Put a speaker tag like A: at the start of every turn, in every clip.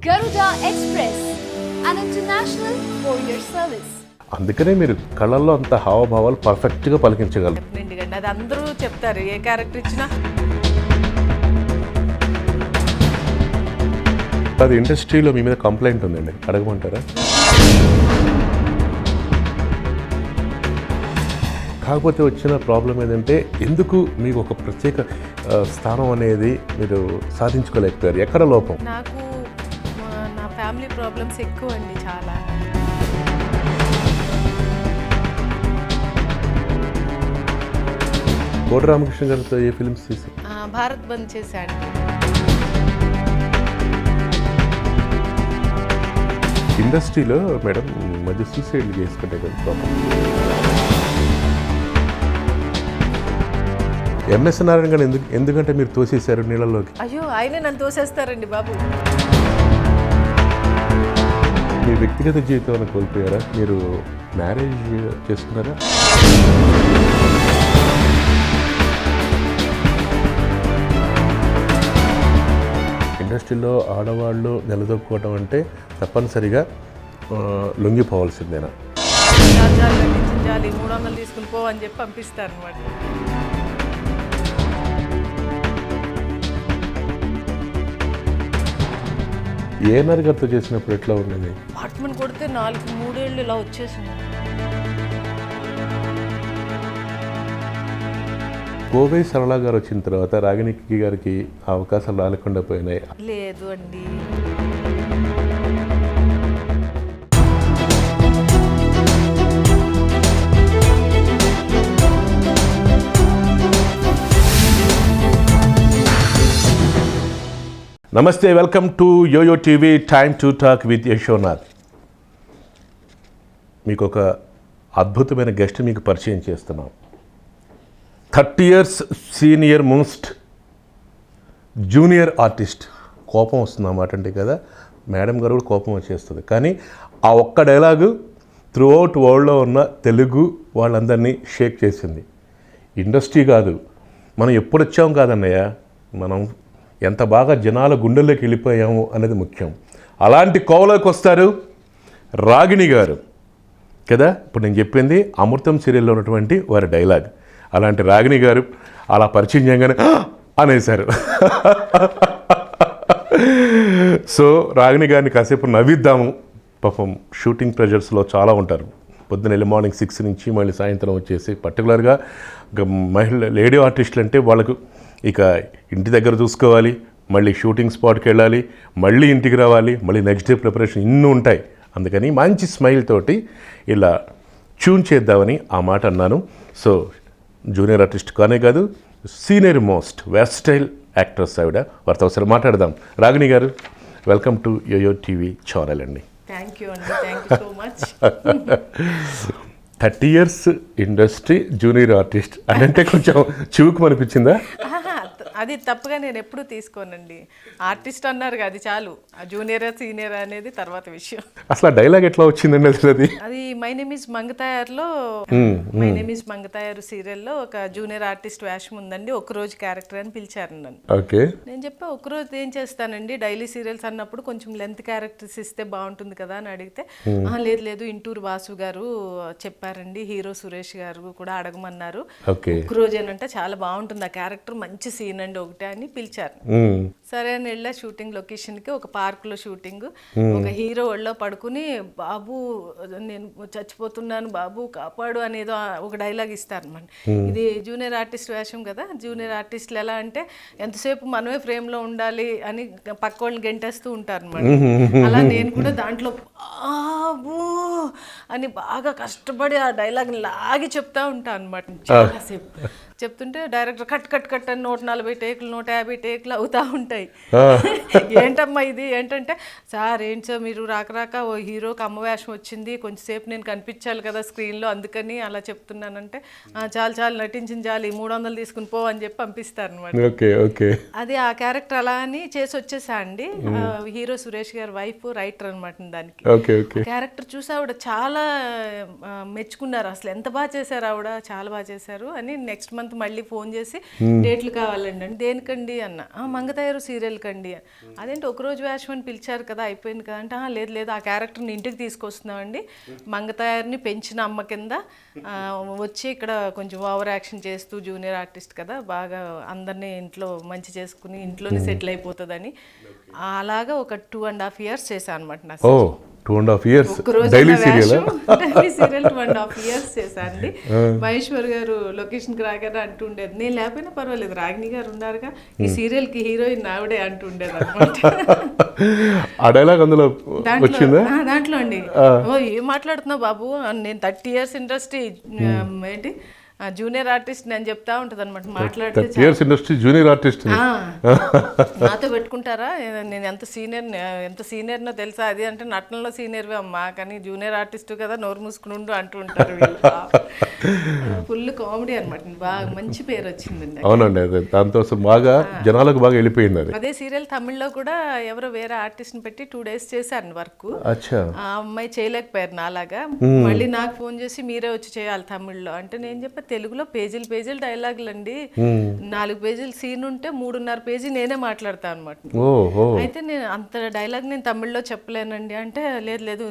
A: Garuda Express, an international courier service.
B: అందుకనే మీరు కళల్లో అంత హావభావాలు పర్ఫెక్ట్గా పలికించగలరు.
C: డెఫినెట్గా అది అందరూ చెప్తారు ఏ క్యారెక్టర్ ఇచ్చినా.
B: అది ఇండస్ట్రీలో మీ మీద కంప్లైంట్ ఉందండి, అడగమంటారా? కాకపోతే వచ్చిన ప్రాబ్లం ఏంటంటే ఎందుకు మీకు ఒక ప్రత్యేక స్థానం అనేది మీరు సాధించుకోలేకపోయారు? ఎక్కడ లోపం?
C: నాకు నా ఫ్యామిలీ ప్రాబ్లమ్స్ ఎక్కువ అండి, చాలా.
B: కోటి రామకృష్ణ గారితో ఏ ఫిల్మ్స్ చేసి?
C: భారత్ బంద్ చేశాను.
B: ఇండస్ట్రీలో మేడం మధ్య సూసైడ్ చేసుకుంటే కదా ప్రాబ్లం. ఎంఎస్ నారాయణ గారు ఎందుకంటే మీరు తోసేశారు నీళ్ళలోకి?
C: అయ్యో, ఆయనే నన్ను తోసేస్తారండి బాబు.
B: మీ వ్యక్తిగత జీవితాన్ని కోల్పోయారా? మీరు మ్యారేజ్ చేసుకున్నారా? ఇండస్ట్రీలో ఆడవాళ్ళు నిలదొక్కుకోవడం అంటే తప్పనిసరిగా లొంగిపోవాల్సిందేనా?
C: నటించాలి, 300 తీసుకుని పో అని చెప్పి పంపిస్తారు అనమాట.
B: ఏఎన్ఆర్ గారితో చేసినప్పుడు ఎట్లా ఉండేది?
C: అపార్ట్మెంట్ కొడితే 3 ఏళ్ళు ఇలా వచ్చేసింది.
B: కోవై సరళ గారు వచ్చిన తర్వాత రాగిణి గారికి అవకాశాలు రాలేకుండా పోయినాయి.
C: లేదు అండి.
B: నమస్తే, welcome to YoYo TV time to talk with Yashonath. మీకు ఒక అద్భుతమైన గెస్ట్ మీకు పరిచయం చేస్తున్నాం. 30 years senior most junior artist. కోపం వస్తుంది అన్నమాట అంటే కదా, మేడం గారు కూడా కోపం వచ్చేస్తుంది. కానీ ఆ ఒక్క డైలాగు త్రూ అవుట్ వరల్డ్లో ఉన్న తెలుగు వాళ్ళందరినీ షేక్ చేసింది. ఇండస్ట్రీ కాదు, మనం ఎప్పుడు వచ్చాము కాదన్నయ్య, మనం ఎంత బాగా జనాల గుండెల్లోకి వెళ్ళిపోయాము అనేది ముఖ్యం. అలాంటి కోవలోకి వస్తారు రాగిణి గారు కదా. ఇప్పుడు నేను చెప్పింది అమృతం సీరియల్లో ఉన్నటువంటి వారి డైలాగ్. అలాంటి రాగిణి గారు అలా పరిచయం చేయగానే అనేశారు. సో రాగిణి గారిని కాసేపు నవ్విద్దాము. పాపం షూటింగ్ ప్రెజర్స్లో చాలా ఉంటారు. పొద్దున ఎర్లీ మార్నింగ్ 6 నుంచి మళ్ళీ సాయంత్రం వచ్చేసి, పర్టికులర్గా లేడీ ఆర్టిస్టులు అంటే వాళ్ళకు ఇక ఇంటి దగ్గర చూసుకోవాలి, మళ్ళీ షూటింగ్ స్పాట్కి వెళ్ళాలి, మళ్ళీ ఇంటికి రావాలి, మళ్ళీ నెక్స్ట్ డే ప్రిపరేషన్ ఇన్ని ఉంటాయి. అందుకని మంచి స్మైల్ తోటి ఇలా ట్యూన్ చేద్దామని ఆ మాట అన్నాను. సో జూనియర్ ఆర్టిస్ట్ కానే కాదు, సీనియర్ మోస్ట్ వెస్టైల్ యాక్ట్రెస్ ఆవిడ. వారితో ఒకసారి మాట్లాడదాం. Ragini garu, welcome to YoYo TV channel అండి.
C: థ్యాంక్ యూ అండి, thank you so much.
B: 30 years industry junior artist అంటే కొంచెం చివుకు అనిపించిందా?
C: అది తప్పుగా నేను ఎప్పుడూ తీసుకోనండి. ఆర్టిస్ట్ అన్నారు అది చాలు, జూనియర్ సీనియర్ అనేది తర్వాత విషయం.
B: అసలు డైలాగ్ ఎట్లా వచ్చిందండి అసలు?
C: అది మై నేమ్ ఈజ్ మంగతాయర్లో, మై నేమ్ ఈజ్ మంగతాయర్ సీరియల్లో ఒక జూనియర్ ఆర్టిస్ట్ వేషం ఉందండి, ఒకరోజు క్యారెక్టర్ అని పిలిచారు నన్ను.
B: ఓకే.
C: నేను చెప్పా ఒకరోజు ఏం చేస్తానండి, డైలీ సీరియల్స్ అన్నప్పుడు కొంచెం లెంత్ క్యారెక్టర్స్ ఇస్తే బాగుంటుంది కదా అని అడిగితే, లేదు లేదు ఇంటూరు వాసు గారు చెప్పారండి, హీరో సురేష్ గారు కూడా అడగమన్నారు, ఒకరోజేనంటే చాలా బాగుంటుంది ఆ క్యారెక్టర్, మంచి సీన్ అండి ఒకటే అని పిలిచారు. సరే అని వెళ్ళా షూటింగ్ లొకేషన్ కి. ఒక పార్క్ లో షూటింగ్. ఒక హీరో ఒళ్ళో పడుకుని, బాబు నేను చచ్చిపోతున్నాను బాబు కాపాడు అనేదో ఒక డైలాగ్ ఇస్తారనమాట. ఇది జూనియర్ ఆర్టిస్ట్ వేషం కదా, జూనియర్ ఆర్టిస్టులు ఎలా అంటే ఎంతసేపు మనమే ఫ్రేమ్ లో ఉండాలి అని పక్క వాళ్ళని గెంటేస్తూ ఉంటారు అనమాట. అలా నేను కూడా దాంట్లో బాబు అని బాగా కష్టపడి ఆ డైలాగ్ లాగి చెప్తా ఉంటాను అనమాట. చాలాసేపు చెప్తుంటే డైరెక్టర్ కట్ కట్ కట్ అని 140 టేకులు 150 టేకులు అవుతా ఉంటాయి. ఏంటమ్మా ఇది ఏంటంటే, సార్ ఏంటి సార్ మీరు రాక ఓ హీరోకి అమ్మ వేషం వచ్చింది, కొంచెంసేపు నేను కనిపించాలి కదా స్క్రీన్లో, అందుకని అలా చెప్తున్నానంటే, చాలు చాలు నటించిన చాలు, 300 తీసుకుని పో అని చెప్పి పంపిస్తారు అనమాట. అది ఆ క్యారెక్టర్ అలా అని చేసి వచ్చేసా అండి. హీరో సురేష్ గారి వైఫ్ రైటర్ అనమాట దానికి. క్యారెక్టర్ చూసి ఆవిడ చాలా మెచ్చుకున్నారు, అసలు ఎంత బాగా చేశారు ఆవిడ, చాలా బాగా చేశారు అని. నెక్స్ట్ మంత్ మంత్ మళ్ళీ ఫోన్ చేసి డేట్లు కావాలండి అంటే దేనికండి అన్న మంగతయారు సీరియల్ కండి అదేంటి ఒకరోజు వేషం అని పిలిచారు కదా అయిపోయింది కదా అంటే లేదు లేదు ఆ క్యారెక్టర్ని ఇంటికి తీసుకొస్తున్నామండి మంగతయారిని పెంచిన అమ్మ కింద వచ్చి ఇక్కడ కొంచెం ఓవర్ యాక్షన్ చేస్తూ జూనియర్ ఆర్టిస్ట్ కదా బాగా అందరినీ ఇంట్లో మంచి చేసుకుని ఇంట్లోనే సెటిల్ అయిపోతుందని అలాగా ఒక 2.5 years చేశాను అనమాట నా
B: 2.5 years డైలీ సీరియల్
C: 2.5 years చేశానండి. మహేశ్వర్ గారు లొకేషన్కి రాగానే అంటుండేది నేను లేకపోయినా పర్వాలేదు రాగిణి గారు ఉన్నారుగా ఈ సీరియల్కి హీరోయిన్ ఆవిడే అంటుండేది అనమాట.
B: ఆ డైలాగ్ అందులో వచ్చిందా?
C: దాంట్లో అండి ఏం మాట్లాడుతున్నావు బాబు నేను 30 years ఇండస్ట్రీ ఏంటి జూనియర్ ఆర్టిస్ట్ నేను చెప్తా ఉంటుంది అనమాట మాట్లాడితే
B: ఇండస్ట్రీ జూనియర్ ఆర్టిస్ట్
C: నాతో పెట్టుకుంటారా నేను ఎంత సీనియర్నో తెలుసా అది అంటే నటనలో సీనియర్వే అమ్మా కానీ జూనియర్ ఆర్టిస్ట్ కదా నోరు మూసుకుని ఉండు అంటూ ఉంటారు ఫుల్ కామెడీ అనమాట బాగా మంచి పేరు వచ్చిందండి.
B: అవునండి అదే దాంతో బాగా జనాలకు బాగా వెళ్ళిపోయింది అది.
C: అదే సీరియల్ తమిళ్లో కూడా ఎవరో వేరే ఆర్టిస్ట్ ని పెట్టి 2 days చేశారు వర్క్. ఆ అమ్మాయి చేయలేకపోయారు నాలాగా మళ్ళీ నాకు ఫోన్ చేసి మీరే వచ్చి చేయాలి తమిళ్లో అంటే నేను చెప్పా తెలుగులో పేజీలు డైలాగులు అండి 4 పేజీలు సీన్ ఉంటే 3.5 పేజీ నేనే మాట్లాడతాను అనమాట. అయితే నేను అంత డైలాగ్ నేను తమిళ్లో చెప్పలేనండి అంటే లేదు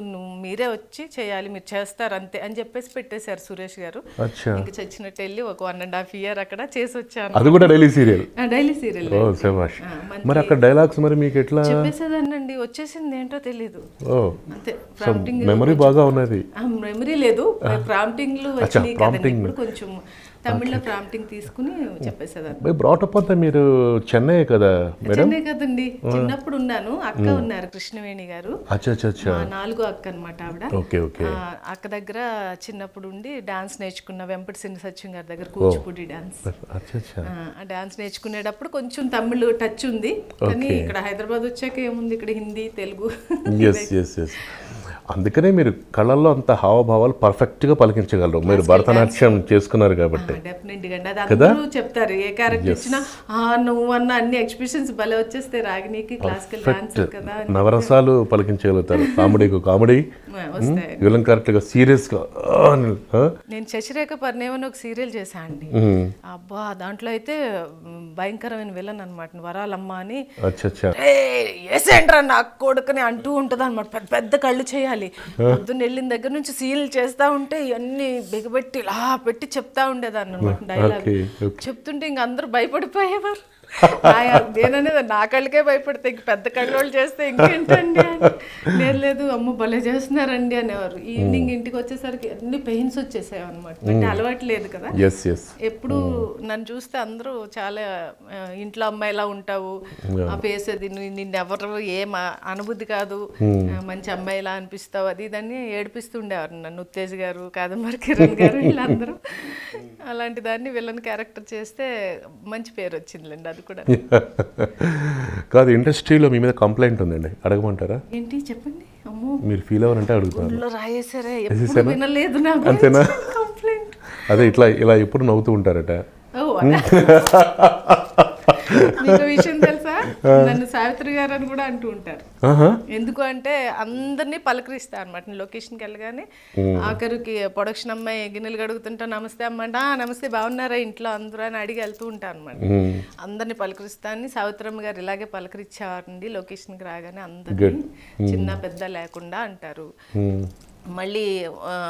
C: మీరే వచ్చి చేయాలి మీరు చేస్తారు అంతే అని చెప్పేసి పెట్టేశారు సురేష్ గారు. ఇంక చచ్చినట్టు వెళ్ళి ఒక 1.5 year అక్కడ చేసి వచ్చాను.
B: అది కూడా డైలీ సీరియల్
C: మరి
B: అక్కడ డైలాగ్స్ మరి మీకు ఎట్లా
C: చెప్పేసేదానండి వచ్చేసింది ఏంటో తెలీదు అంతే.
B: మెమరీ బాగా ఉన్నది
C: మెమరీ లేదు ప్రాంప్టింగ్లు వచ్చినాయి కదండి ఇప్పుడు కొంచెం తమిళ్లో ప్రాంప్టింగ్ తీసుకుని చెప్పేసేదాన్ని.
B: బ్రాటప్ అంతా మీరు చెన్నై కదా మేడం?
C: చెన్నై కదండి చిన్నప్పుడు ఉన్నాను అక్క ఉన్నారు కృష్ణవేణి గారు 4వ అక్క అనమాట ఆవిడ. అక్క దగ్గర చిన్నప్పుడు ఉండి డాన్స్ నేర్చుకున్న వెంపటి శ్రీ సత్యం గారి దగ్గర కూచిపూడి డాన్స్. ఆ డాన్స్ నేర్చుకునేటప్పుడు కొంచెం తమిళ్ టచ్ ఉంది కానీ ఇక్కడ హైదరాబాద్ వచ్చాక ఏముంది ఇక్కడ హిందీ తెలుగు.
B: అందుకనే మీరు కళల్లో అంత హావభావాలు పర్ఫెక్ట్ గా పలికించగలరు మీరు భరతనాట్యం చేసుకున్నారు కాబట్టి.
C: చెప్తారు ఏ క్యారెక్టర్ ఇచ్చినా నువ్వు అన్న అన్ని ఎక్స్ప్రెషన్స్ భలే వచ్చేస్తే రాగిణికి క్లాసికల్ డాన్సర్ కదా
B: నవరసాలు పలికించగలుగుతారు. కామెడీ విలన్ క్యారెక్టర్ గా సీరియస్ గా.
C: నేను శశిరేఖ పరిణయం ఒక సీరియల్ చేశా అండి అబ్బా దాంట్లో అయితే భయంకరమైన విలన్ అనమాట వరాలమ్మ అని ఏసేంట్రా నాకు కొడుకుని అంటూ ఉంటది అనమాట పెద్ద కళ్ళు చేయాలి పొద్దున్న వెళ్ళిన దగ్గర నుంచి సీన్లు చేస్తా ఉంటే ఇవన్నీ బిగబెట్టి ఇలా పెట్టి చెప్తా ఉండేదాన్ని అనమాట డైలాగ్ చెప్తుంటే ఇంక అందరూ భయపడిపోయేవారు. నేననేది నా కళ్ళకే భయపడితే ఇంక పెద్ద కళ్ళోళ్ళు చేస్తే ఇంకేంటండి అని లేదు అమ్మ భలే చేస్తున్నారండి అనేవారు. ఈవినింగ్ ఇంటికి వచ్చేసరికి అన్ని పెయిన్స్ వచ్చేసాయి అనమాట అంటే అలవాటు లేదు కదా ఎప్పుడు నన్ను చూస్తే అందరూ చాలా ఇంట్లో అమ్మాయిలా ఉంటావు ఆ ఫేస్ అది నిన్నెవరు ఏం అనుభూతి కాదు మంచి అమ్మాయిలా అనిపిస్తావు అది ఇదని ఏడిపిస్తుండేవారు నన్ను ఉత్తేజ్ గారు కాదంబరి కిరణ్ గారు వీళ్ళందరూ. అలాంటి దాన్ని విలన్ క్యారెక్టర్ చేస్తే మంచి పేరు వచ్చిందిలేండి అది కూడా.
B: కాదు ఇండస్ట్రీలో మీ మీద కంప్లైంట్ ఉందండి అడగమంటారా?
C: ఏంటి చెప్పండి. అమ్మో
B: మీరు ఫీల్ అవ్వాలంటే అడుగుతాను.
C: రాయేసారే వినలేదు
B: అంతేనా?
C: కంప్లైంట్
B: అదే ఇలా ఎప్పుడు నవ్వుతూ ఉంటారట.
C: మీకు విషయం తెలుసా నన్ను సావిత్రి గారు అని కూడా అంటూ ఉంటారు. ఎందుకు అంటే అందరినీ పలకరిస్తా అనమాట లొకేషన్కి వెళ్ళగానే ఆఖరికి ప్రొడక్షన్ అమ్మాయి గిన్నెలు కడుగుతుంటా నమస్తే అమ్మ అంటే నమస్తే బాగున్నారా ఇంట్లో అందరూ అని అడిగి వెళ్తూ ఉంటాను అనమాట. అందరినీ పలకరిస్తా అని సావిత్రమ్మ గారు ఇలాగే పలకరించేవారండి లొకేషన్కి రాగానే అందరినీ చిన్న పెద్ద లేకుండా అంటారు. మళ్ళీ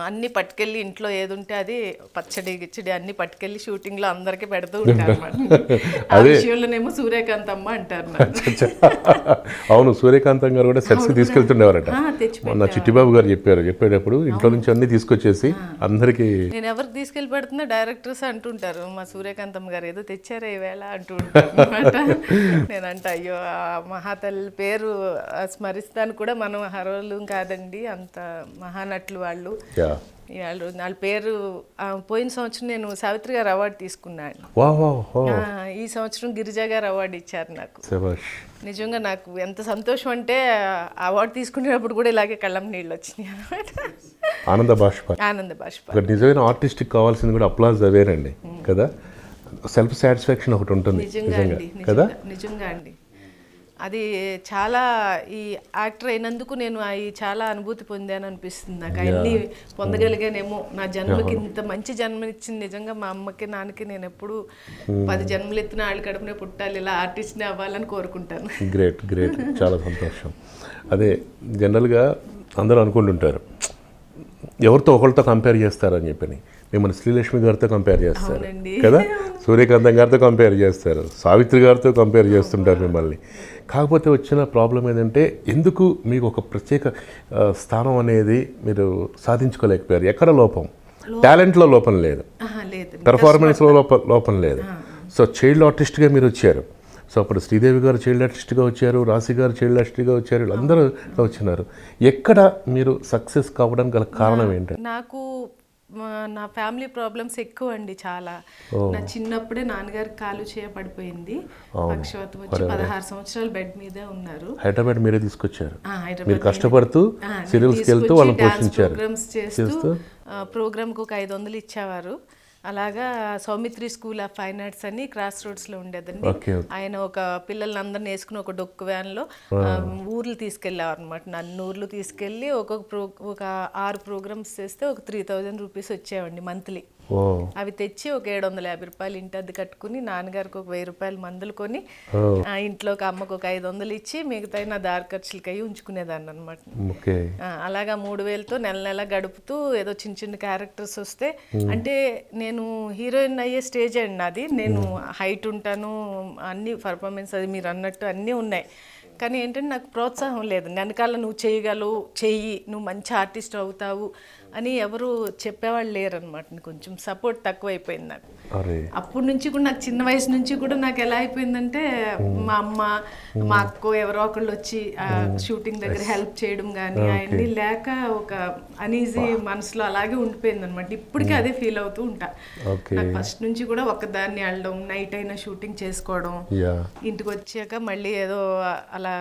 C: అన్ని పట్టుకెళ్ళి ఇంట్లో ఏది ఉంటే అది పచ్చడి గిచ్చడి అన్ని పట్టుకెళ్ళి షూటింగ్ లో అందరికి పెడుతూ ఉంటారు అన్నమాట. ఆ విషయంలోనేమో సూర్యకాంత్ అమ్మ అంటారు.
B: అవును సూర్యకాంతం గారు కూడా సెట్స్ తీసుకెళ్తుండేవారట. నా చిట్టిబాబు గారు చెప్పేటప్పుడు ఇంట్లో నుంచి అన్ని తీసుకొచ్చేసి అందరికి
C: నేను ఎవరికి తీసుకెళ్ళి పెడుతున్నా డైరెక్టర్స్ అంటుంటారు మా సూర్యకాంతం గారు ఏదో తెచ్చారే ఈవేళ అంటూ ఉంటారు అనమాట. నేనంట అయ్యో మహాతల్లి పేరు స్మరిస్తాను కూడా మనం హరోలు కాదండి అంత మహానటులు వాళ్ళు. వాళ్ళ పేరు పోయిన సంవత్సరం నేను సావిత్రి గారు అవార్డు తీసుకున్నాను. ఈ సంవత్సరం గిరిజా గారు అవార్డు ఇచ్చారు నాకు. నిజంగా నాకు ఎంత సంతోషం అంటే అవార్డు తీసుకునేటప్పుడు కూడా ఇలాగే కళ్ళం నీళ్ళు వచ్చినాయి అనమాట.
B: ఆనంద బాష్ప. నిజమైన ఆర్టిస్ట్ కావాల్సింది కూడా అప్లాజ్ అవేనండి కదా. సెల్ఫ్ సాటిస్ఫాక్షన్ ఒకటి ఉంటుంది
C: నిజంగా కదా. నిజంగా అండి అది చాలా ఈ యాక్టర్ అయినందుకు నేను అవి చాలా అనుభూతి పొందాను అనిపిస్తుంది నాకు. అవన్నీ పొందగలిగానేమో. నా జన్మకి ఇంత మంచి జన్మనిచ్చింది నిజంగా మా అమ్మకి నాన్నకి. నేను ఎప్పుడు 10 జన్మలు ఎత్తిన వాళ్ళు కడుపునే పుట్టాలి, ఇలా ఆర్టిస్ట్ని అవ్వాలని కోరుకుంటాను.
B: గ్రేట్ గ్రేట్, చాలా సంతోషం. అదే జనరల్గా అందరూ అనుకుంటుంటారు ఎవరితో ఒకరితో కంపేర్ చేస్తారని చెప్పని. మిమ్మల్ని శ్రీలక్ష్మి గారితో కంపేర్ చేస్తారు కదా, సూర్యకాంతం గారితో కంపేర్ చేస్తారు, సావిత్రి గారితో కంపేర్ చేస్తుంటారు మిమ్మల్ని. కాకపోతే వచ్చిన ప్రాబ్లం ఏంటంటే ఎందుకు మీకు ఒక ప్రత్యేక స్థానం అనేది మీరు సాధించుకోలేకపోయారు? ఎక్కడ లోపం? టాలెంట్లో లోపం లేదు, పెర్ఫార్మెన్స్లో లోపం లేదు. సో చైల్డ్ ఆర్టిస్ట్గా మీరు వచ్చారు. సో అప్పుడు శ్రీదేవి గారు చైల్డ్ ఆర్టిస్ట్గా వచ్చారు, రాశి గారు చైల్డ్ ఆర్టిస్ట్గా వచ్చారు, వీళ్ళందరూ వచ్చినారు. ఎక్కడ మీరు సక్సెస్ కావడానికి గల కారణం ఏంటంటే?
C: నాకు నా ఫ్యామిలీ ప్రాబ్లమ్స్ ఎక్కువ అండి చాలా. నా చిన్నప్పుడే నాన్నగారికి కాలు చేయబడిపోయింది, పక్షవాతం వచ్చి 16 సంవత్సరాలు బెడ్ మీదే ఉన్నారు.
B: హైదరాబాద్ మీరే తీసుకొచ్చారు, మీరు కష్టపడుతూ సీరియల్స్కి వెళ్తూ వాళ్ళని పోషించారు.
C: ప్రోగ్రామ్స్ చేస్తూ ప్రోగ్రామ్కి ఒక 500 ఇచ్చేవారు. అలాగా Saumitri school of fine arts అని క్రాస్ రోడ్స్లో ఉండేదండి. ఆయన ఒక పిల్లల్ని అందరిని వేసుకుని ఒక డొక్కు వ్యాన్లో ఊర్లు తీసుకెళ్ళేవారు అనమాట. నన్ను ఊర్లు తీసుకెళ్ళి ఒక 6 ప్రోగ్రామ్స్ చేస్తే ఒక 3000 రూపీస్ వచ్చేవండి మంత్లీ. అవి తెచ్చి ఒక 750 రూపాయలు ఇంటి అద్దె కట్టుకుని, నాన్నగారికి ఒక 1000 రూపాయలు మందులు కొని, ఇంట్లోకి అమ్మకు ఒక 500 ఇచ్చి మిగతా నా దారి ఖర్చులకి అయ్యి ఉంచుకునేదాన్ని అనమాట. అలాగా 3000తో నెల నెల గడుపుతూ ఏదో చిన్న చిన్న క్యారెక్టర్స్ వస్తే, అంటే నేను హీరోయిన్ అయ్యే స్టేజ్ అండి నాది. నేను హైట్ ఉంటాను, అన్ని పర్ఫార్మెన్స్ అది మీరు అన్నట్టు అన్నీ ఉన్నాయి. కానీ ఏంటంటే నాకు ప్రోత్సాహం లేదు. వెనకాల నువ్వు చేయగలవు, చెయ్యి, నువ్వు మంచి ఆర్టిస్ట్ అవుతావు అని ఎవరు చెప్పేవాళ్ళు లేరు అనమాట. కొంచెం సపోర్ట్ తక్కువ అయిపోయింది నాకు. అప్పటి నుంచి కూడా నాకు చిన్న వయసు నుంచి కూడా నాకు ఎలా అయిపోయిందంటే, మా అమ్మ మా అక్క ఎవరో ఒకళ్ళు వచ్చి షూటింగ్ దగ్గర హెల్ప్ చేయడం కానీ అవన్నీ లేక ఒక అనీజీ మనసులో అలాగే ఉండిపోయింది అనమాట. ఇప్పటికీ అదే ఫీల్ అవుతూ ఉంటా. నాకు ఫస్ట్ నుంచి కూడా ఒక్కదాన్ని వెళ్ళడం, నైట్ అయినా షూటింగ్ చేసుకోవడం, ఇంటికి వచ్చాక మళ్ళీ ఏదో అలా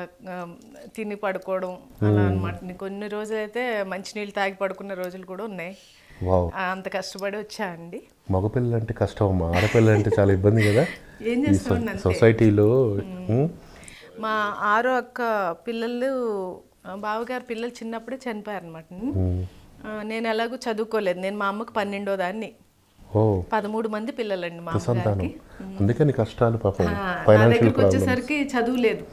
C: తిని పడుకోవడం అలా అనమాట. కొన్ని రోజులైతే మంచినీళ్ళు తాగి పడుకున్న రోజులు కూడా ఉన్నాయి. అంత కష్టపడి వచ్చా అండి.
B: మగపిల్లలు అంటే కష్టం అమ్మా, ఆడపిల్లలు అంటే చాలా ఇబ్బంది కదా.
C: ఏం చేస్తాం
B: సొసైటీలో.
C: మా 6వ అక్క పిల్లలు, బావగారు పిల్లలు చిన్నప్పుడే చనిపోయారు అనమాట. నేను ఎలాగూ చదువుకోలేదు. నేను మా అమ్మకి 12వ దాన్ని, 13 మంది పిల్లలండి మా అమ్మగారికి.
B: అందుకని కష్టాలు పాపం.
C: నా దగ్గరికి వచ్చేసరికి చదువు లేదు.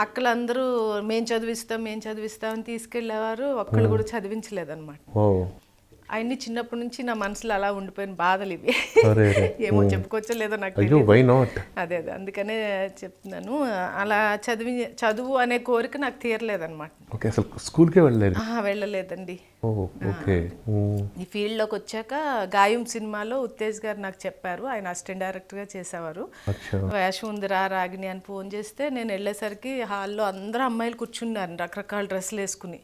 C: అక్కలందరూ మేము చదివిస్తాం అని తీసుకెళ్ళేవారు. ఒక్కళ్ళు కూడా చదివించలేదు అనమాట. అవన్నీ చిన్నప్పటి నుంచి నా మనసులో అలా ఉండిపోయిన బాధలు ఇవి. ఏమో చెప్పుకోవచ్చో లేదో నాకు అదే అందుకనే చెప్తున్నాను. అలా చదువు అనే కోరిక నాకు తీరలేదన్నమాట. వెళ్ళలేదండి. ఈ ఫీల్డ్లోకి వచ్చాక గాయం సినిమాలో ఉత్తేజ్ గారు నాకు చెప్పారు. ఆయన అసిస్టెంట్ డైరెక్టర్గా చేసేవారు. వేషం ఉంది రా రాగిని అని ఫోన్ చేస్తే నేను వెళ్ళేసరికి హాల్లో అందరూ అమ్మాయిలు కూర్చున్నారు రకరకాల డ్రెస్సులు వేసుకుని.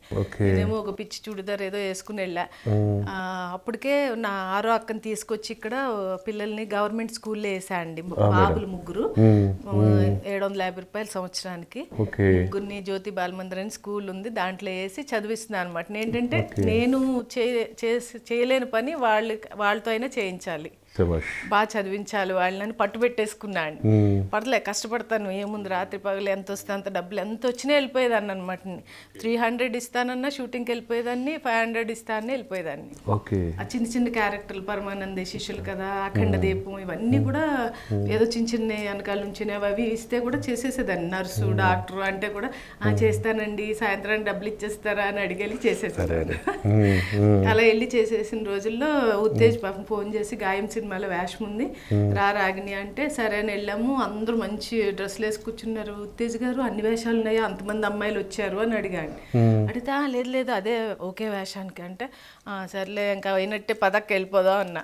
C: నేనేమో ఒక పిచ్చి చుడిదార్ ఏదో వేసుకుని వెళ్ళా. అప్పటికే నా 6వ అక్కని తీసుకొచ్చి ఇక్కడ పిల్లల్ని గవర్నమెంట్ స్కూల్లో వేసా అండి. బాబులు 3, 750 రూపాయలు సంవత్సరానికి. ముగ్గురిని జ్యోతి బాలమందిర్ అని స్కూల్ ఉంది, దాంట్లో వేసి చదివిస్తున్నాను అనమాట. ఏంటంటే నేను చేయలేని పని వాళ్ళతో అయినా చేయించాలి, బాగా చదివించాలి వాళ్ళని పట్టుబెట్టేసుకున్నాను. పర్లే కష్టపడతాను, ఏముంది రాత్రి పగలు ఎంత వస్తే అంత డబ్బులు ఎంత వచ్చినా వెళ్ళిపోయేదాన్ని అనమాట. 300 ఇస్తానన్నా షూటింగ్కి వెళ్ళిపోయేదాన్ని, 500 ఇస్తానని వెళ్ళిపోయేదాన్ని. ఆ చిన్న చిన్న క్యారెక్టర్లు, పరమానంద శిష్యులు కదా, అఖండ దీపం, ఇవన్నీ కూడా ఏదో చిన్న చిన్న వెనకాల నుంచి అవి ఇస్తే కూడా చేసేసేదాన్ని. నర్సు డాక్టర్ అంటే కూడా చేస్తానండి, సాయంత్రానికి డబ్బులు ఇచ్చేస్తారా అని అడిగెళ్ళి చేసేసాను. అలా వెళ్ళి చేసేసిన రోజుల్లో ఉత్తేజ్ పాపం ఫోన్ చేసి గాయం సినిమాలో వేషం ఉంది రా రాగిని అంటే సరే అని వెళ్ళాము. అందరూ మంచి డ్రెస్సులు వేసి కూర్చున్నారు. ఉత్తేజ్ గారు అన్ని వేషాలు ఉన్నాయా, అంతమంది అమ్మాయిలు వచ్చారు అని అడిగాను. అడిగితే లేదు అదే ఒకే వేషానికి అంటే సర్లే ఇంకా అయినట్టే పదక్క వెళ్ళిపోదాం అన్న.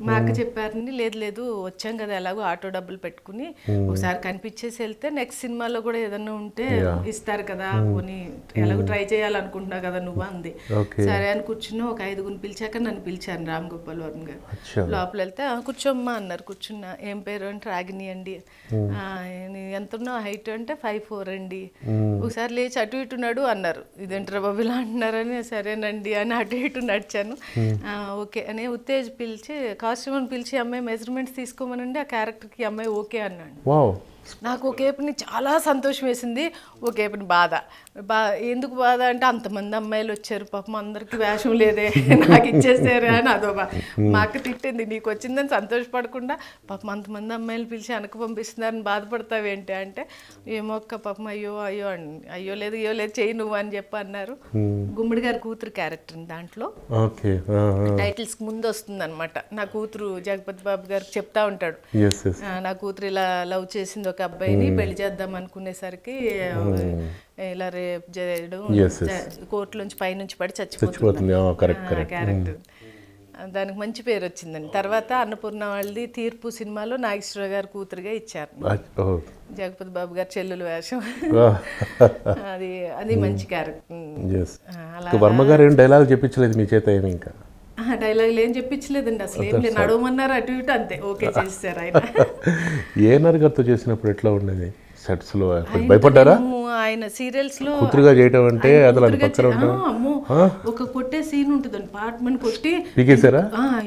C: మా అక్క చెప్పారని లేదు వచ్చాం కదా ఎలాగో ఆటో డబ్బులు పెట్టుకుని ఒకసారి కనిపించేసి వెళ్తే నెక్స్ట్ సినిమాలో కూడా ఏదన్నా ఉంటే ఇస్తారు కదా, కొని ఎలాగో ట్రై చేయాలనుకుంటున్నావు కదా నువ్వు అంది. సరే అని కూర్చున్నా. ఒక 5గురిని పిలిచాక నన్ను పిలిచాను రామ్ గోపాల్ వర్మ గారు. లోపల వెళ్తే కూర్చోమ్మా అన్నారు. కూర్చున్నా. ఏం పేరు అంటే రాగిని అండి. ఎంత ఉన్నావు హైట్ అంటే 5'4" అండి. ఒకసారి లేచి అటు ఇటు నడు అన్నారు. ఇదేంటారా బాబు ఇలా అంటున్నారని సరేనండి అని అటు ఇటు నడిచాను. ఓకే అని ఉత్తేజ్ పిలిచి కాస్ట్యూమర్ని పిలిచి అమ్మాయి మెజర్మెంట్స్ తీసుకోమనండి, ఆ క్యారెక్టర్కి అమ్మాయి ఓకే అన్నాడు. నాకు ఒకేపుని చాలా సంతోషం వేసింది, ఒకేపుని బాధ. ఎందుకు బాధ అంటే అంతమంది అమ్మాయిలు వచ్చారు, పాపం అందరికి వేషం లేదే నాకు ఇచ్చేసారా అని అదో మా అక్క తిట్టింది, నీకు వచ్చిందని సంతోషపడకుండా పాపం అంతమంది అమ్మాయిలు పిలిచి వెనక పంపిస్తున్నారని బాధపడతావేంటి అంటే, ఏమో అక్క పాపం అయ్యో లేదు చెయ్యి నువ్వు అని చెప్పి అన్నారు. గుమ్మడి గారి కూతురు క్యారెక్టర్ దాంట్లో టైటిల్స్ ముందు వస్తుంది అనమాట. నా కూతురు జగపతి బాబు గారికి చెప్తా ఉంటాడు, నా కూతురు ఇలా లవ్ చేసింది ఒక అబ్బాయిని, పెళ్లి చేద్దాం అనుకునేసరికి ఇలా రేప్ చేయడం, కోర్టులోంచి పైనుంచి పడి చచ్చిపోతుంది క్యారెక్టర్. దానికి మంచి పేరు వచ్చిందండి. తర్వాత అన్నపూర్ణ వాళ్ళది తీర్పు సినిమాలో నాగేశ్వరరావు గారు కూతురుగా ఇచ్చారు, జగపతి బాబు గారు చెల్లెలు వేషం. అది మంచి క్యారెక్టర్.
B: వర్మ గారు ఏం డైలాగ్ చెప్పించలేదు మీ చేత ఏమి? ఇంకా
C: డైలాగులు ఏం చెప్పించలేదండి, అసలు ఏం లేదు, నడవమన్నారు అటు ఇటు అంతే, ఓకే చేస్తారు ఆయన.
B: ఏఎన్ఆర్ గారితో చేసినప్పుడు ఎట్లా ఉండేది సెట్స్ లో? భయపడ్డారా?
C: ఆయన సీరియల్స్ లో
B: కూతురుగా చేయటం అంటే
C: అమ్మో, ఒక కొట్టే సీన్ ఉంటుందండి, పార్ట్మన్ కొట్టి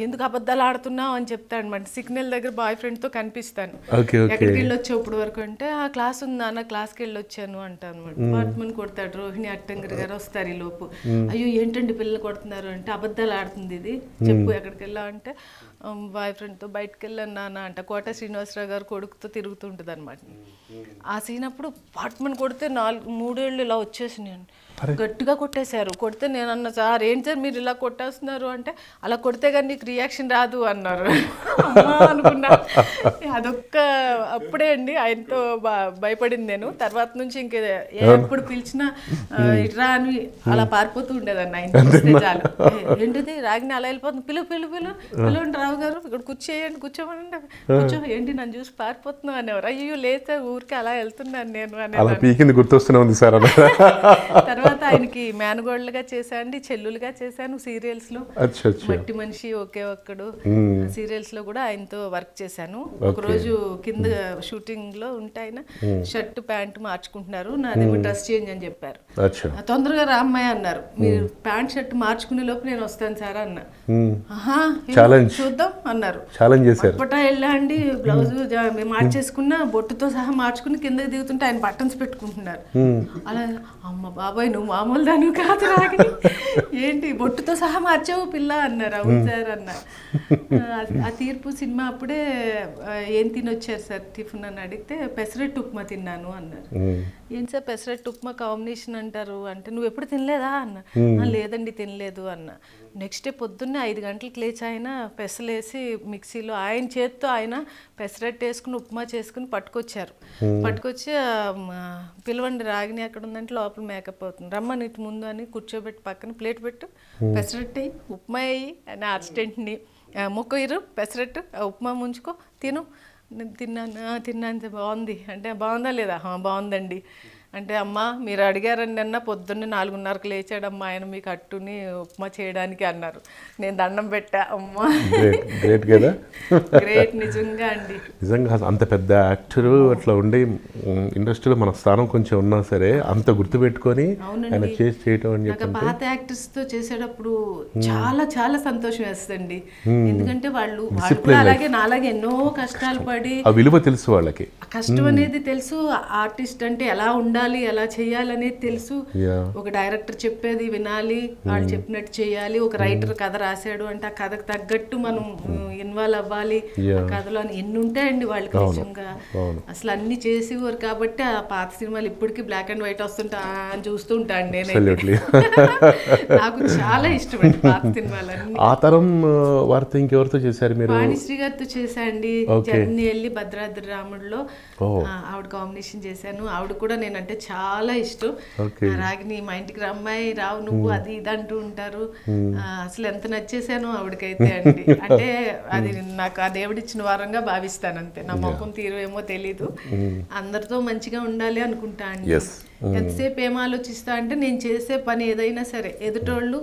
C: ఎందుకు అబద్ధాలు ఆడుతున్నావు అని చెప్తాడు అనమాట. సిగ్నల్ దగ్గర బాయ్ ఫ్రెండ్ తో కనిపిస్తాను, ఎక్కడికి వెళ్ళొచ్చావు ఇప్పుడు వరకు అంటే, ఆ క్లాస్ ఉందా అన్న, క్లాస్కి వెళ్ళొచ్చాను అంటాను అనమాట. పార్ట్మన్ కొడతాడు, రోహిణి అట్టంగర్ గారు వస్తారు ఈ లోపు, అయ్యో ఏంటండి పిల్లలు కొడుతున్నారు అంటే, అబద్ధాలు ఆడుతుంది ఇది, చెప్పు ఎక్కడికి వెళ్ళా అంటే, బాయ్ ఫ్రెండ్తో బయటకు వెళ్ళాను నాన్న అంట. కోట శ్రీనివాసరావు గారు కొడుకుతో తిరుగుతుంటుంది అనమాట. ఆ సీన్ అప్పుడు పార్ట్మన్ కొడితే 3 ఏళ్ళు ఇలా వచ్చేసినాయి, గట్టిగా కొట్టేశారు. కొడితే నేను అన్న, సార్ ఏంటి సార్ మీరు ఇలా కొట్టేస్తున్నారు అంటే, అలా కొడితే కానీ నీకు రియాక్షన్ రాదు అన్నారు. అనుకున్నా అదొక్క అప్పుడే అండి ఆయనతో భయపడింది నేను. తర్వాత నుంచి ఇంక ఎప్పుడు పిలిచినా ఇట్రా అని అలా పారిపోతూ ఉండేదాన్ని ఆయన చాలు. ఏంటిది రాగిని అలా వెళ్ళిపోతుంది, పిలువండి రావు గారు ఇక్కడ కూర్చోమనండి, కూర్చో, ఏంటి నన్ను చూసి పారిపోతున్నావు అనేవారు. అయ్యో లేదు సార్ ఊరికి అలా వెళ్తున్నాను నేను
B: అనేది గుర్తొస్తూనే ఉంది సార్.
C: తర్వాత ఆయనకి మేనగోళ్ళుగా చేశాను, చెల్లులుగా చేశాను సీరియల్స్ లో. మట్టి మనిషి ఒకే ఒక్కడు సీరియల్స్ లో కూడా ఆయనతో వర్క్ చేశాను. ఒకరోజు కింద షూటింగ్ లో ఉంటే ఆయన షర్ట్ ప్యాంట్ మార్చుకుంటున్నారు, నాదేమో డ్రెస్ చేంజ్ అని చెప్పారు. తొందరగా రా అమ్మాయి అన్నారు, మీరు ప్యాంట్ షర్ట్ మార్చుకునే లోపు నేను వస్తాను సార్ అన్న. చూద్దాం అన్నారు, అప్పట వెళ్ళా అండి, బ్లౌజ్ మార్చేసుకున్నా, బొట్టుతో సహా మార్చుకుని కిందకి దిగుతుంటే ఆయన బటన్స్ పెట్టుకుంటున్నారు. అలా అమ్మ బాబాయ్ నువ్వు మామూలు దాని కాదు రాగిని, ఏంటి బొట్టుతో సహా మార్చావు పిల్ల అన్నారు. అవును సార్ అన్నారు. ఆ తీర్పు సినిమా అప్పుడే ఏం తినొచ్చారు సార్ టిఫిన్ అని అడిగితే, పెసరట్టు ఉప్మా తిన్నాను అన్నారు. ఏంటి సార్ పెసరట్టు ఉప్మా కాంబినేషన్ అంటారు అంటే, నువ్వు ఎప్పుడు తినలేదా అన్నా. లేదండి తినలేదు అన్న. నెక్స్ట్ డే పొద్దున్నే 5 గంటలకు లేచి ఆయన పెసలేసి మిక్సీలో ఆయన చేత్తో ఆయన పెసరట్టు వేసుకుని ఉప్మా చేసుకుని పట్టుకొచ్చారు. పట్టుకొచ్చి పిలవండి రాగిని ఎక్కడ ఉందంటే, లోపల మేకప్ అవుతుంది, రమ్మని ఇటు ముందు అని కూర్చోబెట్టి పక్కన ప్లేట్ పెట్టు, పెసరట్టు అయ్యి ఉప్మా అయ్యి అని అసిస్టెంట్ని, మొక్క ఇరు పెసరట్టు ఉప్మా ముంచుకో తిను. తిన్నాను బాగుంది అంటే, బాగుందా లేదా, బాగుందండి అంటే, అమ్మ మీరు అడిగారండి అన్న, పొద్దున్నే 4:30కు లేచాడమ్మా ఆయన మీకు అట్టుని ఉప్మా చేయడానికి అన్నారు. నేను దండం పెట్టా, అమ్మా
B: గ్రేట్ కదా,
C: గ్రేట్ నిజంగా అండి.
B: నిజంగా అంత పెద్ద యాక్టరు అట్లా ఉండి ఇండస్ట్రీలో మన స్థానం కొంచెం ఉన్నా సరే అంత గుర్తుపెట్టుకొని ఆయన చేయటం అని చెప్పి,
C: పాత యాక్టర్స్తో చేసేటప్పుడు చాలా చాలా సంతోషం వేస్తుంది. ఎందుకంటే వాళ్ళు అలాగే నాలాగే ఎన్నో కష్టాలు పడి,
B: ఆ విలువ తెలుసు వాళ్ళకి,
C: కష్టం అనేది తెలుసు, ఆర్టిస్ట్ అంటే ఎలా ఉండాలి ఎలా చేయాలనేది తెలుసు. ఒక డైరెక్టర్ చెప్పేది వినాలి, వాళ్ళు చెప్పినట్టు చేయాలి. ఒక రైటర్ కథ రాశాడు అంటే ఆ కథకు తగ్గట్టు మనం ఇన్వాల్వ్ అవ్వాలి ఆ కథలో అని ఎన్ని ఉంటాయండి వాళ్ళకి. నిజంగా అసలు అన్ని చేసేవారు కాబట్టి ఆ పాత సినిమాలు ఇప్పటికీ బ్లాక్ అండ్ వైట్ వస్తుంటా అని చూస్తూ ఉంటాను నేనైతే. నాకు చాలా ఇష్టం అండి పాత సినిమాలన్నీ.
B: ఆ తరం వారితో ఇంకెవరితో చేశారు మీరు?
C: వాణిశ్రీ గారితో చేశాండి, జర్నీ వెళ్ళి భద్రాద్రి రాముడిలో ఆవిడ కాంబినేషన్ చేశాను. ఆవిడ కూడా నేనంటే చాలా ఇష్టం. రాగిని మా ఇంటికి రమ్మాయి రావు నువ్వు అది ఇది అంటూ ఉంటారు. అసలు ఎంత నచ్చేసానో ఆవిడకైతే అండి. అంటే అది నాకు ఆ దేవుడిచ్చిన వారంగా భావిస్తాను అంతే. నా మొఖం తీరు ఏమో తెలీదు, అందరితో మంచిగా ఉండాలి అనుకుంటా అండి. ఎంతసేపు ఏం ఆలోచిస్తా అంటే నేను చేసే పని ఏదైనా సరే ఎదుటోళ్ళు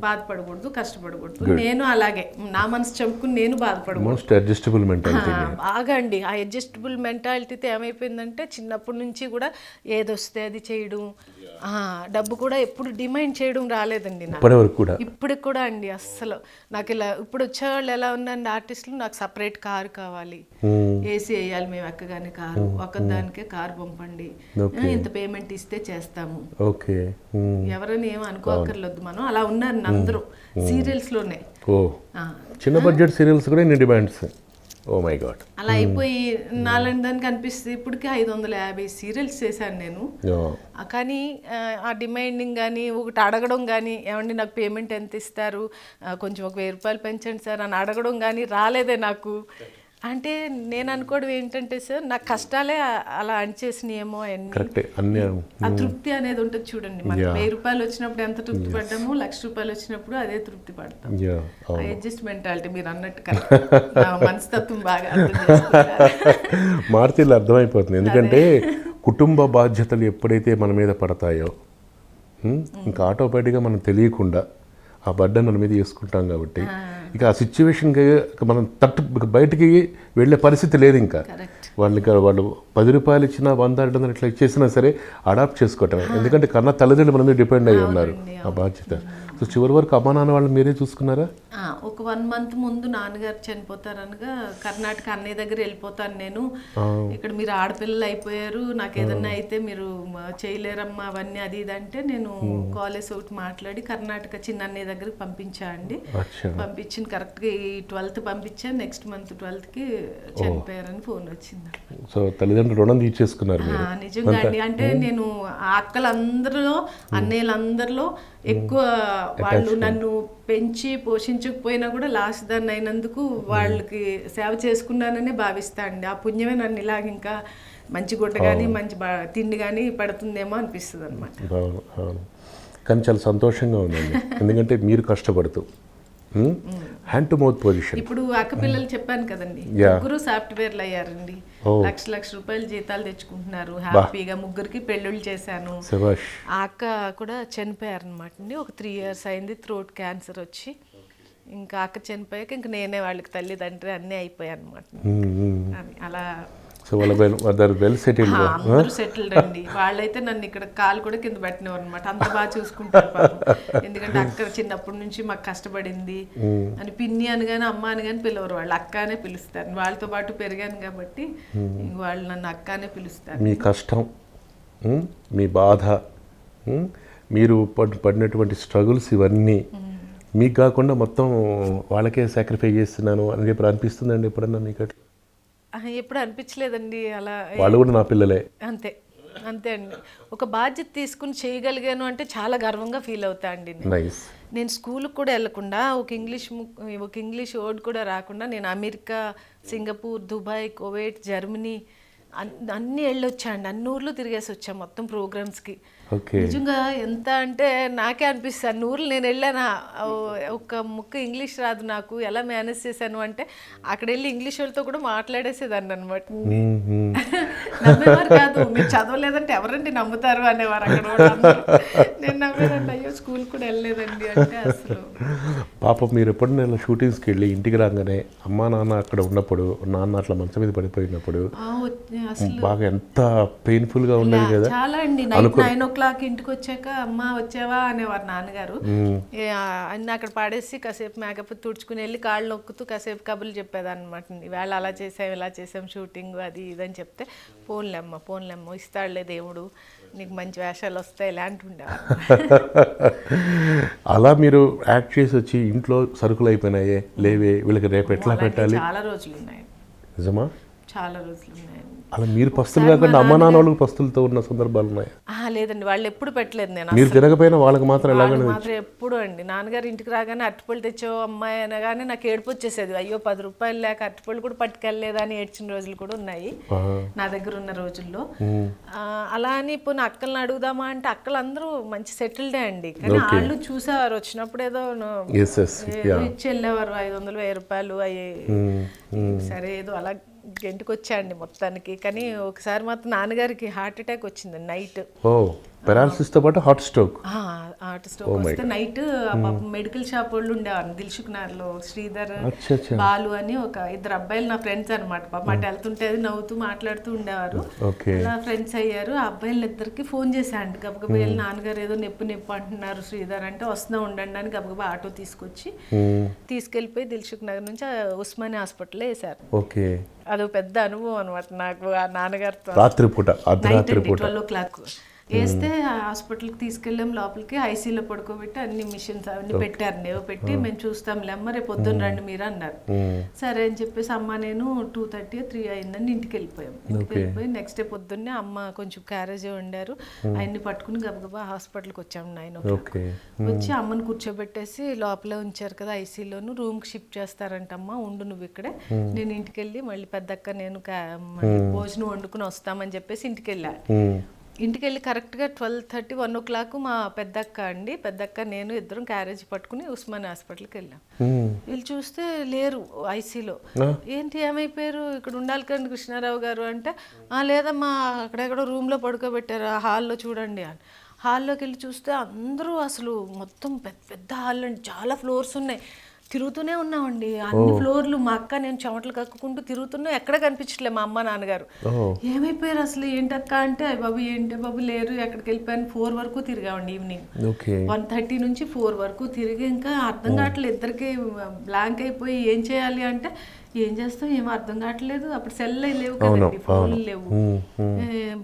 C: బాధపడకూడదు, కష్టపడకూడదు. నేను అలాగే నా మనసు చంపుకుని నేను బాధపడకూడదు.
B: Most adjustable mentality.
C: బాగా అండి. ఆ అడ్జస్టబుల్ మెంటాలిటీతో ఏమైపోయిందంటే చిన్నప్పటి నుంచి కూడా ఏదొస్తే అది చేయడం, డబ్బు కూడా ఎప్పుడు డిమాండ్ చేయడం రాలేదండి నాకు
B: ఇప్పటివరకు కూడా.
C: ఇప్పటికి కూడా అండి. అస్సలు నాకు ఇలా ఇప్పుడు వచ్చేవాళ్ళు ఎలా ఉన్నారండి ఆర్టిస్టులు, నాకు సపరేట్ కారు కావాలి, ఏసీ వేయాలి, మేము ఎక్కగానే కారు, ఒక్కదానికే కారు పంపండి, ఇంత పేమెంట్ ఇస్తే చేస్తాము,
B: ఓకే,
C: ఎవరైనా ఏం అనుకోకర్లేదు మనం. అలా ఉన్నారు అందరూ సీరియల్స్ లోనే.
B: చిన్న బడ్జెట్ సీరియల్స్ కూడా ఇన్ని డిమాండ్స్. Oh my God.
C: అలా అయిపోయి నాలాంటి దానికి అనిపిస్తుంది. ఇప్పటికే 550 సీరియల్స్ చేశాను నేను. కానీ ఆ డిమాండింగ్ కానీ ఒకటి అడగడం కానీ, ఏమండి నాకు పేమెంట్ ఎంత ఇస్తారు, కొంచెం ఒక 1000 రూపాయలు పెంచండి సార్ అని అడగడం కానీ రాలేదే నాకు. అంటే నేను అనుకోవడం ఏంటంటే సార్, నా కష్టాలే అలా అనిచేసినాయేమో అన్ని. ఆ తృప్తి అనేది ఉంటుంది చూడండి. మనకి 1000 రూపాయలు వచ్చినప్పుడు ఎంత తృప్తి పడ్డామో, 1,00,000 రూపాయలు వచ్చినప్పుడు అదే తృప్తి పడతాం. అడ్జస్ట్ మెంటాలిటీ మీరు అన్నట్టు మనస్తత్వం బాగా
B: మారుతీలు అర్థమైపోతుంది. ఎందుకంటే కుటుంబ బాధ్యతలు ఎప్పుడైతే మన మీద పడతాయో ఇంకా ఆటోమేటిక్గా మనం తెలియకుండా ఆ బడ్డను మన మీద వేసుకుంటాం. కాబట్టి ఇక ఆ సిచ్యువేషన్కి మనం బయటికి వెళ్ళే పరిస్థితి లేదు. ఇంకా వాళ్ళు 10 రూపాయలు ఇచ్చినా 100 200 ఇట్లా ఇచ్చేసినా సరే అడాప్ట్ చేసుకోవటమే. ఎందుకంటే కన్నా తల్లిదండ్రులు మన మీద డిపెండ్ అయ్యి ఉన్నారు, ఆ బాధ్యత. సో చివరి వరకు అమ్మా నాన్న వాళ్ళు మీరే చూసుకున్నారా?
C: ఒక 1 మంత్ ముందు నాన్నగారు చనిపోతారనగా కర్ణాటక అన్నయ్య దగ్గర వెళ్ళిపోతాను నేను. ఇక్కడ మీరు ఆడపిల్లలు అయిపోయారు, నాకు ఏదన్నా అయితే మీరు చేయలేరమ్మా అవన్నీ అది ఇది అంటే, నేను కాలేజ్ ఒకటి మాట్లాడి కర్ణాటక చిన్న అన్నయ్య దగ్గరికి పంపించా అండి. పంపించిన కరెక్ట్గా ఈ 12th పంపించాను. నెక్స్ట్ మంత్ 12th చనిపోయారని ఫోన్ వచ్చింది.
B: సో తల్లిదండ్రులు రుణం తీర్చేసుకున్నారు.
C: నిజంగా అండి. అంటే నేను ఆ అక్కలందరిలో అన్నయ్యలందరిలో ఎక్కువ వాళ్ళు నన్ను పెంచి పోషించకపోయినా కూడా లాస్ట్ దాన్ని అయినందుకు వాళ్ళకి సేవ చేసుకున్నానని భావిస్తా అండి. ఆ పుణ్యమే నన్ను ఇలాగ ఇంకా మంచి గుడ్డ కానీ మంచి తిండి కానీ పడుతుందేమో అనిపిస్తుంది అనమాట.
B: కానీ చాలా సంతోషంగా ఉందండి. ఎందుకంటే మీరు కష్టపడుతూ హ్యాండ్ టు మౌత్ పొజిషన్.
C: ఇప్పుడు అక్క పిల్లలు చెప్పాను కదండి, ముగ్గురు సాఫ్ట్వేర్లు అయ్యారండి. 1,00,000 రూపాయలు జీతాలు తెచ్చుకుంటున్నారు హ్యాపీగా. ముగ్గురికి పెళ్ళిళ్ళు చేశాను. ఆ అక్క కూడా చనిపోయారు అనమాట అండి. ఒక 3 years అయింది, థ్రోట్ క్యాన్సర్ వచ్చి. ఇంకా అక్క చనిపోయాక ఇంక నేనే వాళ్ళకి తల్లిదండ్రి అన్నీ అయిపోయాను అనమాట. అలా
B: వెల్ సెటిల్డ్.
C: అందరూ సెటిల్డ్ అండి. వాళ్ళైతే నన్ను ఇక్కడ కాలు కూడా కింద పెట్టినవారు అనమాట. అంత బాగా చూసుకుంటారు. ఎందుకంటే అక్క చిన్నప్పటి నుంచి మాకు కష్టపడింది అని పిన్ని అని కానీ అమ్మ అని కానీ పిలవరు, వాళ్ళు అక్క అనే పిలుస్తారు. వాళ్ళతో పాటు పెరిగాను కాబట్టి వాళ్ళు నన్ను అక్క అనే పిలుస్తారు.
B: మీ కష్టం, మీ బాధ, మీరు పడినటువంటి స్ట్రగుల్స్ ఇవన్నీ మీకు కాకుండా మొత్తం వాళ్ళకే సాక్రిఫై చేస్తున్నాను అని చెప్పి అనిపిస్తుందండి ఎప్పుడన్నా మీకు? అట్లా
C: ఎప్పుడు అనిపించలేదండి. అలా
B: వాళ్ళు కూడా నా పిల్లలే.
C: అంతే అండి. ఒక బాధ్యత తీసుకుని చేయగలిగాను అంటే చాలా గర్వంగా ఫీల్ అవుతా అండి. నేను స్కూల్కి కూడా వెళ్ళకుండా ఒక ఇంగ్లీష్ వర్డ్ కూడా రాకుండా నేను America, Singapore, Dubai, Kuwait, Germany అన్నీ వెళ్ళొచ్చా అండి. అన్ని ఊర్లు తిరిగేసి వచ్చా మొత్తం ప్రోగ్రామ్స్కి. నిజంగా ఎంత అంటే నాకే అనిపిస్తుంది, అన్ని ఊర్లు నేను వెళ్ళానా, ఒక ముక్క ఇంగ్లీష్ రాదు నాకు, ఎలా మేనేజ్ చేశాను అంటే అక్కడ వెళ్ళి ఇంగ్లీష్ వాళ్ళతో కూడా మాట్లాడేసేదాన్ని అనమాట. నమ్మేవారు కాదు, మీరు చదవలేదంటే ఎవరండి నమ్ముతారు అనేవారు అక్కడ వాళ్ళు. నేను నమ్మేదండి, అయ్యో స్కూల్ కూడా వెళ్ళలేదండి అంటే. అసలు
B: పాపం మీరు ఎప్పుడైనా షూటింగ్స్కి వెళ్ళి ఇంటికి రాగానే అమ్మా నాన్న అక్కడ ఉన్నప్పుడు, నాన్న అట్లా మంచం మీద పడిపోయినప్పుడు బాగా ఎంత పెయిన్ఫుల్ గా ఉండేది కదా.
C: చాలా అండి. నైట్ 9 o'clock ఇంటికి వచ్చాక అమ్మ వచ్చావా అనేవారు నాన్నగారు. అన్నీ అక్కడ పాడేసి కాసేపు మేకప్ తుడుచుకుని వెళ్ళి కాళ్ళు నొక్కుతూ కాసేపు కబుర్లు చెప్పేదాన్ని అనమాట. ఇవాళ అలా చేసాం ఇలా చేసాం షూటింగ్ అది ఇదని చెప్తే, పోన్లేమ్మ ఇస్తాడులే దేవుడు, నీకు మంచి వేషాలు వస్తాయి ఇలాంటి ఉండేవారు.
B: అలా మీరు యాక్ట్ చేసి వచ్చి ఇంట్లో సరుకులు అయిపోయినాయే లేవే, వీళ్ళకి రేపు ఎట్లా పెట్టాలి?
C: చాలా రోజులు ఉన్నాయి.
B: నిజమా?
C: చాలా రోజులు ఉన్నాయి.
B: అలా మీరు పస్తులు కాకుండా అమ్మ నాన్న వాళ్ళకి పస్తులతో ఉన్న సందర్భాలు ఉన్నాయి?
C: లేదండి, వాళ్ళు ఎప్పుడు పెట్టలేదు. నేను
B: మీరు తిరగపోయినా వాళ్ళకి మాత్రం
C: మాత్రం ఎప్పుడు అండి. నాన్నగారు ఇంటికి రాగానే అరటిపళ్ళు తెచ్చో అమ్మాయి అనగానే నాకు ఏడుపు వచ్చేసేది. అయ్యో 10 రూపాయలు లేక అరటిపళ్ళు కూడా పట్టుకెళ్ళలేదా అని ఏడ్చిన రోజులు కూడా ఉన్నాయి నా దగ్గర ఉన్న రోజుల్లో. అలా అని ఇప్పుడు అక్కల్ని అడుగుదామా అంటే అక్కలందరూ మంచి సెటిల్డే అండి. కానీ వాళ్ళు చూసేవారు వచ్చినప్పుడు ఏదో ఇచ్చి వెళ్ళేవారు 500 1000 రూపాయలు అయ్యి. సరే ఏదో అలా ఇంటికి వచ్చాండి మొత్తానికి. కానీ ఒకసారి మాత్రం నాన్నగారికి హార్ట్ అటాక్ వచ్చింది నైట్.
B: ఓ పెరాలసిస్తో పాటు హార్ట్ స్ట్రోక్.
C: హార్ట్ స్ట్రోక్ వస్తే నైట్ మెడికల్ షాప్ వాళ్ళు ఉండేవారు దిల్సుఖ్నగర్లో, శ్రీధర్, బాలు అని ఒక ఇద్దరు అబ్బాయిలు నా ఫ్రెండ్స్ అనమాట. పాప మాట వెళ్తుంటే నవ్వుతూ మాట్లాడుతూ ఉండేవారు. అలా ఫ్రెండ్స్ అయ్యారు. ఆ అబ్బాయిలు ఇద్దరికి ఫోన్ చేశాండి. గబగబా వెళ్ళి నాన్నగారు ఏదో నొప్పి అంటున్నారు శ్రీధర్ అంటే వస్తున్నా ఉండండి అని గబగబా ఆటో తీసుకెళ్ళిపోయి దిల్సుఖ్నగర్ నుంచి ఉస్మానియా హాస్పిటల్లో వేశారు.
B: ఓకే,
C: అదో పెద్ద అనుభవం అనమాట నాకు. ఆ నాన్నగారితో
B: రాత్రిపూట
C: 12 వేస్తే హాస్పిటల్కి తీసుకెళ్ళాం. లోపలికి ఐసీలో పడుకోబెట్టి అన్ని మిషన్స్ అవన్నీ పెట్టారు. నేవో పెట్టి మేము చూస్తాంలే అమ్మ రేపు పొద్దున్న రండి మీరు అన్నారు. సరే అని చెప్పేసి అమ్మ నేను 2:30 3 అయిందని ఇంటికి వెళ్ళిపోయాం. నెక్స్ట్ డే పొద్దున్నే అమ్మ కొంచెం క్యారేజ్ వండారు. అవన్నీ పట్టుకుని గబగబా హాస్పిటల్కి వచ్చాము 9 వచ్చి అమ్మని కూర్చోబెట్టేసి లోపలే ఉంచారు కదా ఐసీలోను. రూమ్కి షిఫ్ట్ చేస్తారంట. అమ్మ ఉండు నువ్వు ఇక్కడే, నేను ఇంటికి వెళ్ళి మళ్ళీ పెద్దక్క నేను భోజనం వండుకుని వస్తామని చెప్పేసి ఇంటికి వెళ్ళా. ఇంటికి వెళ్ళి కరెక్ట్గా 12:30 1 o'clock మా పెద్దక్క నేను ఇద్దరం క్యారేజ్ పట్టుకుని ఉస్మానియా హాస్పిటల్కి వెళ్ళాం. వీళ్ళు చూస్తే లేరు ఐసీలో. ఏంటి ఏమైపోయారు, ఇక్కడ ఉండాలి కదండి కృష్ణారావు గారు అంటే, లేదమ్మా అక్కడెక్కడో రూమ్లో పడుకోబెట్టారు, ఆ హాల్లో చూడండి అని. హాల్లోకి వెళ్ళి చూస్తే అందరూ అసలు మొత్తం పెద్ద హాల్ అండి, చాలా ఫ్లోర్స్ ఉన్నాయి. తిరుగుతూనే ఉన్నామండి అన్ని ఫ్లోర్లు. మా అక్క నేను చెమటలు కక్కుకుంటూ తిరుగుతున్నా, ఎక్కడ కనిపించట్లే మా అమ్మ నాన్నగారు. ఏమైపోయారు అసలు ఏంటక్క అంటే, బాబు ఏంటి బాబు లేరు, ఎక్కడికి వెళ్ళిపోయాను. 4 వరకు తిరిగామండి ఈవినింగ్. 1:30 నుంచి 4 వరకు తిరిగి ఇంకా అర్థం కావట్లేదు. ఇద్దరికి బ్లాంక్ అయిపోయి ఏం చేయాలి అంటే ఏం చేస్తాం ఏమో అర్థం కావట్లేదు. అప్పుడు సెల్ లేవు కదండి, ఫోన్లు లేవు.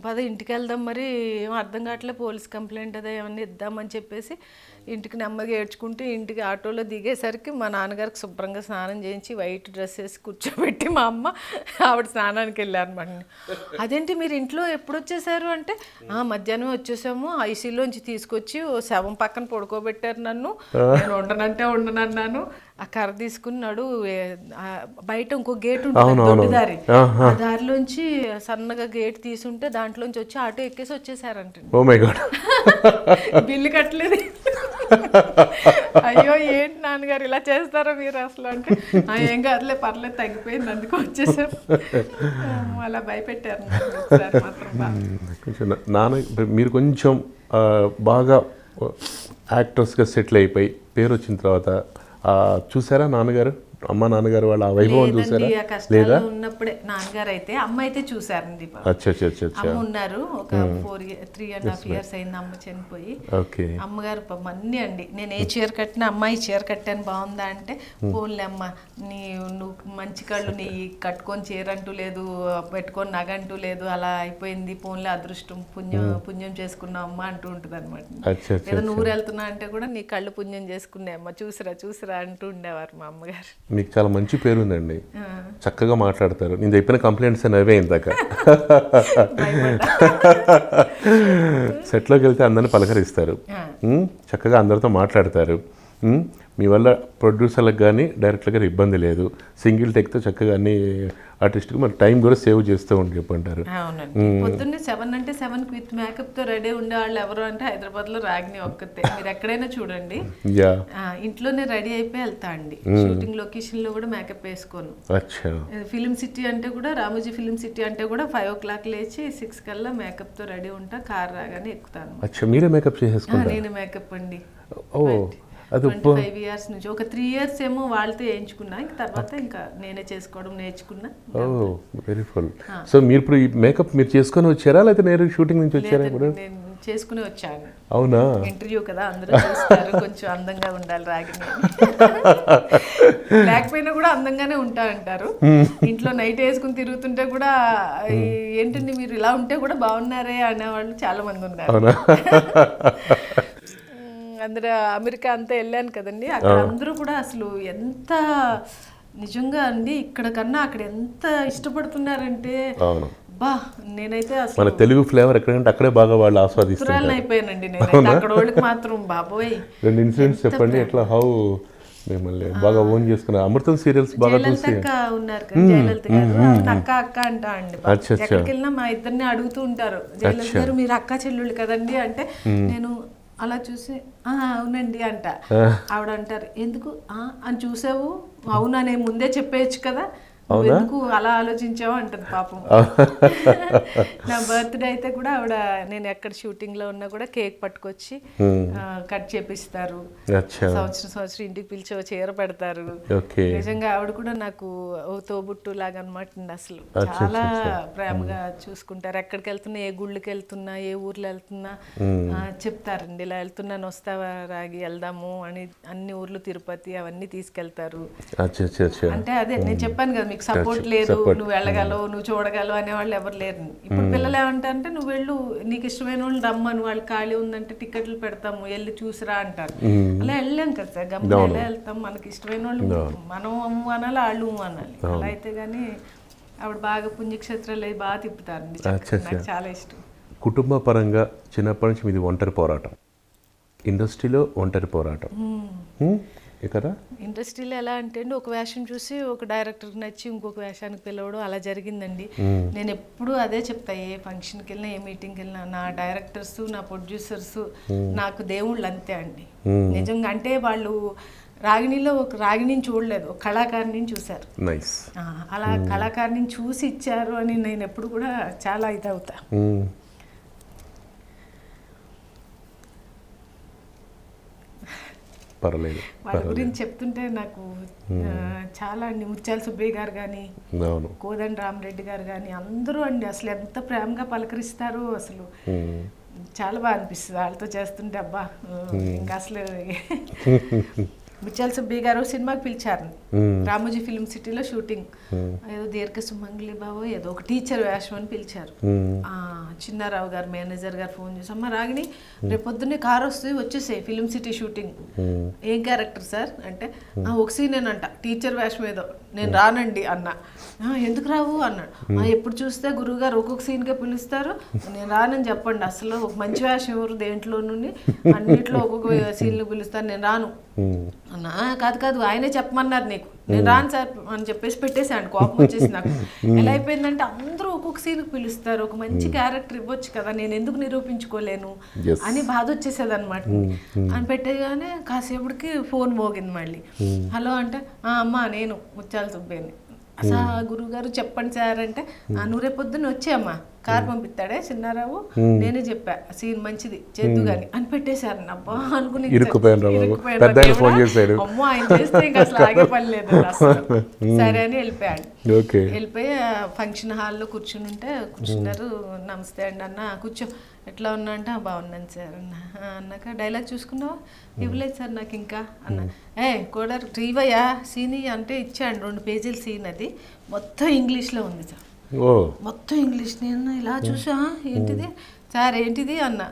C: పద ఇంటికి వెళ్దాం మరి, ఏమో అర్థం కావట్లేదు, పోలీస్ కంప్లైంట్ అదే ఏమన్నా ఇద్దామని చెప్పేసి ఇంటికి నెమ్మదిగా ఏడ్చుకుంటూ ఇంటికి ఆటోలో దిగేసరికి మా నాన్నగారికి శుభ్రంగా స్నానం చేయించి వైట్ డ్రెస్ వేసి కూర్చోబెట్టి మా అమ్మ ఆవిడ స్నానానికి వెళ్ళారు అనమాట. అదేంటి మీరు ఇంట్లో ఎప్పుడు వచ్చేసారు అంటే, మధ్యాహ్నం వచ్చేసాము, ఐసీలోంచి తీసుకొచ్చి ఓ శవం పక్కన పడుకోబెట్టారు నన్ను, నేను ఉండనంటే ఉండనన్నాను. ఆ కర్ర తీసుకున్నాడు. బయట ఇంకో గేట్ ఉంటుంది దొడ్డి దారి, ఆ దారిలోంచి సన్నగా గేట్ తీసుంటే దాంట్లోంచి వచ్చి ఆటో ఎక్కేసి వచ్చేసారంట. బిల్లు కట్టలేదు. అయ్యో ఏంటి నాన్నగారు ఇలా చేస్తారా మీరు అసలు అంటే, ఏం కాదులే పర్లేదు తగ్గిపోయింది అందుకు వచ్చేసాం. అలా భయపెట్టారు
B: కొంచెం నాన్న. మీరు కొంచెం బాగా యాక్టర్స్గా సెటిల్ అయిపోయి పేరు వచ్చిన తర్వాత చూసారా నాన్నగారు, అమ్మ నాన్నగారు వాళ్ళ వైభవం చూసారా? లేదా
C: ఉన్నప్పుడే నాన్నగారు అయితే, అమ్మ అయితే చూసారండి. అమ్మ ఉన్నారు ఒక 3.5 years అయింది అమ్మ చనిపోయి. అమ్మగారు అన్నీ అండి, నేను ఏ చీర కట్టినా అమ్మాయి చీర కట్టాను బాగుందా అంటే, పోన్లే అమ్మ నువ్వు మంచి కళ్ళు, నీ కట్టుకొని చీర అంటూ లేదు, పెట్టుకొని నగ అంటూ లేదు, అలా అయిపోయింది, పోన్లే అదృష్టం పుణ్యం చేసుకున్నావు అమ్మ అంటూ ఉంటుంది అనమాట. ఏదో నూరు వెళ్తున్నా అంటే కూడా నీ కళ్ళు పుణ్యం చేసుకునే అమ్మ, చూసిరా అంటూ ఉండేవారు మా అమ్మగారు.
B: మీకు చాలా మంచి పేరు ఉందండి, చక్కగా మాట్లాడతారు. నేను చెప్పిన కంప్లైంట్స్ అవే ఇందాక. సెట్లోకి వెళ్తే అందరిని పలకరిస్తారు, చక్కగా అందరితో మాట్లాడతారు. మీ వల్ల ప్రొడ్యూసర్లకు కానీ డైరెక్టర్లకు కానీ ఇబ్బంది లేదు. సింగిల్ టేక్తో చక్కగా అన్ని ఆర్టిస్ట్కి మరి టైం కూడా సేవ్ చేస్తూ చెప్పంటారు.
C: పొద్దున్నే 7 అంటే 7 విత్ మేకప్తో రెడీ ఉండేవాళ్ళు ఎవరు అంటే హైదరాబాద్లో రాగిని ఒక్కతే. మీరు ఎక్కడైనా చూడండి ఇంట్లోనే రెడీ అయిపోయి వెళ్తా అండి. షూటింగ్ లొకేషన్లో కూడా మేకప్ వేసుకోను. ఫిలిం సిటీ అంటే కూడా, రామోజీ ఫిలిం సిటీ అంటే కూడా 5 o'clock లేచి 6 కల్లా మేకప్తో రెడీ ఉంటా, కార్ రాగానే ఎక్కుతాను.
B: మీరే మేకప్ చేసేసుకుంటారు?
C: నేను మేకప్ అండి. 25 years నుంచి ఒక 3 years ఏమో వాళ్ళతో వేయించుకున్నా, తర్వాత ఇంకా నేనే చేసుకోవడం నేర్చుకున్నా.
B: వెరీఫుల్. సో మీరు ఇప్పుడు ఈ మేకప్ మీరు చేసుకొని వచ్చారా లేకపోతే నేరు షూటింగ్ నుంచి వచ్చారా?
C: నేను చేసుకుని వచ్చాను.
B: అవునా?
C: ఇంటర్వ్యూ కదా, అందరూ చూస్తారు, కొంచెం అందంగా ఉండాలి రాగిని, లేకపోయినా కూడా అందంగానే ఉంటా అంటారు. ఇంట్లో నైట్ వేసుకుని తిరుగుతుంటే కూడా ఏంటండి మీరు ఇలా ఉంటే కూడా బాగున్నారే అనేవాళ్ళు చాలా మంది ఉన్నారు. అందరూ అమెరికా అంతా వెళ్ళాను కదండి, అక్కడ అందరూ కూడా అసలు ఎంత నిజంగా అండి ఇక్కడ కన్నా అక్కడ ఎంత ఇష్టపడుతున్నారంటే, బా నేనైతే అసలు
B: మన తెలుగు ఫ్లేవర్ ఎక్కడంటే అక్కడే బాగా వాళ్ళు ఆస్వాదిస్తున్నారు.
C: అయిపోయానండి నేను అక్కడ వాళ్ళకి మాత్రం. బాబోయ్
B: 2 ఇన్సిడెంట్స్ చెప్పండి, ఎట్లా హౌ మిమ్మల్ని బాగా ఓన్ చేసుకున్నారు. అమృతం సీరియల్స్ బాగా చూసి
C: ఉన్నారు కదా జయలలిత గారు, అక్క అంటా అండి. ఎక్కడికి వెళ్ళినా మా ఇద్దరిని అడుగుతూ ఉంటారు, జయలలిత గారు మీరు అక్క చెల్లెళ్ళు కదండి అంటే, నేను అలా చూసి అవునండి అంట. ఆవిడ అంటారు ఎందుకు అని చూసావు, అవునా నేను ముందే చెప్పేయచ్చు కదా, నువ్వు ఎందుకు అలా ఆలోచించావు అంటుంది పాపం. నా బర్త్డే అయితే కూడా ఆవిడ నేను ఎక్కడ షూటింగ్ లో ఉన్నా కూడా కేక్ పట్టుకొచ్చి కట్ చేపిస్తారు, సంవత్సరం ఇంటికి పిలిచి ఓ చీర పెడతారు. నిజంగా ఆవిడ కూడా నాకు ఓ తోబుట్టు లాగా అనమాట. అసలు చాలా ప్రేమగా చూసుకుంటారు. ఎక్కడికి వెళ్తున్నా, ఏ గుళ్ళకి వెళ్తున్నా, ఏ ఊర్లో వెళ్తున్నా చెప్తారండి, ఇలా వెళ్తున్నాను వస్తావా రాగి వెళ్దాము అని. అన్ని ఊర్లు తిరుపతి అవన్నీ తీసుకెళ్తారు. అంటే అదే నేను చెప్పాను కదా మీకు సపోర్ట్ లేదు, నువ్వు వెళ్ళగలవు, నువ్వు చూడగలవు అనేవాళ్ళు ఎవరు లేరు. ఇప్పుడు పిల్లలు ఏమంటారంటే నువ్వు వెళ్ళు, నీకు ఇష్టమైన వాళ్ళు రమ్మను, వాళ్ళు ఖాళీ ఉందంటే టికెట్లు పెడతాము వెళ్ళి చూసిరా అంటారు. అలా వెళ్ళాం కదా సార్, గమ్మున ఎలా వెళ్తాం? మనకి ఇష్టమైన వాళ్ళు మనం అమ్ము అనాలి, వాళ్ళు అనాలి. అలా అయితే కానీ ఆవిడ బాగా పుణ్యక్షేత్రాలు అవి బాగా తిప్పుతారండి. నాకు చాలా ఇష్టం.
B: కుటుంబ పరంగా చిన్నప్పటి నుంచి మీది ఒంటరి పోరాటం, ఇండస్ట్రీలో ఒంటరి పోరాటం కదా?
C: ఇండస్ట్రీలో ఎలా అంటే అండి, ఒక వేషం చూసి ఒక డైరెక్టర్కి నచ్చి ఇంకొక వేషానికి పిలవడం అలా జరిగిందండి. నేను ఎప్పుడు అదే చెప్తా, ఏ ఫంక్షన్కి వెళ్ళినా ఏ మీటింగ్కి వెళ్ళినా నా డైరెక్టర్స్ నా ప్రొడ్యూసర్స్ నాకు దేవుళ్ళు అంతే అండి. నిజంగా అంటే వాళ్ళు రాగిణిలో ఒక రాగిణిని చూడలేదు, ఒక కళాకారిని చూశారు. అలా కళాకారిని చూసి ఇచ్చారు అని నేను ఎప్పుడు కూడా చాలా ఇదవుతా. వాళ్ళ గురించి చెప్తుంటే నాకు చాలా అండి. ముత్యాల సుబ్బయ్య గారు కానీ, కోదండ రామరెడ్డి గారు కానీ అందరూ అండి అసలు ఎంత ప్రేమగా పలకరిస్తారో అసలు చాలా బాగా అనిపిస్తుంది వాళ్ళతో చేస్తుంటే. అబ్బా ఇంకా అసలు ముత్యాల సుబ్బయ్య గారు సినిమాకి పిలిచారు, రామోజీ ఫిల్మ్ సిటీలో షూటింగ్, ఏదో దీర్ఘ సుమంగళి బాబు ఏదో ఒక టీచర్ వేషం అని పిలిచారు. చిన్నారావు గారు మేనేజర్ గారు ఫోన్ చేసి, అమ్మ రాగిణి రేపొద్దున్నే కారు వస్తుంది వచ్చేసాయి ఫిల్మ్ సిటీ షూటింగ్. ఏం క్యారెక్టర్ సార్ అంటే, ఒక సీనేనంట టీచర్ వేషం ఏదో, నేను రానండి అన్నా. ఎందుకు రావు అన్నాడు. ఎప్పుడు చూస్తే గురువు గారు ఒక్కొక్క సీన్కే పిలుస్తారు, నేను రానని చెప్పండి, అసలు ఒక మంచి వేషం ఎవరు దేంట్లో నుండి అన్నిట్లో ఒక్కొక్క సీన్లు పిలుస్తారు, నేను రాను అన్నా. కాదు ఆయనే చెప్పమన్నారు నీకు, నేను రాను సార్ అని చెప్పేసి పెట్టేశాను. కోపం వచ్చేసి నాకు. ఎలా అయిపోయిందంటే అందరూ ఒక్కొక్క సీన్కి పిలుస్తారు, ఒక మంచి క్యారెక్టర్ ఇవ్వచ్చు కదా, నేను ఎందుకు నిరూపించుకోలేను అని బాధ వచ్చేసేది అనమాట. అని పెట్టేగానే కాసేపటికి ఫోన్ మోగింది మళ్ళీ. హలో అంటే, అమ్మ నేను ముత్యాల సుబ్బయ్యని. అసలు గురువు గారు చెప్పండి సార్ అంటే, నువ్వు రేపొద్దున వచ్చామ్మా కార్ పంపిస్తాడే చిన్నారావు, నేనే చెప్పా సీన్ మంచిది చేద్దు గాని అని పెట్టేశారు. అబ్బా అనుకుని అమ్మో ఆయన చేస్తే ఇంకా అసలు ఆగే పని లేదు అసలు. సరే అని వెళ్ళిపోయాడు. వెళ్ళిపోయి ఫంక్షన్ హాల్లో కూర్చున్నారు. నమస్తే అండి అన్న, కూర్చో, ఎట్లా ఉన్నా అంటే బాగున్నాను సార్ అన్న. అన్నాక డైలాగ్ చూసుకున్నావా? ఇవ్వలేదు సార్ నాకు ఇంకా అన్న. కూడా రీవయ్యా సీన్ అంటే ఇచ్చాడు, 2 పేజీల సీన్, అది మొత్తం ఇంగ్లీష్లో ఉంది సార్, మొత్తం ఇంగ్లీష్. నేను ఇలా చూసా, ఏంటిది సార్ ఏంటిది అన్న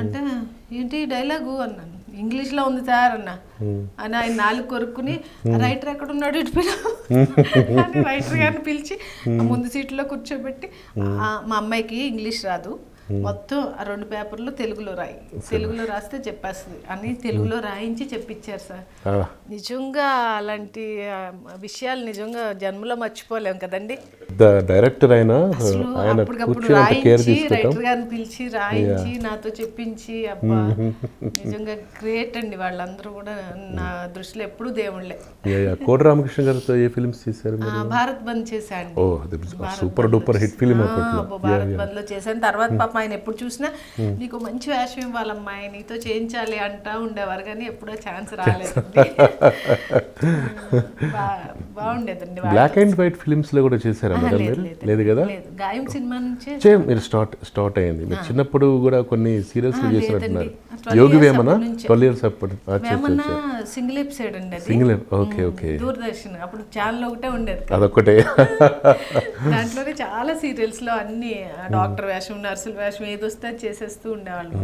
C: అంటే, ఏంటి డైలాగు అన్నాను. ఇంగ్లీష్లో ఉంది సార్ అన్న అని ఆయన 4 కొరుక్కుని, రైటర్ ఎక్కడ ఉన్నాడు ఇటు పిల్ల అని రైటర్ గారిని పిలిచి ముందు సీట్లో కూర్చోబెట్టి, మా అమ్మాయికి ఇంగ్లీష్ రాదు, మొత్తం 2 పేపర్లు తెలుగులో రాస్తే చెప్పేస్తుంది అని తెలుగులో రాయించి చెప్పించారు సార్. నిజంగా అలాంటి విషయాలు నిజంగా జన్మలో మర్చిపోలేం కదండి.
B: డైరెక్టర్ అయినా
C: అప్పటికప్పుడు రాయించి రైటర్ గారిని పిలిచి రాయించి నాతో చెప్పించి, అబ్బా నిజంగా గ్రేట్ అండి. వాళ్ళందరూ కూడా నా దృష్టిలో ఎప్పుడూ దేవుళ్ళే.
B: కోట రామకృష్ణ గారితో ఏ ఫిల్మ్స్ చేశారు?
C: భారత్ బంద్ చేశాను.
B: Super duper hit film.
C: Bharat Bandh లో చేశాను. తర్వాత పాప ఆయన ఎప్పుడు చూసినా నీకు మంచి వేషం ఇవ్వాలమ్మాయి, నీతో చేయించాలి అంటా ఉండేవారు, కానీ ఎప్పుడో ఛాన్స్ రాలేదు. బాగుండేదండి.
B: బ్లాక్ అండ్ వైట్ ఫిల్మ్స్ లో కూడా చేశారా? లేదు కదా,
C: గాయం సినిమా నుంచే
B: మీరు స్టార్ట్ అయ్యింది. మీరు చిన్నప్పుడు కూడా కొన్ని సీరియల్స్ చేసినట్టున్నారు. యోగి వేమన 12 years అప్పుడు
C: సింగిల్ ఎపిసోడ్ అండి,
B: ఓకే
C: దూరదర్శన్ అప్పుడు ఛానల్ ఒకటే ఉండేది,
B: అదొకటే.
C: దాంట్లోనే చాలా సీరియల్స్ లో అన్ని డాక్టర్ వేషం, నర్సుల వేషం ఏది వస్తే అది చేసేస్తూ ఉండేవాళ్ళు.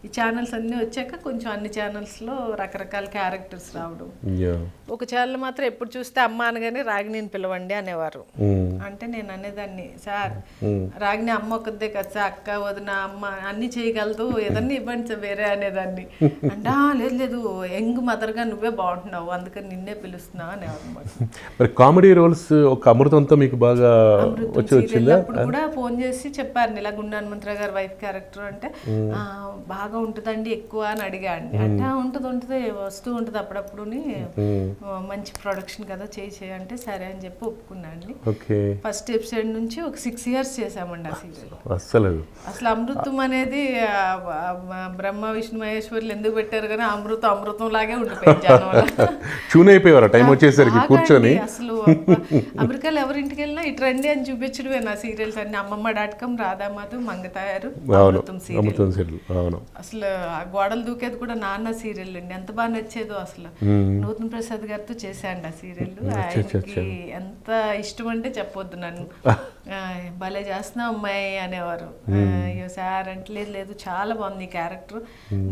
C: ఈ ఛానల్స్ అన్నీ వచ్చాక కొంచెం అన్ని ఛానల్స్లో రకరకాల క్యారెక్టర్స్ రావడం. ఒక ఛానల్ మాత్రం ఎప్పుడు చూస్తే అమ్మ అనగానే రాగిణిని పిలవండి అనేవారు. అంటే నేను అనేదాన్ని, సార్ రాగిణి అమ్మ ఒక్కదే కదా సార్, అక్క వదిన అమ్మ అన్ని చేయగలదు, ఏదన్నా ఇవ్వండి సార్ వేరే అనేదాన్ని. అంటే లేదు యంగ్ మదర్గా నువ్వే బాగుంటున్నావు, అందుకని నిన్నే పిలుస్తున్నావు అనేవారు.
B: మరి కామెడీ రోల్స్ ఒక అమృతంతో మీకు బాగా వచ్చిందా?
C: అప్పుడు కూడా ఫోన్ చేసి చెప్పారు, ఇలా గుండా హనుమంతరావు గారు వైఫ్ క్యారెక్టర్ అంటే బాగా బాగా ఉంటుందండి ఎక్కువ అని అడిగా అండి. అంటే ఉంటుంది వస్తూ ఉంటుంది అప్పుడప్పుడుని, మంచి ప్రొడక్షన్ కదా చేయి అంటే సరే అని చెప్పి ఒప్పుకున్నా అండి.
B: ఓకే.
C: ఫస్ట్ ఎపిసోడ్ నుంచి ఒక 6 years చేసామండి ఆ సీరియల్. అసలు అమృతం అనేది బ్రహ్మ విష్ణు మహేశ్వర్లు ఎందుకు పెట్టారు కానీ అమృతం లాగే ఉండిపోయింది జనం.
B: చూన్ అయిపోయారు టైం వచ్చేసరికి కూర్చొని.
C: అసలు అమెరికాలో ఎవరింటికి వెళ్ళినా ఇటు రండి అని చూపించడమే నా సీరియల్స్ అన్ని. అమ్మమ్మ.com, రాధామాధు, మంగతాయారు, అమృతం సీరియల్. అసలు ఆ గోడలు దూకేది కూడా నాన్న సీరియల్ అండి. ఎంత బాగా నచ్చేదో అసలు. నూతన్ ప్రసాద్ గారితో చేశాండి ఆ సీరియల్. ఆయనకి ఎంత ఇష్టం అంటే చెప్పొద్దు. నన్ను భలే చేస్తున్నావు అమ్మాయి అనేవారు. అయ్యో సార్ అంటే లేదు చాలా బాగుంది ఈ క్యారెక్టర్,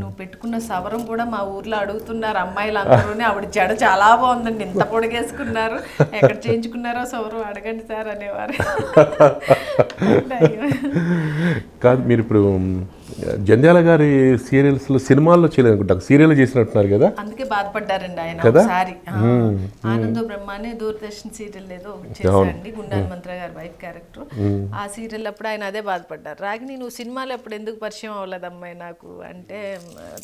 C: నువ్వు పెట్టుకున్న సవరం కూడా మా ఊర్లో అడుగుతున్నారు అమ్మాయిలు అందరూ, ఆవిడ జడ చాలా బాగుందండి, ఇంత పొడిగేసుకున్నారు, ఎక్కడ చేయించుకున్నారో సవరం అడగండి సార్ అనేవారు.
B: కాదు మీరు ఇప్పుడు జంధ్యాల గారి సీరియల్స్లో సినిమాల్లో చేయలేదనుకుంటా, సీరియల్ చేసినట్టున్నారు కదా, అందుకే
C: బాధపడ్డారండి ఆయన. ఒకసారి ఆనందో బ్రహ్మానే దూరదర్శన్ సీరియల్ ఏదో చేశారండి, గుండాల మంత్ర గారి వైఫ్ క్యారెక్టర్. ఆ సీరియల్ అప్పుడు ఆయన అదే బాధపడ్డారు. రాగిని నువ్వు సినిమాలో అప్పుడు ఎందుకు పరిచయం అవ్వలేదమ్మాయి నాకు అంటే,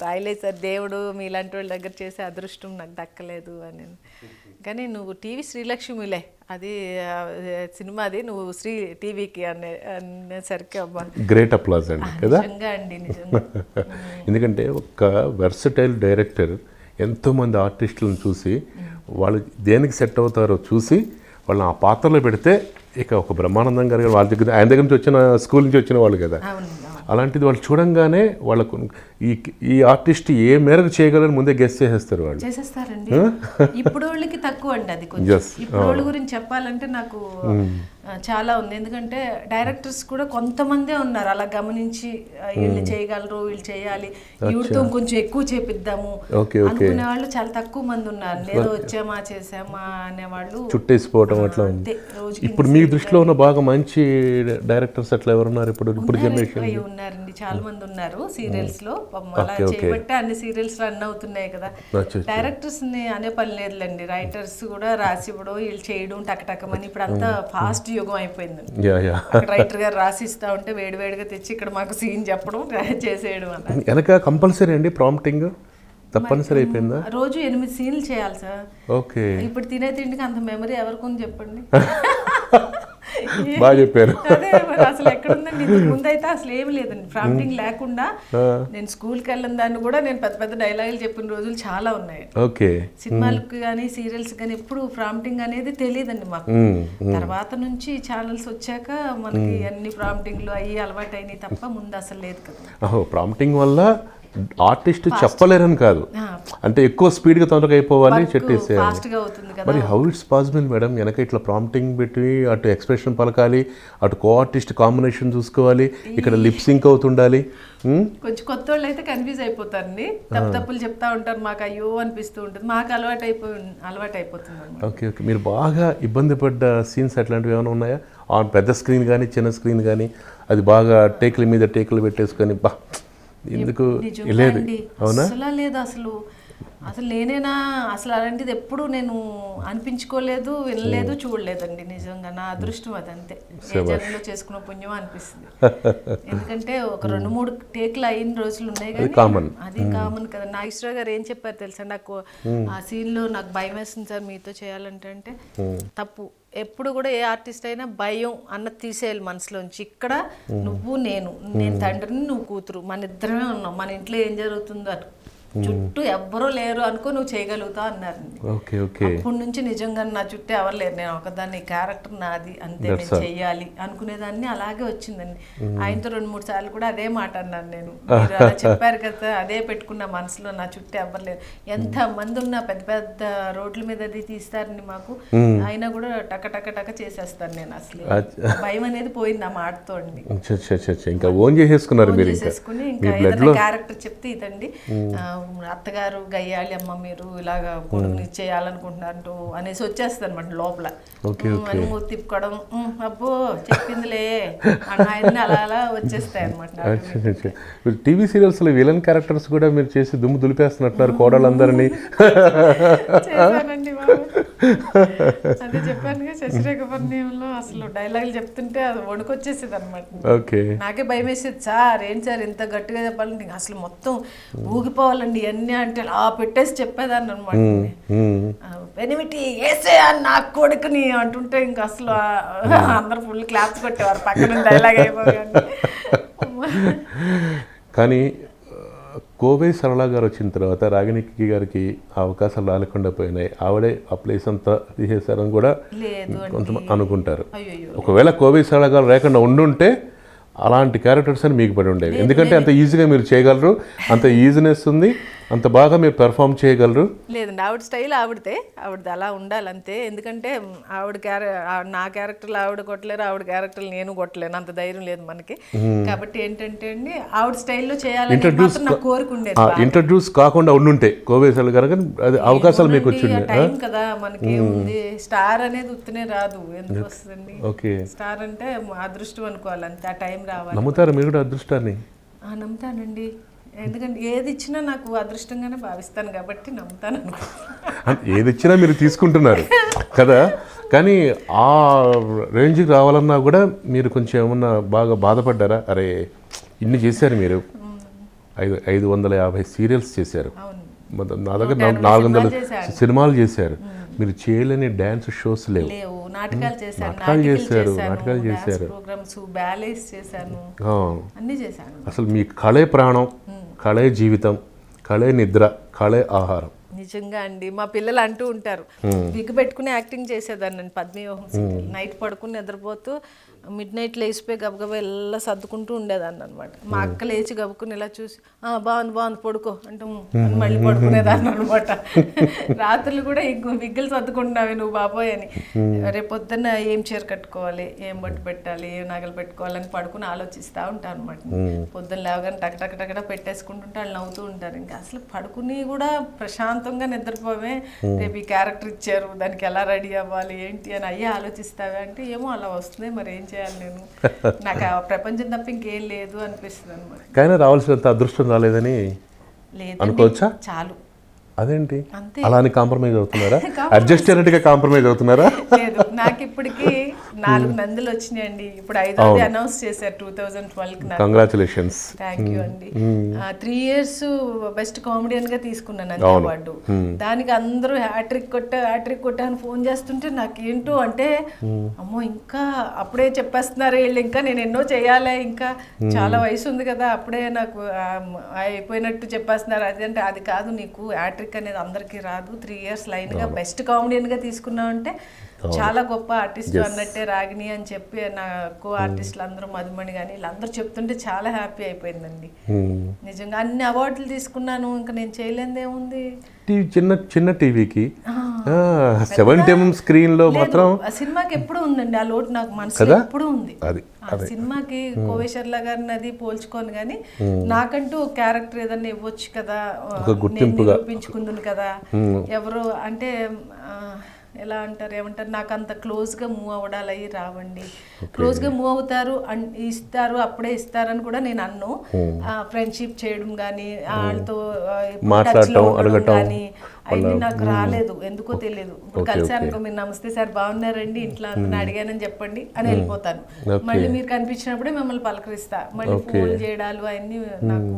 C: రాయలేదు సార్ దేవుడు మీలాంటి వాళ్ళ దగ్గర చేసే అదృష్టం నాకు దక్కలేదు అని. కానీ నువ్వు టీవీ శ్రీలక్ష్మిలే, అది సినిమా, అది నువ్వు శ్రీ టీవీకి అనేసరికి అబ్బా
B: గ్రేట్ అప్లాజ్ అండి కదా.
C: అండి నిజంగా.
B: ఎందుకంటే ఒక వెర్సటైల్ డైరెక్టర్ ఎంతోమంది ఆర్టిస్టులను చూసి వాళ్ళు దేనికి సెట్ అవుతారో చూసి వాళ్ళని ఆ పాత్రలో పెడితే ఇక ఒక బ్రహ్మానందం గారు వాళ్ళ దగ్గర, ఆయన దగ్గర నుంచి వచ్చిన స్కూల్ నుంచి వచ్చిన వాళ్ళు కదా, అలాంటిది వాళ్ళు చూడంగానే వాళ్ళకు ఈ ఆర్టిస్ట్ ఏ మేరకు చేయగలని ముందే గెస్ చేసేస్తారు వాళ్ళు.
C: చేసేస్తారండి. ఇప్పుడు వాళ్ళకి తక్కువ అండి అది కొంచెం. ఇప్పుడు వాళ్ళ గురించి చెప్పాలంటే నాకు చాలా ఉంది. ఎందుకంటే డైరెక్టర్స్ కూడా కొంతమందే ఉన్నారు అలా గమనించి వీళ్ళు చేయగలరు, వీళ్ళు చేయాలి, వీడితో కొంచెం ఎక్కువ చేపిద్దాము అనుకునే వాళ్ళు చాలా తక్కువ మంది ఉన్నారు. లేదో వచ్చామా చేసామా అనేవాళ్ళు
B: చుట్టేసిపోవటం అట్లా ఉంది. ఇప్పుడు మీ దృష్టిలో ఉన్న బాగా మంచి డైరెక్టర్స్ అట్లా ఎవరున్నారు ఇప్పుడు జనరేషన్?
C: ఉన్నారండి, చాలా మంది ఉన్నారు సీరియల్స్ లో. అలా చేయబట్టే అన్ని సీరియల్స్ రన్ అవుతున్నాయి కదా. డైరెక్టర్స్ ని అనే పని లేదులేండి, రైటర్స్ కూడా రాసి ఇవ్వడం, వీళ్ళు చేయడం టకటకమని. ఇప్పుడు అంతా ఫాస్ట్ యుగం అయిపోయింది. రైటర్ గారు రాసిస్తా ఉంటే వేడివేడిగా తెచ్చి ఇక్కడ మాకు సీన్ చెప్పడం చేసేయడం అలా.
B: వెనక కంపల్సరీ అండి ప్రాంప్టింగ్ తప్పనిసరి అయిపోయిందా?
C: రోజు 8 సీన్లు చేయాలి సార్.
B: ఓకే.
C: ఇప్పుడు తినే తిండికి అంత మెమరీ ఎవరికి చెప్పండి.
B: బాగా చెప్పారు.
C: అదే అసలు ఎక్కడుందండి, ఇంతకు ముందు అయితే అసలు ఏమి లేదండి, ప్రాంప్టింగ్ లేకుండా నేను స్కూల్కి వెళ్ళిన దాన్ని కూడా నేను పెద్ద పెద్ద డైలాగులు చెప్పిన రోజులు చాలా ఉన్నాయి.
B: ఓకే.
C: సినిమాలకు కానీ సీరియల్స్ కానీ ఎప్పుడు ప్రాంప్టింగ్ అనేది తెలియదండి మాకు. తర్వాత నుంచి ఛానల్స్ వచ్చాక మనకి అన్ని ప్రాంప్టింగ్లు అయ్యి అలవాటు అయినాయి తప్ప ముందు అసలు లేదు కదా.
B: ప్రాంప్టింగ్ వల్ల ఆర్టిస్ట్ చెప్పలేరని కాదు, అంటే ఎక్కువ స్పీడ్గా తొందరగా అయిపోవాలి, చెట్టేసేయాలి. మరి హౌ ఇట్స్ పాసిబుల్ మేడం? వెనక ఇట్లా ప్రాంప్టింగ్ పెట్టి అటు ఎక్స్ప్రెషన్ పలకాలి, అటు కో ఆర్టిస్ట్ కాంబినేషన్ చూసుకోవాలి, ఇక్కడ లిప్ సింక్ అవుతుండాలి.
C: కొంచెం కొత్త వాళ్ళు అయితే కన్ఫ్యూజ్ అయిపోతారండి, తప్పులు చెప్తా ఉంటారు, మాకు అయ్యో అనిపిస్తూ ఉంటుంది, మాకు అలవాటు అయిపోతుంది.
B: Okay okay. మీరు బాగా ఇబ్బంది పడ్డ సీన్స్ అట్లాంటివి ఏమైనా ఉన్నాయా? ఆన్ పెద్ద స్క్రీన్ కానీ చిన్న స్క్రీన్ కానీ అది బాగా టేకుల మీద టేకులు పెట్టేసుకొని బా ఎందుకు లేదు? అవునా?
C: అసలు లేదు, అసలు నేనేనా అసలు అలాంటిది ఎప్పుడు నేను అనిపించుకోలేదు, వినలేదు, చూడలేదండి. నిజంగా నా అదృష్టం అదంతే, ఏ జన్మలో చేసుకున్న పుణ్యం అనిపిస్తుంది. ఎందుకంటే ఒక 2-3 టేక్లు అయిన రోజులు ఉన్నాయి కానీ అది కామన్ కదా. నాగేశ్వరరావు గారు ఏం చెప్పారు తెలుసా, నాకు ఆ సీన్లో నాకు భయం వేస్తుంది సార్ మీతో చేయాలంటే అంటే తప్పు. ఎప్పుడు కూడా ఏ ఆర్టిస్ట్ అయినా భయం అన్నది తీసేయాలి మనసులోంచి. ఇక్కడ నువ్వు నేను తండ్రిని, నువ్వు కూతురు, మన ఇద్దరమే ఉన్నాం, మన ఇంట్లో ఏం జరుగుతుందో చుట్టూ ఎవ్వరూ లేరు అనుకో నువ్వు చేయగలుగుతావు అన్నారండి. అప్పటి నుంచి నిజంగా నా చుట్టూ ఎవరు లేరు, నేను ఒకదాన్ని, క్యారెక్టర్ నాది అంతే, నేను చెయ్యాలి అనుకునేదాన్ని. అలాగే వచ్చిందండి. ఆయనతో 2-3 సార్లు కూడా అదే మాట అన్నాను నేను. మీరు అలా చెప్పారు కదా, అదే పెట్టుకున్న మనసులో, నా చుట్టూ ఎవరు లేరు. ఎంత మంది ఉన్నా పెద్ద పెద్ద రోడ్ల మీద అది తీస్తారండి మాకు, అయినా కూడా టక టక టక చేసేస్తాను నేను. అసలు భయం అనేది పోయింది ఆ మాటతో అండి.
B: ఇంకా ఓన్ చేసేసుకున్నారు మీరు.
C: ఇంకా ఏదైనా క్యారెక్టర్ చెప్తే ఇదండి అత్తగారు గయ్యాలి అమ్మ మీరు ఇలాగా కొడుకుని చేయాలనుకుంటున్నారంటూ అనేసి వచ్చేస్తుంది అనమాట లోపల. అని మూతి తిప్పుకోవడం, అబ్బో చెప్పిందిలే ఆయన్ని అలా అలా వచ్చేస్తాయి అనమాట.
B: టీవీ సీరియల్స్లో విలన్ క్యారెక్టర్స్ కూడా మీరు చేసి దుమ్ము దులిపేస్తున్నట్టున్నారు కోడలందరినీ.
C: చేశానండి బాబు, అదే చెప్పానుగా శశిరేఖ పరిణయంలో అసలు డైలాగులు చెప్తుంటే అది వణుకొచ్చేసేది అనమాట.
B: ఓకే, నాకే
C: భయం వేసేది. సార్ ఏంటి సార్ ఇంత గట్టిగా చెప్పాలంటే అసలు మొత్తం ఊగిపోవాలండి ఇవన్నీ అంటే అలా పెట్టేసి చెప్పేదాన్ని అనమాట. బెనిమిటి వేసే నా కొడుకుని అంటుంటే ఇంకా అసలు అందరు ఫుల్ క్లాప్స్ కొట్టేవారు పక్కన డైలాగ్ అయిపోయాను.
B: కానీ కోవై సరళ గారు వచ్చిన తర్వాత రాగిణి గారికి అవకాశాలు రాలేకుండా పోయినాయి, ఆవిడే ఆ ప్లేస్ అంతా తీసేశారని కూడా కొంతమంది అనుకుంటారు. ఒకవేళ కోవై సరళ గారు లేకుండా ఉండుంటే అలాంటి క్యారెక్టర్స్ అని మీకు పడి ఉండేవి. ఎందుకంటే అంత ఈజీగా మీరు చేయగలరు, అంత ఈజీనెస్ ఉంది, అంత బాగా మీరు పెర్ఫామ్ చేయగలరు.
C: లేదండి, ఆవిడ స్టైల్ ఆవిడది అలా ఉండాలంతే. ఎందుకంటే నా క్యారెక్టర్లు ఆవిడ కొట్టలేరు, ఆవిడ క్యారెక్టర్లు నేను కొట్టలేను, అంత ధైర్యం లేదు మనకి. కాబట్టి ఏంటంటే అండి ఆవిడ స్టైల్లో చేయాలని నాకు కోరిక ఉండేది.
B: ఇంట్రడ్యూస్ కాకుండా ఉండుంటే కోవేశాలు గారు అది అవకాశాలు మీకు వచ్చింది
C: టైం కదా మనకి. ఏముంది స్టార్ అనేది ఉత్తనే రాదు, ఎందుకు వస్తుందండి?
B: ఓకే,
C: స్టార్ అంటే అదృష్టం అనుకోవాలి అంతే, ఆ టైం రావాలి.
B: నమ్ముతారు మీరు కూడా అదృష్టాన్ని?
C: నమ్ముతానండి, ఎందుకంటే ఏది ఇచ్చినా నాకు అదృష్టంగానే భావిస్తాను కాబట్టి నమ్ముతాను అనుకో.
B: ఏది ఇచ్చినా మీరు తీసుకుంటున్నారు కదా, కానీ ఆ రేంజ్కి రావాలన్నా కూడా మీరు కొంచెం ఏమన్నా బాగా బాధపడ్డారా? అరే ఇన్ని చేశారు మీరు, 550 సీరియల్స్ చేశారు, నా దగ్గర 400 సినిమాలు చేశారు, మీరు చేయలేని డ్యాన్స్ షోస్ లేవు,
C: నాటకాలు చేశారు, ప్రోగ్రామ్స్, బ్యాలెన్స్ చేశాను, అన్నీ చేశాను.
B: అసలు మీ కళే ప్రాణం, కళే జీవితం, కళే నిద్ర, కళే ఆహారం.
C: నిజంగా అండి, మా పిల్లలు అంటూ ఉంటారు బిగ్గు పెట్టుకుని యాక్టింగ్ చేసేదాన్ని నేను పద్మవ్యూహం సీరియల్. నైట్ పడుకుని నిద్రపోతూ మిడ్ నైట్ లేచిపోయి గబగబా ఇలా సర్దుకుంటూ ఉండేదాన్ని అనమాట. మా అక్క లేచి గబుకుని ఇలా చూసి బాగుంది పడుకో అంటే మళ్ళీ పడుకునేదాన్ని అనమాట. రాత్రులు కూడా విగ్గులు సర్దుకుంటున్నావి నువ్వు బాబోయ్ అని. రేపు పొద్దున్న ఏం చీర కట్టుకోవాలి, ఏం బట్టు పెట్టాలి, ఏం నగలు పెట్టుకోవాలని పడుకుని ఆలోచిస్తూ ఉంటాను అనమాట. పొద్దున్న లేవగానే టకటకటకట పెట్టేసుకుంటుంటే వాళ్ళు నవ్వుతూ ఉంటారు. ఇంకా అసలు పడుకుని కూడా ప్రశాంతంగా నిద్రపోవే, రేపు ఈ క్యారెక్టర్ ఇచ్చారు దానికి ఎలా రెడీ అవ్వాలి ఏంటి అని అయ్యే ఆలోచిస్తావే అంటే ఏమో అలా వస్తుంది, మరి ఏం చేయాలి నేను, నాకు ఆ ప్రపంచం తప్ప ఇంకేం లేదు అనిపిస్తుంది అనమాట.
B: కానీ రావాల్సినంత అదృష్టం రాలేదని అనుకోవచ్చా?
C: చాలు.
B: అదేంటి అలా అని కాంప్రమైజ్ అవుతున్నారా? అడ్జస్ట్ అయినట్టుగా కాంప్రమైజ్ అవుతున్నారా?
C: లేదు, నాకు ఇప్పటికి 4 నందులు వచ్చినాయండి. ఇప్పుడు 5వ అనౌన్స్ చేశారు 2012.
B: కంగ్రాచులేషన్స్.
C: థ్యాంక్ యూ అండి. 3 years బెస్ట్ కామెడియన్ గా తీసుకున్నాను అంతే అవార్డు. దానికి అందరూ హ్యాట్రిక్ కొట్టా అని ఫోన్ చేస్తుంటే నాకేంటో అంటే అమ్మో ఇంకా అప్పుడే చెప్పేస్తున్నారు వీళ్ళు, ఇంకా నేను ఎన్నో చేయాలి, ఇంకా చాలా వయసు ఉంది కదా, అప్పుడే నాకు అయిపోయినట్టు చెప్పేస్తున్నారు. అది అంటే అది కాదు, నీకు హ్యాట్రిక్ అనేది అందరికీ రాదు. 3 years లైన్ గా బెస్ట్ కామెడియన్ గా తీసుకున్నావు అంటే చాలా గొప్ప ఆర్టిస్ట్ అన్నట్టే రాగిణి అని చెప్పి నా కో ఆర్టిస్టులు అందరూ మధుమణి కానీ వీళ్ళందరూ చెప్తుంటే చాలా హ్యాపీ అయిపోయిందండి. నిజంగా అన్ని అవార్డులు తీసుకున్నాను, ఇంకా నేను చేయలేదేముంది.
B: చిన్న టీవీకి 70mm స్క్రీన్ లో మాత్రం
C: సినిమాకి ఎప్పుడు ఉందండి ఆ లోటు, నాకు మనసులో ఎప్పుడు ఉంది. సినిమాకి కోవేశ్వర్ల గారిని అది పోల్చుకోను కానీ నాకంటూ క్యారెక్టర్ ఏదన్నా ఇవ్వచ్చు కదా, నిరూపించుకుందును కదా. ఎవరు అంటే ఎలా అంటారు ఏమంటారు, నాకు అంత క్లోజ్గా మూవ్ అవ్వడాలు అవి రావండి. క్లోజ్గా మూవ్ అవుతారు ఇస్తారు, అప్పుడే ఇస్తారని కూడా నేను అన్ను. ఫ్రెండ్షిప్ చేయడం కానీ వాళ్ళతో మాట్లాడటం కానీ అవన్నీ నాకు రాలేదు, ఎందుకో తెలియదు. ఇప్పుడు కలిసానుకో, మీరు నమస్తే సార్ బాగున్నారండి, ఇంట్లో అందరిని అడిగానని చెప్పండి అని వెళ్ళిపోతాను. మళ్ళీ మీరు కనిపించినప్పుడే మిమ్మల్ని పలకరిస్తా. మళ్ళీ ఫోన్ చేయడాలు అవన్నీ నాకు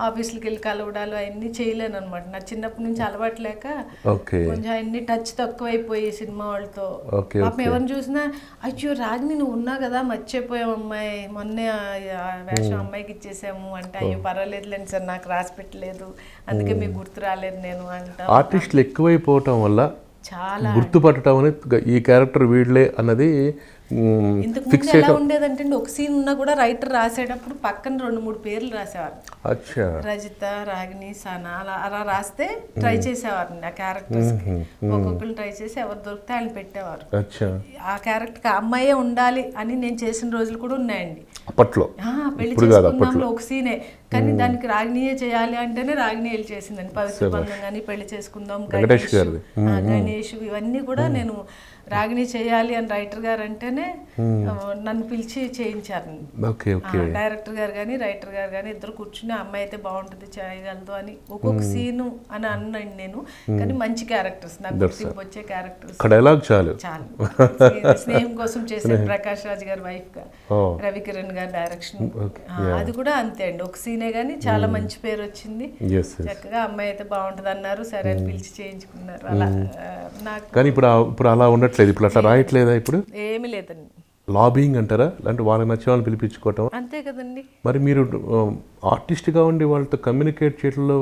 C: ఆఫీస్కి వెళ్ళి కలవడాలు అవన్నీ చేయలేను అనమాట. నాకు చిన్నప్పటి నుంచి అలవాటు లేక కొంచెం అవన్నీ టచ్ తక్కువైపోయి సినిమా వాళ్ళతో. పాపం ఎవరిని చూసినా అయ్యో రాగిణి నువ్వు ఉన్నా కదా మర్చిపోయావు అమ్మాయి, మొన్నే వేషం అమ్మాయికి ఇచ్చేసాము అంటే అయ్యో పర్వాలేదులేండి సార్ నాకు రాసి పెట్టలేదు అందుకే మీకు గుర్తు రాలేదు నేను అంటా.
B: ఆర్టిస్టులు ఎక్కువైపోవటం వల్ల చాలా గుర్తుపట్టడం అనేది ఈ క్యారెక్టర్ వీళ్ళే అన్నది
C: ఇంతకు
B: ఫిక్స్
C: ముందు ఎలా
B: చేయటం.
C: ఉండేదంటే అండి, ఒక సీన్ ఉన్నా కూడా రైటర్ రాసేటప్పుడు పక్కన 2-3 పేర్లు రాసేవారు.
B: అచ్చా.
C: రజిత, రాగిణి, సనా అలా రాస్తే ట్రై చేసేవారండి ఆ క్యారెక్టర్స్ కి. ఒక్కొక్కరు ట్రై చేసి ఎవరు దొరికితే ఆయన పెట్టేవారు.
B: అచ్చా.
C: ఆ క్యారెక్టర్ అమ్మాయే ఉండాలి అని నేను చేసిన రోజులు కూడా ఉన్నాయండి.
B: అప్పట్లో
C: పెళ్లి
B: ఇప్పుడు కాదు,
C: చేసుకుందాంలో
B: అప్పట్లో.
C: ఒక సీనే, కానీ దానికి రాగిణియే చేయాలి అంటేనే రాగిణి వెళ్ళి చేసిందండి. పవిత్ర బంధం కానీ, పెళ్లి చేసుకుందాం,
B: వెంకటేష్ గారిది.
C: గణేష్ ఇవన్నీ కూడా నేను రాగిణి చేయాలి అని రైటర్ గారు అంటేనే నన్ను పిలిచి చేయించారు.
B: Okay okay.
C: డైరెక్టర్ గారు కానీ రైటర్ గారు కానీ ఇద్దరు కూర్చుని అమ్మాయి అయితే బాగుంటుంది, చేయగలదు అని ఒక్కొక్క సీను అని అన్నాను నేను. కానీ మంచి క్యారెక్టర్స్, నాకు గుర్తింపు వచ్చే క్యారెక్టర్స్.
B: డైలాగ్ చాలు.
C: స్నేహం కోసం చేసే ప్రకాష్ రాజ్ గారి వైఫ్ గా రవికిరణ్ గారి డైరెక్షన్. అది కూడా అంతే అండి, ఒక సీనే కానీ చాలా మంచి పేరు వచ్చింది. చక్కగా అమ్మాయి అయితే బాగుంటుంది అన్నారు, సరే అని పిలిచి చేయించుకున్నారు. అలా నాకు
B: కానీ ఇప్పుడు అలా ఉండట్లేదు, ఇప్పుడు అట్లా రాయట్లేదా? ఇప్పుడు
C: ఏమీ లేదండి.
B: లాబింగ్ అంటారా? అంటే వాళ్ళకి నచ్చిన వాళ్ళని పిలిపించుకోవటం.
C: అంతే కదండి.
B: మరి మీరు ఆర్టిస్ట్గా ఉండి వాళ్ళతో కమ్యూనికేట్ చేయడంలో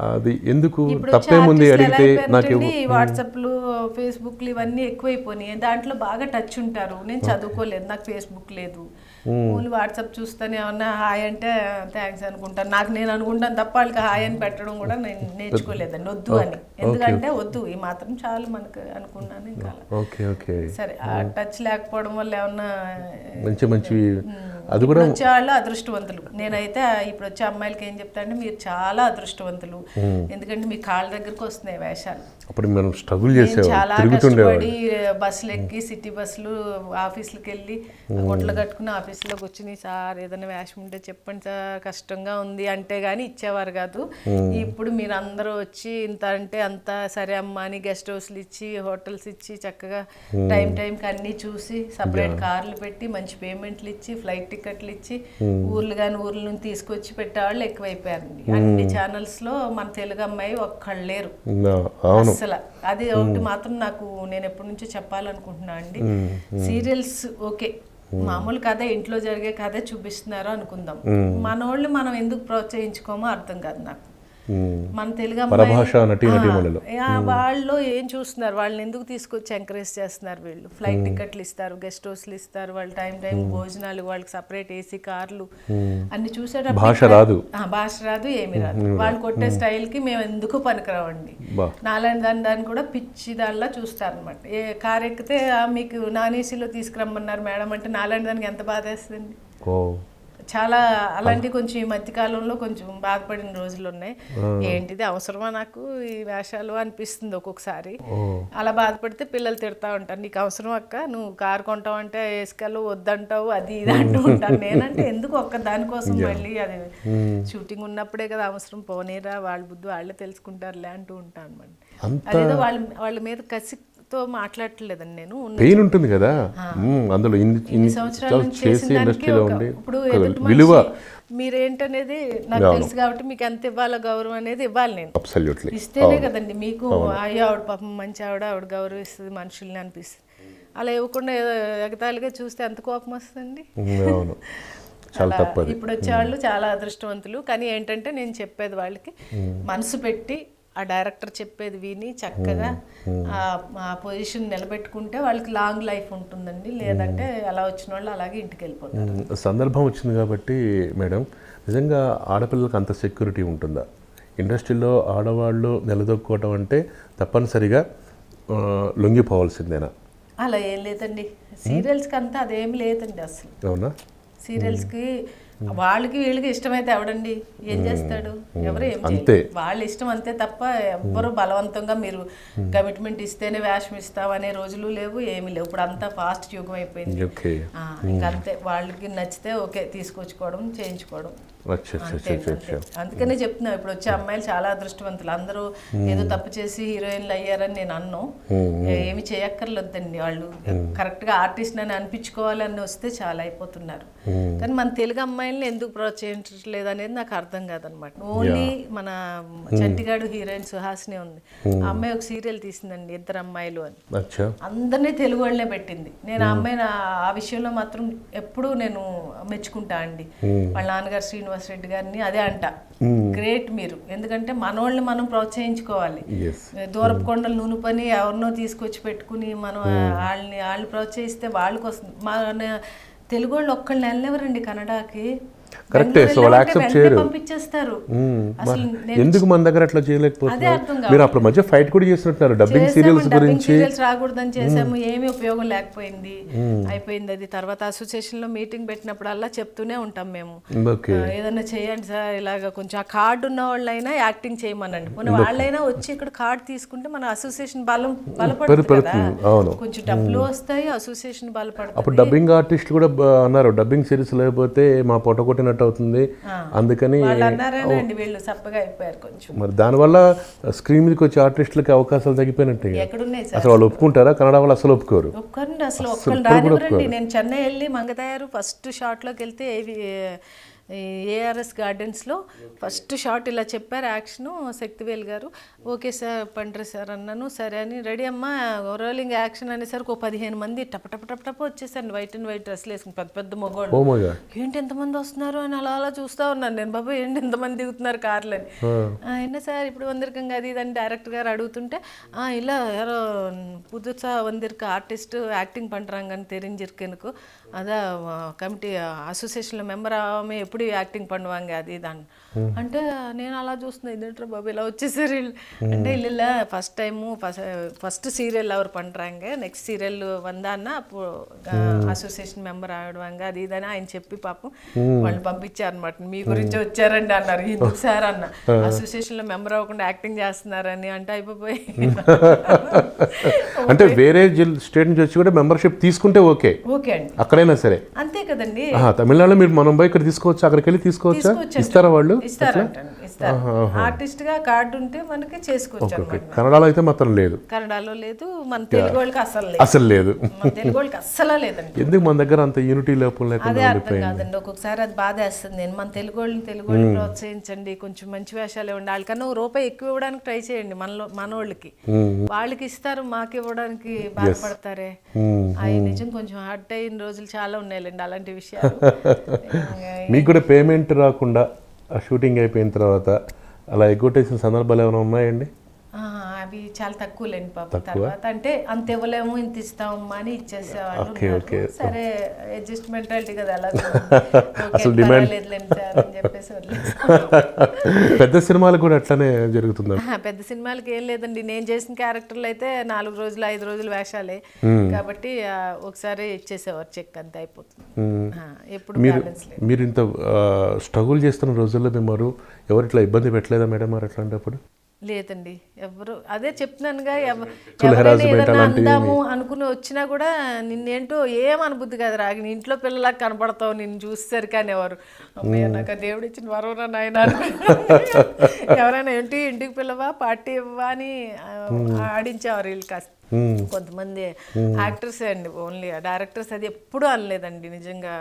B: అది ఎందుకు తప్పేముంది అడిగితే? నాకు
C: వాట్సాప్లు, ఫేస్బుక్లు ఇవన్నీ ఎక్కువైపోయినాయి. దాంట్లో బాగా టచ్ ఉంటారు. నేను చదువుకోలేదు, నాకు ఫేస్బుక్ లేదు, ఓన్లీ వాట్సాప్ చూస్తానే ఏమన్నా హాయ్ అంటే థ్యాంక్స్ అనుకుంటాను. నేను అనుకుంటాను తప్ప వాళ్ళకి హాయ్ అని పెట్టడం కూడా నేను నేర్చుకోలేదండి, వద్దు అని. ఎందుకంటే వద్దు, ఈ మాత్రం చాలు మనకు అనుకున్నాను. ఇంకా సరే, ఆ టచ్ లేకపోవడం వల్ల ఏమన్నా
B: మంచి అది కూడా
C: వచ్చేవాళ్ళు అదృష్టవంతులు. నేనైతే ఇప్పుడు వచ్చే అమ్మాయిలకి ఏం చెప్తా అంటే, మీరు చాలా అదృష్టవంతులు, ఎందుకంటే మీ కాళ్ళ దగ్గరకు వస్తున్నాయి వేషాలు.
B: అప్పుడు మనం స్ట్రగుల్ చేసేవాళ్ళం,
C: చాలా కష్టపడి బస్సులు ఎక్కి, సిటీ బస్సులు, ఆఫీసులకు వెళ్ళి గుడ్లు కట్టుకుని ఆఫీసులో కూర్చుని, సార్ ఏదైనా వేషం ఉంటే చెప్పండి సార్, కష్టంగా ఉంది అంటే కానీ ఇచ్చేవారు కాదు. ఇప్పుడు మీరు అందరూ వచ్చి ఇంత అంటే అంత సరే అమ్మా అని గెస్ట్ హౌస్లు ఇచ్చి, హోటల్స్ ఇచ్చి, చక్కగా టైంకి అన్నీ చూసి, సపరేట్ కార్లు పెట్టి, మంచి పేమెంట్లు ఇచ్చి, ఫ్లైట్ టికెట్లు ఇచ్చి, ఊర్లు కానీ ఊర్ల నుంచి తీసుకొచ్చి పెట్టేవాళ్ళు ఎక్కువైపోయారండి. అన్ని ఛానల్స్ లో మన తెలుగు అమ్మాయి ఒక్కళ్ళు లేరు అసలు. అది ఒకటి మాత్రం నాకు, నేను ఎప్పటి నుంచో చెప్పాలనుకుంటున్నా అండి. సీరియల్స్ ఓకే, మామూలు కథ, ఇంట్లో జరిగే కథ చూపిస్తున్నారు అనుకుందాం. మనోళ్ళు మనం ఎందుకు ప్రోత్సహించుకోమో అర్థం కాదు నాకు. మన తెలుగు వాళ్ళు ఏం చూస్తున్నారు, వాళ్ళని ఎందుకు తీసుకొచ్చి ఎంకరేజ్ చేస్తున్నారు? వీళ్ళు ఫ్లైట్ టికెట్లు ఇస్తారు, గెస్ట్ హౌస్లు ఇస్తారు, వాళ్ళు టైం భోజనాలు, వాళ్ళకి సపరేట్ ఏసీ కార్లు అన్ని చూసేటప్పుడు భాష రాదు, ఏమి రాదు. వాళ్ళు కొట్టే స్టైల్ కి మేము ఎందుకు పనికిరావండి. నాలాంటి దాన్ని కూడా పిచ్చి దానిలా చూస్తారు అనమాట. ఏ కార్ ఎక్కితే మీకు నాన్ ఏసీలో తీసుకురమ్మన్నారు మేడం అంటే నాలాంటి దానికి ఎంత బాధ వేస్తుందండి. చాలా అలాంటి కొంచెం ఈ మధ్యకాలంలో కొంచెం బాధపడిన రోజులు ఉన్నాయి. ఏంటిది అవసరమా నాకు ఈ వేషాలు అనిపిస్తుంది ఒక్కొక్కసారి. అలా బాధపడితే పిల్లలు తిడతా ఉంటారు, నీకు అవసరం అక్క, నువ్వు కారు కొంటావు అంటే వేసుకెళ్ళు, వద్దంటావు, అది ఇది అంటూ ఉంటాను. నేనంటే ఎందుకు ఒక్క దానికోసం మళ్ళీ అది షూటింగ్ ఉన్నప్పుడే కదా అవసరం, పోనీరా వాళ్ళ బుద్ధి వాళ్ళే తెలుసుకుంటారులే అంటూ ఉంటాను అనమాట. అదేదో వాళ్ళ మీద కసితో మాట్లాడట్లేదండి నేను. పెయిన్ ఉంటుంది కదా అందులో, ఇన్ని సంవత్సరాలు చేసి ఇండస్ట్రీలో ఉండి ఇప్పుడు విలువ మీరేంటనేది నాకు తెలుసు కాబట్టి మీకు ఎంత ఇవ్వాలో గౌరవం అనేది ఇవ్వాలి. నేను ఇస్తేనే కదండి మీకు అయ్యో ఆవిడ పాపం మంచి ఆవిడ గౌరవిస్తుంది మనుషుల్ని అనిపిస్తుంది. అలా ఇవ్వకుండా ఎగతాళిగా చూస్తే ఎంత కోపం వస్తుంది. ఇప్పుడు వచ్చేవాళ్ళు చాలా అదృష్టవంతులు. కానీ ఏంటంటే నేను చెప్పేది వాళ్ళకి మనసు పెట్టి, ఆ డైరెక్టర్ చెప్పేది విని చక్కగా ఆ పొజిషన్ నిలబెట్టుకుంటే వాళ్ళకి లాంగ్ లైఫ్ ఉంటుందండి. లేదంటే అలా వచ్చిన వాళ్ళు అలాగే ఇంటికి వెళ్ళిపోతారు. సందర్భం వచ్చింది కాబట్టి మేడం, నిజంగా ఆడపిల్లలకు అంత సెక్యూరిటీ ఉంటుందా? ఇండస్ట్రీలో ఆడవాళ్ళు నిలదొక్కుకోవటం అంటే తప్పనిసరిగా లొంగిపోవాల్సిందేనా? అలా ఏం లేదండి, సీరియల్స్కి అంతా అదేం లేదండి అసలు. అవునా? సీరియల్స్కి వాళ్ళకి వీళ్ళకి ఇష్టమైతే ఎవడండి ఏం చేస్తాడు? ఎవరు ఏం చేయరు, వాళ్ళ ఇష్టం అంతే తప్ప ఎవ్వరు బలవంతంగా మీరు కమిట్మెంట్ ఇస్తేనే వేషం ఇస్తాం అనే రోజులు లేవు, ఏమీ లేవు. ఇప్పుడు అంతా ఫాస్ట్ యుగం అయిపోయింది. ఇంకంతే, వాళ్ళకి నచ్చితే ఓకే తీసుకొచ్చుకోవడం, చేయించుకోవడం. అందుకనే చెప్తున్నా, ఇప్పుడు వచ్చే అమ్మాయిలు చాలా అదృష్టవంతులు. అందరూ ఏదో తప్పు చేసి హీరోయిన్లు అయ్యారని నేను అన్నాను. ఏమి చేయక్కర్లేదండి, వాళ్ళు కరెక్ట్గా ఆర్టిస్ట్ అని అనిపించుకోవాలని వస్తే చాలా అయిపోతున్నారు. కానీ మన తెలుగు అమ్మాయిల్ని ఎందుకు ప్రోత్సహించట్లేదు అనేది నాకు అర్థం కాదనమాట. ఓన్లీ మన చంటిగాడు హీరోయిన్ సుహాసిని ఉంది, ఆ అమ్మాయి ఒక సీరియల్ తీసిందండి, ఇద్దరు అమ్మాయిలు అని, అందరినీ తెలుగు వాళ్ళనే పెట్టింది. నేను ఆ అమ్మాయిని ఆ విషయంలో మాత్రం ఎప్పుడూ నేను మెచ్చుకుంటా అండి. వాళ్ళ నాన్నగారు శ్రీనివాస్ శ్రీనివాసరెడ్డి గారిని అదే అంట, గ్రేట్ మీరు, ఎందుకంటే మనోళ్ళని మనం ప్రోత్సహించుకోవాలి. దూరపు కొండలు నూనె పని ఎవరినో తీసుకొచ్చి పెట్టుకుని మనం వాళ్ళని ప్రోత్సహిస్తే వాళ్ళకి వస్తుంది. మన తెలుగు వాళ్ళు ఒక్కళ్ళని వెళ్ళనివ్వరండి కన్నడకి.
B: కరెక్టే, సో వాళ్ళు యాక్సెప్ట్ చేయరు,
C: పంపించేస్తారు.
B: ఎందుకు మన దగ్గర అట్లా చేయలేకపోతున్నారు? మీరు అప్పుడు మధ్య ఫైట్ కూడా చేసినట్టున్నారు డబ్బింగ్ సీరియల్స్ గురించి.
C: సీరియల్స్ రాకూడదని చేసాము, ఏమీ ఉపయోగం లేకపోయింది, అయిపోయింది అది. తర్వాత అసోసియేషన్ లో మీటింగ్ పెట్టినప్పుడల్లా చెప్తూనే ఉంటాం మేము, ఏదన్నా చేయండి సార్ ఇలాగ, కొంచెం ఆ కార్డు ఉన్న వాళ్ళైనా యాక్టింగ్ చేయమనండి, పోనీ వాళ్ళైనా వచ్చి ఇక్కడ కార్డు తీసుకుంటే మన అసోసియేషన్ బలపడుతుంది కదా, కొంచెం డబ్బులు వస్తాయి, అసోసియేషన్ బలపడుతుంది.
B: అప్పుడు డబ్బింగ్ ఆర్టిస్ట్ కూడా అన్నారు, డబ్బింగ్ సిరీస్ లేకపోతే మా పొట్ట కొట్టినట్టు అవుతుంది, అందుకని మరి దానివల్ల స్క్రీన్ మీదకి వచ్చే ఆర్టిస్టులకి అవకాశాలు తగ్గిపోయినట్టే. అసలు వాళ్ళు ఒప్పుకుంటారా? కన్నడ వాళ్ళు అసలు ఒప్పుకోరు.
C: నేను చెన్నై వెళ్ళి మంగతయారు ఫస్ట్ షాట్ లోకి వెళ్తే ఏఆర్ఎస్ గార్డెన్స్లో ఫస్ట్ షాట్ ఇలా చెప్పారు యాక్షను శక్తివేల్ గారు. ఓకే సార్ పండ్రి సార్ అన్నాను. సరే అని రెడీ అమ్మా రోలింగ్ యాక్షన్ అనేసరికి 15 మంది టప వచ్చేసాను, వైట్ అండ్ వైట్ డ్రెస్లు వేసుకుని పెద్ద పెద్ద మగవాళ్ళు. ఏంటి ఎంతమంది వస్తున్నారు అని అలా చూస్తూ ఉన్నాను నేను. బాబు ఏంటి ఎంతమంది దిగుతున్నారు కార్లు అని. అయినా సార్ ఇప్పుడు వందిరికంగా అది ఇదని డైరెక్టర్ గారు అడుగుతుంటే ఇలా யாரோ புதுசா வந்திருக்க ஆர்டிஸ்ட் ஆக்டிங் பண்ணுறாங்கன்னு தெரிஞ்சிருக்கு, அதான் கமிட்டி அசோசியேஷனில் மெம்பர் ஆகாமல் எப்படி యాక్టింగ్ பண்ணுவாங்க అది దాన్ని అంటే నేను అలా చూస్తున్నా, ఇదేంట్రా బాబు ఇలా వచ్చేసారు అంటే இல்ல ஃபர்ஸ்ட் டைமு ஃபர்ஸ்ட் சீரியல் அவர் பண்ணுறாங்க, నెక్స్ట్ సీరియల్ వందాన్న అప్పుడు అసోసియేషన్ మెంబర్ ఆడవాంగ అది ఇదని ఆయన చెప్పి పాపం వాళ్ళు పంపించారు అనమాట. మీ గురించి వచ్చారండి అన్నారు. ఎందుకు సార్ అన్న, అసోసియేషన్లో మెంబర్ అవ్వకుండా యాక్టింగ్ చేస్తున్నారని అంటే అయిపోయి.
B: అంటే వేరే స్టేట్ నుంచి వచ్చి కూడా మెంబర్షిప్ తీసుకుంటే ఓకే అండి, అక్కడైనా సరే అంతే కదండి. తమిళనాడులో మీరు మనం పోయి ఇక్కడ తీసుకోవచ్చు, అక్కడికి వెళ్ళి తీసుకోవచ్చా? ఇస్తారా వాళ్ళు?
C: ఇస్తారు ఆర్టిస్ట్ గా కార్డు ఉంటే మనకి చేసుకోవచ్చు.
B: కన్నడలో అయితే మాత్రం లేదు,
C: కన్నడలో లేదు, మన తెలుగు వాళ్ళకి
B: అసలు లేదు,
C: తెలుగు వాళ్ళకి అస్సలు లేదండి.
B: ఎందుకు మన దగ్గర అంత యూనిటీ లేకుండా
C: అదే అర్థం కాదండి. ఒక్కొక్కసారి అది బాధ వేస్తుంది. నేను మన తెలుగు వాళ్ళని ప్రోత్సహించండి, కొంచెం మంచి వేషాలు ఇవ్వండి, వాళ్ళకన్నా రూపాయి ఎక్కువ ఇవ్వడానికి ట్రై చేయండి. మనోళ్ళకి వాళ్ళకి ఇస్తారు, మాకు ఇవ్వడానికి బాధపడతారే. అవి నిజం కొంచెం హర్ట్ అయిన రోజులు చాలా ఉన్నాయిలేండి అలాంటి విషయాలు.
B: మీకు కూడా పేమెంట్ రాకుండా షూటింగ్ అయిపోయిన తర్వాత అలా ఎగ్గొట్టేసిన సందర్భాలు ఏమైనా ఉన్నాయండి?
C: అవి చాలా తక్కువలేండి పాప. తర్వాత అంటే అంత ఇవ్వలేము, ఇంత ఇస్తామమ్మా అని ఇచ్చేసేవాళ్ళు. సరే అడ్జస్ట్మెంట్ అంటే కదా, అలా
B: అసలు డిమాండ్
C: చెప్పేసి
B: పెద్ద సినిమాలకు కూడా అట్లానే జరుగుతుంది.
C: పెద్ద సినిమాలకి ఏం లేదండి, నేను చేసిన క్యారెక్టర్లు అయితే 4 రోజులు 5 రోజులు వేషాలే కాబట్టి ఒకసారి ఇచ్చేసేవారు, చెక్ అంతే అయిపోతుంది. ఎప్పుడు
B: మీరు ఇంత స్ట్రగుల్ చేస్తున్న రోజుల్లో మేము ఎవరు ఇట్లా ఇబ్బంది పెట్టలేదా మేడం మరి అట్లాంటప్పుడు?
C: లేదండి, ఎవరు అదే చెప్తున్నానుగా, ఏదైనా అందాము అనుకుని వచ్చినా కూడా నిన్నేంటో ఏమనుబుద్ధి కదా రాగి, నీ ఇంట్లో పిల్లలకు కనపడతావు నిన్ను చూసేసరికి అనేవారు. అమ్మయ్య నాకు దేవుడు ఇచ్చిన వరవరా నాయన. ఎవరైనా ఇంటికి పిల్లవా పార్టీ ఇవ్వా అని ఆడించేవారు వీళ్ళు కాస్త. కొంతమంది యాక్టర్స్ అండి, ఓన్లీ డైరెక్టర్స్ అది ఎప్పుడు అనలేదండి. నిజంగా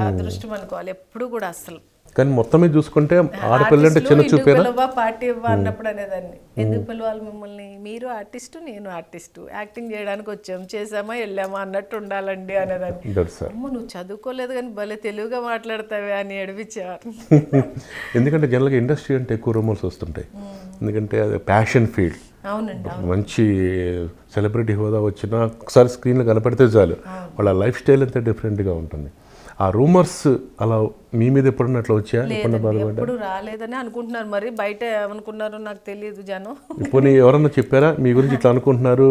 C: అదృష్టం అనుకోవాలి, ఎప్పుడు కూడా అస్సలు.
B: కానీ మొత్తం మీద చూసుకుంటే ఆడపిల్ల అంటే చిన్న చూపేనా?
C: పార్టీ ఇవ్వ అన్నప్పుడు అనేదాన్ని, ఎందుకు పిలవాలి మిమ్మల్ని, మీరు ఆర్టిస్టు నేను ఆర్టిస్టు, యాక్టింగ్ చేయడానికి వచ్చాము, చేసామా వెళ్ళామా అన్నట్టు ఉండాలండి అనేదాన్ని. అమ్మ నువ్వు చదువుకోలేదు కానీ భలే తెలుగుగా మాట్లాడతావే అని ఏడిపించేవారు.
B: ఎందుకంటే జనరల్గా ఇండస్ట్రీ అంటే ఎక్కువ రూమర్స్ వస్తుంటాయి, ఎందుకంటే అది ప్యాషన్ ఫీల్డ్.
C: అవునండి,
B: మంచి సెలబ్రిటీ హోదా వచ్చినా ఒకసారి స్క్రీన్లో కనపడితే చాలు, వాళ్ళ లైఫ్ స్టైల్ అంతా డిఫరెంట్గా ఉంటుంది. ఆ రూమర్స్ అలా మీ మీద ఎప్పుడన్నా అట్లా వచ్చా?
C: ఎప్పుడు రాలేదని అనుకుంటున్నారు, మరి బయట ఏమనుకున్నారో నాకు తెలియదు జనం.
B: ఇప్పుడు ఎవరన్నా చెప్పారా మీ గురించి ఇట్లా అనుకుంటున్నారు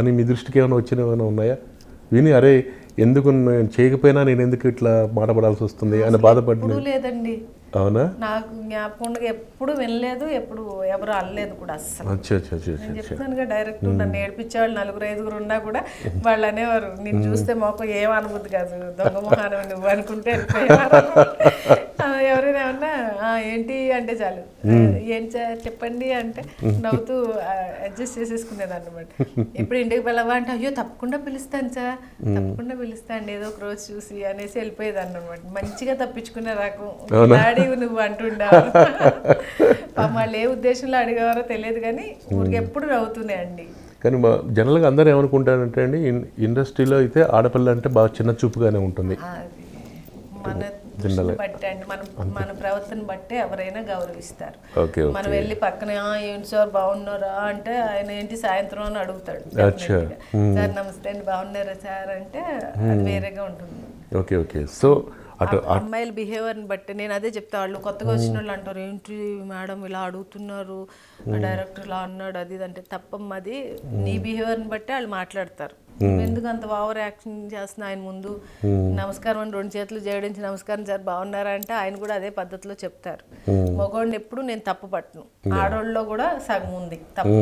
B: అని? మీ దృష్టికి ఏమైనా వచ్చిన ఏమైనా ఉన్నాయా? విని అరే ఎందుకు నేను చేయకపోయినా నేను ఎందుకు ఇట్లా మాటపడాల్సి వస్తుంది అని బాధపడ్డా?
C: లేదండి,
B: అవునా?
C: నాకు జ్ఞాపకం ఎప్పుడు వినలేదు, ఎప్పుడు ఎవరు అనలేదు కూడా అస్సలు. నేను చెప్తానుగా, డైరెక్ట్ నన్ను ఏడిపించేవాళ్ళు 4-5 ఉన్నా కూడా వాళ్ళు అనేవారు, నేను చూస్తే మాకు ఏం అనుభూతి కాదు, దొంగ మొహానం నువ్వు అనుకుంటే ఎవరైనా ఏమన్నా ఏంటి అంటే చాలు, ఏంటి సార్ చెప్పండి అంటే నవ్వుతూ అడ్జస్ట్ చేసేసుకునేది అనమాట. ఇప్పుడు ఇంటికి వెళ్ళవా అంటే అయ్యో తప్పకుండా పిలుస్తాను సార్, తప్పకుండా పిలుస్తాను ఏదో ఒక రోజు చూసి అనేసి వెళ్ళిపోయేదాన్ని అనమాట. మంచిగా తప్పించుకునే రకం నువ్వు అంటుండేవారు. వాళ్ళు ఏ ఉద్దేశంలో అడిగేవారో తెలియదు కానీ ఊరికి ఎప్పుడు నవ్వుతున్నాయి అండి.
B: కానీ జనరల్గా అందరూ ఏమనుకుంటారంటే అండి, ఇండస్ట్రీలో అయితే ఆడపిల్ల అంటే బాగా చిన్న చూపుగానే ఉంటుంది.
C: దృష్టిని బట్టే అండి, మన ప్రవర్తన బట్టే ఎవరైనా గౌరవిస్తారు.
B: ఓకే
C: మనం వెళ్ళి పక్కన ఏంటి సార్ బాగున్నారా అంటే ఆయన ఏంటి సాయంత్రం అని అడుగుతాడు. సార్ నమస్తే అండి బాగున్నారా సార్ అంటే అది వేరేగా ఉంటుంది.
B: Okay okay. సో అటు
C: అమ్మాయిల బిహేవియర్ని బట్టి నేను అదే చెప్తా. వాళ్ళు కొత్తగా వచ్చిన వాళ్ళు అంటారు ఏంటి మేడం ఇలా అడుగుతున్నారు, డైరెక్టర్ ఇలా అన్నాడు అది ఇది అంటే తప్పమ్మ. అది నీ బిహేవియర్ని బట్టి వాళ్ళు మాట్లాడతారు. ఎందుకు అంత ఓవర్ యాక్షన్ చేస్తున్నా ఆయన ముందు నమస్కారం అని 2 చేతులు జోడించి నమస్కారం సార్ బాగున్నారా అంటే ఆయన కూడా అదే పద్ధతిలో చెప్తారు. మగవాడిని ఎప్పుడు నేను తప్పు పట్టను, ఆడవాళ్ళలో కూడా సగం ఉంది తప్పు.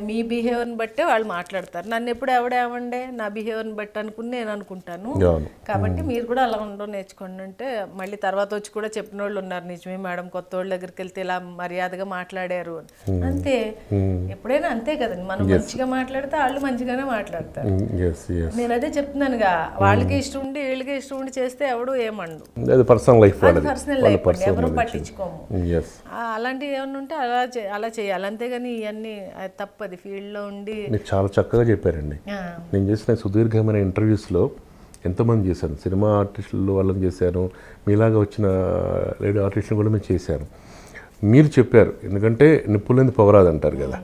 C: మీ బిహేవియర్ని బట్టే వాళ్ళు మాట్లాడతారు. నన్ను ఎప్పుడు ఎవడేమండే నా బిహేవియర్ని బట్టి అనుకుని నేను అనుకుంటాను. కాబట్టి మీరు కూడా అలా ఉండడం నేర్చుకోండి అంటే మళ్ళీ తర్వాత వచ్చి కూడా చెప్పిన వాళ్ళు ఉన్నారు, నిజమే మేడం కొత్త వాళ్ళ దగ్గరికి వెళ్తే ఇలా మర్యాదగా మాట్లాడారు అని. అంతే, ఎప్పుడైనా అంతే కదండి. మనం మంచిగా మాట్లాడితే వాళ్ళు మంచిగానే మాట్లాడతారు. నేను అదే చెప్తున్నానుగా, వాళ్ళకి ఇష్టం ఉండి వీళ్ళకి ఇష్టం ఉండి చేస్తే ఎవడు ఏమండు.
B: పర్సనల్ లైఫ్
C: ఎవరు పట్టించుకోము. అలాంటివి ఏమన్నా ఉంటే అలా చేయాలి, అంతేగాని ఇవన్నీ తప్పది. ఫీల్డ్లో ఉండి
B: చాలా చక్కగా చెప్పారండి. నేను చేసిన సుదీర్ఘమైన ఇంటర్వ్యూస్లో ఎంతోమంది చేశాను, సినిమా ఆర్టిస్టులు వాళ్ళని చేశాను, మీలాగా వచ్చిన లేడీ ఆర్టిస్టులు కూడా మేము చేశాను. మీరు చెప్పారు, ఎందుకంటే నిప్పులేని పొగరాదు అంటారు కదా.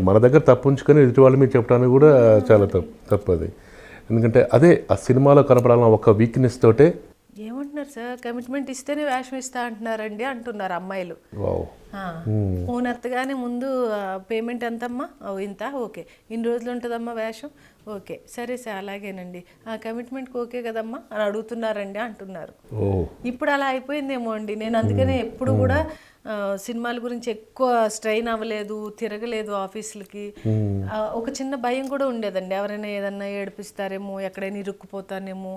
B: మన దగ్గర తప్పు ఉంచుకొని ఎదుటి వాళ్ళు మీరు చెప్పడానికి కూడా చాలా తప్పది. ఎందుకంటే అదే ఆ సినిమాలో కనపడాలన్న ఒక వీక్నెస్ తోటే
C: ఏమంటున్నారు సార్, కమిట్మెంట్ ఇస్తేనే వేషం ఇస్తా అంటున్నారండి అంటున్నారు అమ్మాయిలు. ఫోన్ ఎత్తగానే ముందు పేమెంట్ ఎంతమ్మా, ఇంత, ఓకే ఇన్ని రోజులు ఉంటుందమ్మా వేషం, ఓకే సరే సార్ అలాగేనండి, కమిట్మెంట్కి ఓకే కదమ్మా అని అడుగుతున్నారండి అంటున్నారు. ఇప్పుడు అలా అయిపోయిందేమో అండి. నేను అందుకనే ఎప్పుడు కూడా సినిమాల గురించి ఎక్కువ స్ట్రెయిన్ అవ్వలేదు, తిరగలేదు ఆఫీసులకి. ఒక చిన్న భయం కూడా ఉండేదండి, ఎవరైనా ఏదన్నా ఏడిపిస్తారేమో, ఎక్కడైనా ఇరుక్కుపోతానేమో,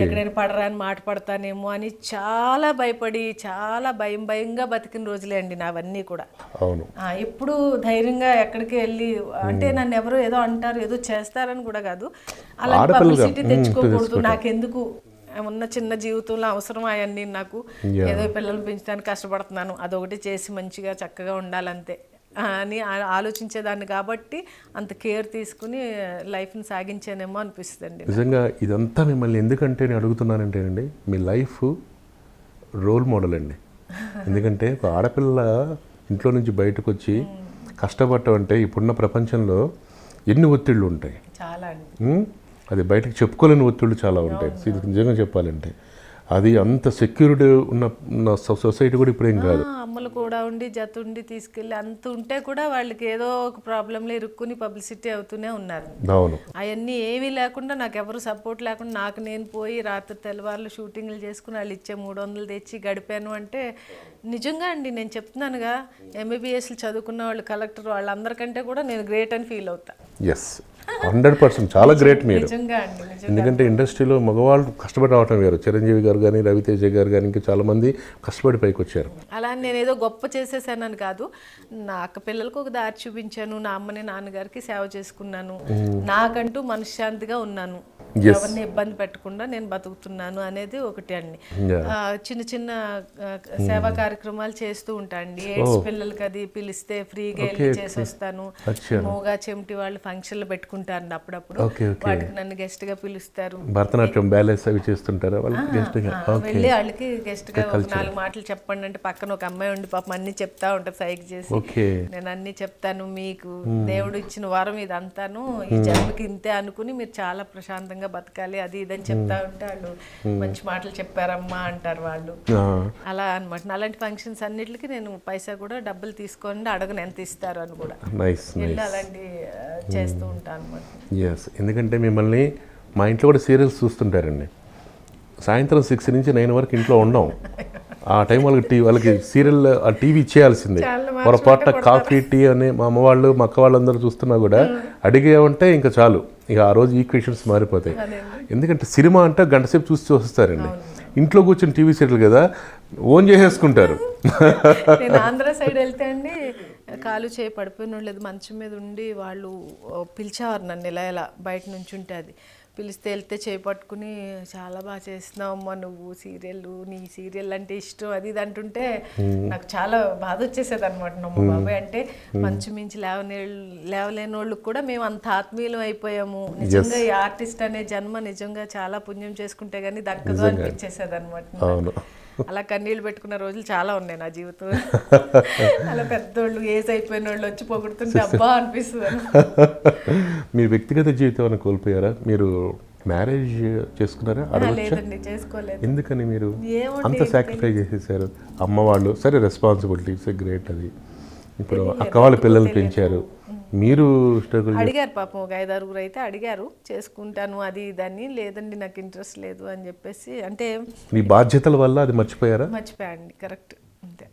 C: ఎక్కడైనా పడరాని మాట పడతానేమో అని చాలా భయపడి చాలా భయంగా బతికిన రోజులే అండి నావన్నీ కూడా. ఎప్పుడు ధైర్యంగా ఎక్కడికి వెళ్ళి అంటే నన్ను ఎవరో ఏదో అంటారు ఏదో చేస్తారని కూడా కాదు, అలా పబ్లిసిటీ తెచ్చుకోకూడదు, నాకెందుకు ఉన్న చిన్న జీవితంలో అవసరం అవన్నీ, నాకు ఏదో పిల్లలు పెంచడానికి కష్టపడుతున్నాను అదొకటి చేసి మంచిగా చక్కగా ఉండాలంతే అని ఆలోచించేదాన్ని. కాబట్టి అంత కేర్ తీసుకుని లైఫ్ని సాగించానేమో అనిపిస్తుంది.
B: నిజంగా ఇదంతా మిమ్మల్ని ఎందుకంటే నేను అడుగుతున్నానంటేనండి, మీ లైఫ్ రోల్ మోడల్ అండి. ఎందుకంటే ఒక ఆడపిల్ల ఇంట్లో నుంచి బయటకు వచ్చి కష్టపడటం అంటే ఇప్పుడున్న ప్రపంచంలో ఎన్ని ఒత్తిళ్ళు ఉంటాయి,
C: చాలా అండి.
B: అది బయటకు చెప్పుకోలేని ఒత్తిళ్ళు చాలా ఉంటాయి. ఇది నిజంగా చెప్పాలంటే అది అంత సెక్యూరిటీ ఉన్న సొసైటీ కూడా ఇప్పుడేం కాదు.
C: అమ్మలు కూడా ఉండి జత ఉండి తీసుకెళ్ళి అంత ఉంటే కూడా వాళ్ళకి ఏదో ఒక ప్రాబ్లంలో ఇరుక్కుని పబ్లిసిటీ అవుతూనే ఉన్నారు.
B: అవును,
C: అవన్నీ ఏమీ లేకుండా నాకు ఎవరు సపోర్ట్ లేకుండా నాకు నేను పోయి రాత్రి తెల్లవారులు షూటింగ్లు చేసుకుని వాళ్ళు ఇచ్చే 300 తెచ్చి గడిపాను అంటే నిజంగా అండి నేను చెప్తున్నానుగా, ఎంబీబీఎస్లు చదువుకున్న వాళ్ళు కలెక్టర్ వాళ్ళందరికంటే కూడా నేను గ్రేట్ అని ఫీల్ అవుతా.
B: 100% చాలా గ్రేట్ మీరు. ఎందుకంటే ఇండస్ట్రీలో మగవాళ్ళు కష్టపడి రావటం వేరు. చిరంజీవి గారు కానీ, రవితేజ గారు కానీ, ఇంకా చాలా మంది కష్టపడి పైకి వచ్చారు.
C: అలా నేను ఏదో గొప్ప చేసేసానని కాదు, నా అక్క పిల్లలకు ఒక దారి చూపించాను, నా అమ్మని నాన్నగారికి సేవ చేసుకున్నాను, నాకంటూ మనశ్శాంతిగా ఉన్నాను, ఎవరిని ఇబ్బంది పెట్టకుండా నేను బతుకుతున్నాను అనేది ఒకటి అండి. చిన్న చిన్న సేవా కార్యక్రమాలు చేస్తూ ఉంటా అండి. ఎయిడ్స్ పిల్లలకి అది పిలిస్తే ఫ్రీగా వెళ్ళి చేసి వస్తాను. మోగా చెమిటి వాళ్ళు ఫంక్షన్లు పెట్టుకుంటారు అప్పుడప్పుడు, వాటికి నన్ను గెస్ట్ గా పిలుస్తారు.
B: భరతనాట్యం బ్యాలెన్స్ అవి చేస్తుంటారా
C: వెళ్ళి వాళ్ళకి గెస్ట్ గా 4 మాటలు చెప్పండి అంటే పక్కన ఒక అమ్మాయి ఉండి పాపం అన్ని చెప్తా ఉంటారు సైక్ చేసి. నేను అన్ని చెప్తాను, మీకు దేవుడు ఇచ్చిన వరం ఇదంతాను, ఈ జన్మకి ఇంతే అనుకుని మీరు చాలా ప్రశాంతంగా బతకాలి అది ఇదని చెప్తా ఉంటే వాళ్ళు మంచి మాటలు చెప్పారమ్మా అంటారు వాళ్ళు. అలా అనమాట. అలాంటి ఫంక్షన్స్ అన్నిటికీ నేను పైసా కూడా డబ్బులు తీసుకోండి అడగను ఎంత ఇస్తారు అని కూడా వెళ్ళి అలాంటి చేస్తూ ఉంటాను అనమాట.
B: ఎందుకంటే మిమ్మల్ని మా ఇంట్లో కూడా సీరియల్స్ చూస్తుంటారండి. సాయంత్రం 6 నుంచి 9 వరకు ఇంట్లో ఉన్నాం. ఆ టైం వాళ్ళకి సీరియల్ ఆ టీవీ ఇచ్చేయాల్సిందే. పొరపాటున కాఫీ టీ అని మా అమ్మ వాళ్ళు మా అక్క వాళ్ళందరూ చూస్తున్నా కూడా అడిగేవంటే ఇంకా చాలు, ఇక ఆ రోజు ఈక్వేషన్స్ మారిపోతాయి. ఎందుకంటే సినిమా అంటే గంట సేపు చూసి వస్తారండి. ఇంట్లో కూర్చొని టీవీ సీరియల్ కదా ఓన్ చేసేసుకుంటారు.
C: నేను ఆంధ్ర సైడ్ వెళ్తే అండి కాలు చేయి పడిపోయిన లేదు మంచం మీద ఉండి వాళ్ళు పిలిచేవారు నన్ను ఇలా బయట నుంచి ఉంటే అది పిలిస్తే వెళ్తే చేపట్టుకుని చాలా బాగా చేస్తున్నావు అమ్మ నువ్వు సీరియల్, నీ సీరియల్ అంటే ఇష్టం అది ఇది అంటుంటే నాకు చాలా బాధ వచ్చేసేది అనమాట. నమ్మ బాబాయ్ అంటే మంచు మించి లేవలేని వాళ్ళకి కూడా మేము అంత ఆత్మీయులం అయిపోయాము. నిజంగా ఈ ఆర్టిస్ట్ అనే జన్మ నిజంగా చాలా పుణ్యం చేసుకుంటే గానీ దక్కదు అనిపించేసేది అనమాట. అలా కన్నీళ్ళు పెట్టుకున్న రోజులు చాలా ఉన్నాయి నా జీవితం. అలా పెద్దోళ్ళు ఏజ్ అయిపోయిన వాళ్ళు వచ్చి పొగుడుతుంటే అబ్బా అనిపిస్తుంది.
B: మీ వ్యక్తిగత జీవితం కోల్పోయారా? మీరు మ్యారేజ్ చేసుకున్నారా?
C: లేదండి, చేసుకోలేదు.
B: ఎందుకని మీరు అంత సాక్రిఫైస్ చేసేసారు? అమ్మ వాళ్ళు సరే రెస్పాన్సిబిలిటీస్ గ్రేట్, అది ఇప్పుడు అక్క వాళ్ళ పిల్లలు పెంచారు, మీరు
C: అడిగారు పాపం ఒక 5-6 అయితే అడిగారు చేసుకుంటాను అది ఇదని. లేదండి నాకు ఇంట్రెస్ట్ లేదు అని చెప్పేసి, అంటే
B: మీ బాధ్యతల వల్ల అది మర్చిపోయారా?
C: మర్చిపోయాండి, కరెక్ట్, అంతే.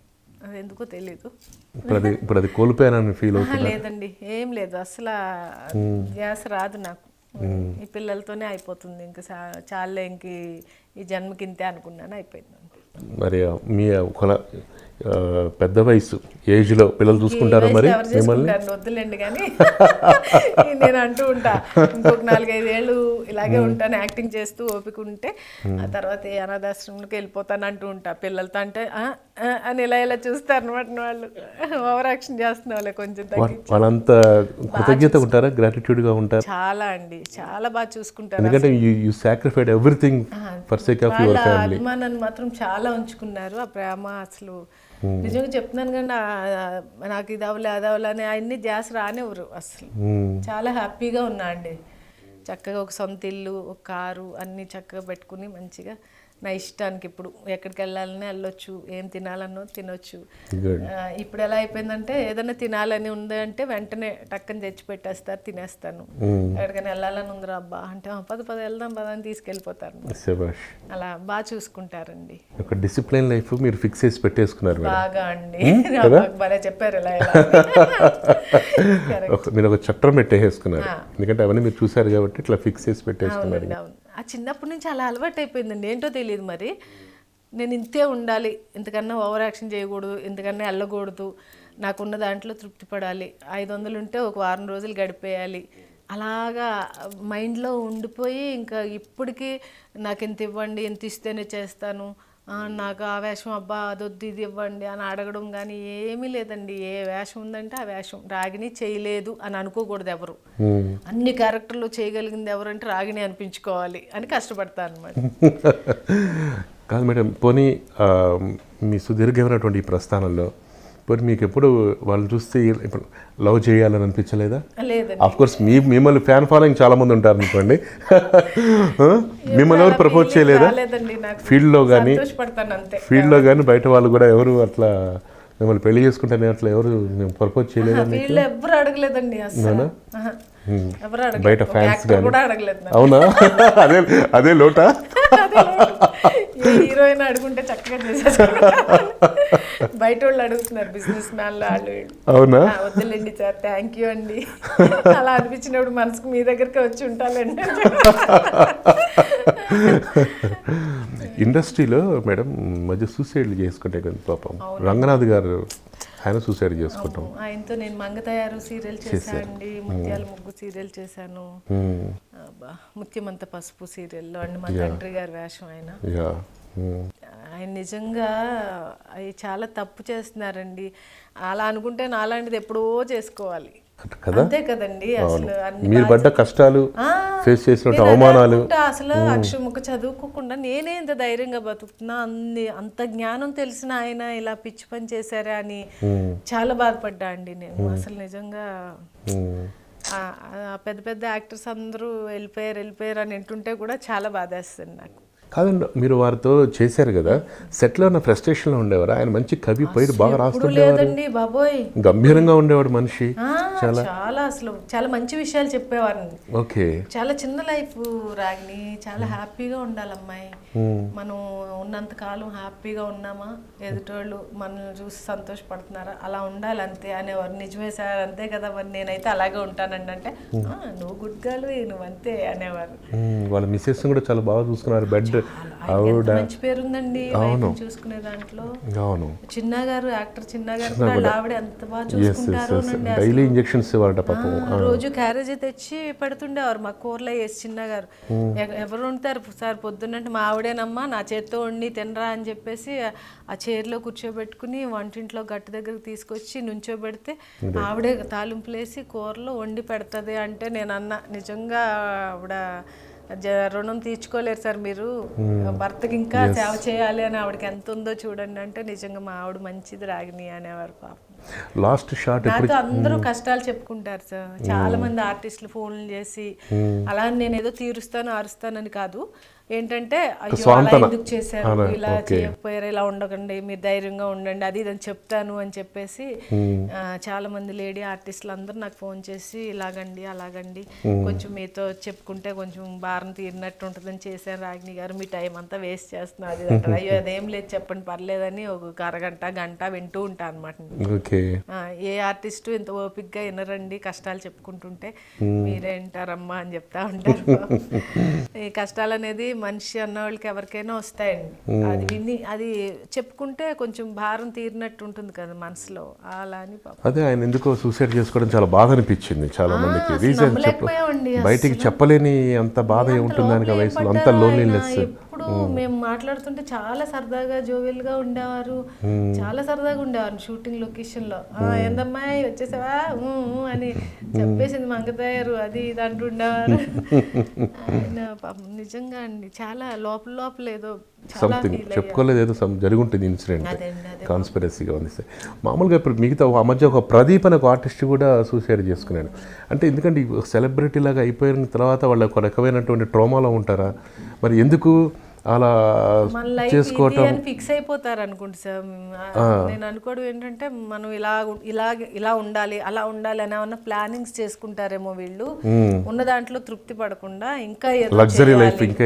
C: అది ఎందుకో తెలీదు.
B: ఇప్పుడు అది కోల్పోయానని ఫీల్ అవుతుంది?
C: లేదండి, ఏం లేదు, అసలు గ్యాస్ రాదు నాకు. ఈ పిల్లలతోనే అయిపోతుంది, ఇంకా చాలే ఇంక ఈ జన్మకి ఇంతే అనుకున్నాను, అయిపోయింది.
B: మరి మీ పెద్ద వయసు ఏజ్లో పిల్లలు చూసుకుంటారా మరి మిమ్మల్ని?
C: వద్దులేండి కానీ నేను అంటూ ఉంటా, ఇంకొక 4-5 ఏళ్ళు ఇలాగే ఉంటాను యాక్టింగ్ చేస్తూ ఓపిక ఉంటే, ఆ తర్వాత ఏ అనాథాశ్రమంలోకి వెళ్ళిపోతాను అంటూ ఉంటా. పిల్లలతో అంటే అని ఇలా చూస్తారు అనమాట వాళ్ళు, ఓవర్ యాక్షన్ చేస్తున్న వాళ్ళే కొంచెం తగ్గించి.
B: వాళ్ళంతా కృతజ్ఞత ఉంటారా, గ్రాటిట్యూడ్గా ఉంటారు?
C: చాలా అండి, చాలా బాగా చూసుకుంటారు.
B: ఎందుకంటే you sacrificed everything for sake of your family.
C: అభిమానాన్ని మాత్రం చాలా ఉంచుకున్నారు. ఆ ప్రేమ అసలు నిజంగా చెప్తున్నాను కానీ నాకు ఇది అవ్వలే అది అవ్వలే అని ఆయన్ని ధ్యాస రానివ్వరు అసలు. చాలా హ్యాపీగా ఉన్నా అండి, చక్కగా ఒక సొంత ఇల్లు, ఒక కారు, అన్నీ చక్కగా పెట్టుకుని మంచిగా నా ఇష్టానికి ఇప్పుడు ఎక్కడికి వెళ్ళాలని వెళ్ళొచ్చు, ఏం తినాలన్నో తినొచ్చు. ఇప్పుడు ఎలా అయిపోయిందంటే ఏదైనా తినాలని ఉంది అంటే వెంటనే టక్కని తెచ్చి పెట్టేస్తారు, తినేస్తాను. ఎక్కడికైనా వెళ్ళాలని ఉందిరా అబ్బా అంటే పద వెళ్దాం పద అని తీసుకెళ్ళిపోతారు. అలా బాగా చూసుకుంటారండి.
B: ఒక డిసిప్లిన్ లైఫ్ మీరు ఫిక్స్ చేసి పెట్టేసుకున్నారు
C: బాగా అండి. బాగా చెప్పారు ఇలా
B: మీరు ఒక చట్టం పెట్టేసుకున్నారు, ఎందుకంటే అవన్నీ మీరు చూసారు కాబట్టి ఇట్లా ఫిక్స్ చేసి పెట్టేసుకున్నారు.
C: ఆ చిన్నప్పటి నుంచి అలా అలవాటు అయిపోయిందండి, ఏంటో తెలియదు మరి. నేను ఇంతే ఉండాలి, ఇంతకన్నా ఓవర్ యాక్షన్ చేయకూడదు, ఇంతకన్నా వెళ్ళకూడదు, నాకున్న దాంట్లో తృప్తి పడాలి, 500 ఉంటే ఒక వారం రోజులు గడిపేయాలి, అలాగా మైండ్లో ఉండిపోయి ఇంకా ఇప్పటికీ నాకు ఇంత ఇవ్వండి, ఇంత ఇస్తేనే చేస్తాను, నాకు ఆ వేషం అబ్బా అదొద్దు ఇది ఇవ్వండి అని అడగడం కానీ ఏమీ లేదండి. ఏ వేషం ఉందంటే ఆ వేషం. రాగిణి చేయలేదు అని అనుకోకూడదు ఎవరు, అన్ని క్యారెక్టర్లు చేయగలిగింది ఎవరంటే రాగిణి అనిపించుకోవాలి అని కష్టపడతాను అనమాట.
B: కాదు మేడం, పోనీ మీ సుదీర్ఘమైనటువంటి ఈ ప్రస్థానంలో పోనీ మీకు ఎప్పుడు వాళ్ళు చూస్తే ఇప్పుడు లవ్ చేయాలని అనిపించలేదా? ఆఫ్ కోర్స్ మిమ్మల్ని ఫ్యాన్ ఫాలోయింగ్ చాలా మంది ఉంటారు అనుకోండి, మిమ్మల్ని ఎవరు ప్రపోజ్ చేయలేదా? ఫీల్డ్లో కానీ బయట వాళ్ళు కూడా ఎవరు అట్లా మిమ్మల్ని పెళ్లి చేసుకుంటే అట్లా ఎవరు ప్రపోజ్ చేయలేదా?
C: ఎవరు అడగలేదండి అసలు,
B: బయట ఫ్యాన్స్ కానీ. అవునా? అదే లోటా?
C: హీరోయిన్ అడుగుంటే చక్కగా చేసేసారు, బయట వాళ్ళు అడుగుతున్నారు, బిజినెస్ మ్యాన్లు వాళ్ళు.
B: అవునా?
C: వద్దులేండి సార్, థ్యాంక్ యూ అండి. అలా అనిపించినప్పుడు మనసుకు మీ దగ్గరికి వచ్చి ఉంటానండి.
B: ఇండస్ట్రీలో మేడం మధ్య సూసైడ్లు చేసుకుంటే కదా పాపం, రంగనాథ్ గారు ఆయన సూసైడ్ చేసుకుంటాం.
C: ఆయనతో నేను మంగతయారు సీరియల్ చేశానండి, ముత్యాల ముగ్గు సీరియల్ చేశాను, ముత్యమంత పసుపు సీరియల్లో అండి మా తండ్రి గారి వేషం ఆయన. ఆయన నిజంగా అవి చాలా తప్పు చేస్తున్నారండి. అలా అనుకుంటే నాలాంటిది ఎప్పుడో చేసుకోవాలి, అంతే కదండి. అసలు
B: మీరు పడ్డ కష్టాలు, ఫేస్ చేసిన అవమానాలు,
C: అసలు అక్షరముఖ చదువుకోకుండా నేనే ఇంత ధైర్యంగా బతుకుతున్నా, అంత జ్ఞానం తెలిసిన ఆయన ఇలా పిచ్చి పని చేశారా అని చాలా బాధపడ్డా అండి నేను. అసలు నిజంగా పెద్ద పెద్ద యాక్టర్స్ అందరూ వెళ్ళిపోయారు అని వింటుంటే కూడా చాలా బాధేస్తుంది నాకు.
B: కాదండి, మీరు వారితో చేశారు కదా, సెట్లో ఉన్న ఫ్రస్ట్రేషన్లో ఉండేవారు? ఆయన మంచి కవి, పోయి బాగా రాస్తుండేవారు, గంభీరంగా ఉండేవాడు మనిషి,
C: చాలా అసలు చాలా మంచి విషయాలు చెప్పేవారు.
B: ఓకే,
C: చాలా చిన్న లైఫ్ రాగిని, చాలా హ్యాపీగా ఉండాలి అమ్మాయి, మనం ఉన్నంత కాలం హ్యాపీగా ఉన్నామా, ఎదుటోళ్ళు మనల్ని చూసి సంతోషపడుతున్నారా, అలా ఉండాలి అంతే అనేవారు. నిజమే సార్, అంతే కదా మరి నేనైతే అలాగే ఉంటానండి అంటే, నువ్వు గుడ్ గర్ల్, నువ్వు అంతే అనేవారు.
B: వాళ్ళ మిస్సెస్ కూడా చాలా బాగా చూసుకున్నారు, బెడ్ ఆవిడ
C: మంచి పేరు ఉందండి వైఫ్ని చూసుకునే దాంట్లో.
B: అవును,
C: చిన్న గారు, యాక్టర్ చిన్న గారు కూడా వాళ్ళ ఆవిడ ఎంత బాగా చూసుకుంటారు అండి.
B: డైలీ ఇంజెక్షన్స్ ఇవ్వాలట పాపం.
C: రోజు క్యారేజ్ తెచ్చి పెడుతుండేవారు మా కూరలో వేసి చిన్న గారు. ఎవరు ఉంటారు సార్ పొద్దున్నంటే మా ఆవిడేనమ్మా నా చేత్తో వండి తినరా అని చెప్పేసి ఆ చైర్లో కూర్చోబెట్టుకుని వంటింట్లో గట్టు దగ్గరకు తీసుకొచ్చి నుంచోబెడితే ఆవిడే తాలింపులు వేసి కూరలో వండి పెడుతుంది అంటే నేను అన్న నిజంగా ఆవిడ రుణం తీర్చుకోలేరు సార్ మీరు, భర్తకి ఇంకా సేవ చేయాలి అని ఆవిడకి ఎంత ఉందో చూడండి అంటే నిజంగా మా ఆవిడ మంచిది రాగిని అనేవారు పాపం.
B: లాస్ట్ షాట్
C: నాతో అందరూ కష్టాలు చెప్పుకుంటారు సార్. చాలా మంది ఆర్టిస్టులు ఫోన్లు చేసి అలా నేను ఏదో తీరుస్తాను అరుస్తానని కాదు, ఏంటంటే అయ్యో అలా ఎందుకు చేశారు, ఇలా చేయకపోయారు, ఇలా ఉండకండి, మీరు ధైర్యంగా ఉండండి, అది ఇదని చెప్తాను అని చెప్పేసి చాలా మంది లేడీ ఆర్టిస్టులు అందరూ నాకు ఫోన్ చేసి ఇలాగండి అలాగండి కొంచెం మీతో చెప్పుకుంటే కొంచెం భారం తీరినట్టు ఉంటుందని చేశాను రాగిణి గారు, మీ టైం అంతా వేస్ట్ చేస్తున్నారు అది అంటారు. అయ్యో అదేం లేదు చెప్పండి పర్లేదని ఒక అరగంట గంట వింటూ ఉంటాను అనమాట. ఏ ఆర్టిస్టు ఇంత ఓపిక్గా వినరండి కష్టాలు చెప్పుకుంటుంటే, మీరే వింటారమ్మా అని చెప్తా ఉంటారు. ఈ కష్టాలు అనేది మనిషి అన్న వాళ్ళకి ఎవరికైనా వస్తాయండి, అది విని అది చెప్పుకుంటే కొంచెం భారం తీరినట్టు ఉంటుంది కదా మనసులో, అలా అని.
B: అదే ఆయన ఎందుకో సూసైడ్ చేసుకోవడం చాలా బాధ అనిపించింది చాలా మందికి. రీజన్ బయటికి చెప్పలేని అంత బాధ ఏముంటుంది దానికి ఆ వయసులో, అంత లోన్లీనెస్.
C: ఇప్పుడు మేము మాట్లాడుతుంటే చాలా సరదాగా జోవియల్ గా ఉండేవారు, చాలా సరదాగా ఉండేవారు షూటింగ్ లొకేషన్ లో. ఏందమ్మాయి వచ్చేసావా అని చెప్పేసింది మంగతయ్యారు అది ఇది అంటుండేవారు. ఆయన పాపం నిజంగా అండి చాలా లోపల లోపల ఏదో
B: సంథింగ్ చెప్పుకోలేదు, ఏదో జరిగి ఉంటుంది ఇన్సిడెంట్, కాన్స్పిరసీగా ఉంది సార్. మామూలుగా ఇప్పుడు మిగతా ఆ మధ్య ఒక ప్రదీప్ అనే ఒక ఆర్టిస్ట్ కూడా సూసైడ్ చేసుకున్నాడు. అంటే ఎందుకంటే సెలబ్రిటీ లాగా అయిపోయిన తర్వాత వాళ్ళు ఒక రకమైనటువంటి ట్రోమాలో ఉంటారా మరి, ఎందుకు అలా చేసుకోవటం
C: ఫిక్స్ అయిపోతారు అనుకుంటా సార్. నేను అనుకోవడం ఏంటంటే మనం ఇలా ఉండాలి అలా ఉండాలి అని ఏమన్నా ప్లానింగ్స్ చేసుకుంటారేమో వీళ్ళు, ఉన్న దాంట్లో తృప్తి పడకుండా ఇంకా
B: లగ్జరీ లైఫ్ ఇంకా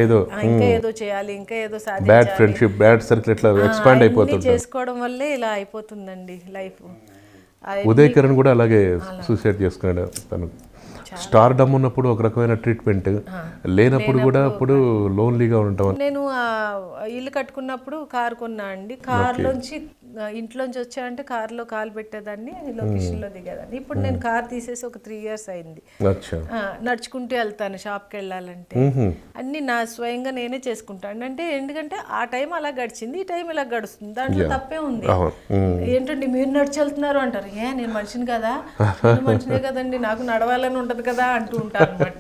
C: ఏదో చేయాలి ఇంకా ఏదో సాధించాలి,
B: బ్యాడ్ ఫ్రెండ్షిప్ బ్యాడ్ సర్కిల్ ఇట్లా ఎక్స్పాండ్ అయిపోతుంది,
C: చేసుకోవడం వల్లే ఇలా అయిపోతుందండి లైఫ్.
B: ఉదయ్ కిరణ్ కూడా అలాగే సూసైడ్ చేసుకున్నాడు. తను స్టార్డమ్ ఉన్నప్పుడు ఒక రకమైన ట్రీట్మెంట్, లేనప్పుడు కూడా అప్పుడు లోన్లీగా ఉంటాం.
C: నేను ఇల్లు కట్టుకున్నప్పుడు కారు కొన్నా అండి, కార్లోంచి ఇంట్లోంచి వచ్చానంటే కార్లో కాలు పెట్టేదాన్ని, లొకేషన్లో దిగేదాన్ని. ఇప్పుడు నేను కార్ తీసేసి ఒక 3 years అయింది, నడుచుకుంటూ వెళ్తాను షాప్కి వెళ్ళాలంటే, అన్ని నా స్వయంగా నేనే చేసుకుంటాను. అంటే ఎందుకంటే ఆ టైం అలా గడిచింది, ఈ టైం ఇలా గడుస్తుంది, దాంట్లో తప్పే ఉంది. ఏంటండి మీరు నడిచి వెళ్తున్నారు అంటారు, నేను మనిషిని కదా, మనిషినే కదండి నాకు నడవాలని ఉంటది కదా అంటూ ఉంటారు అనమాట.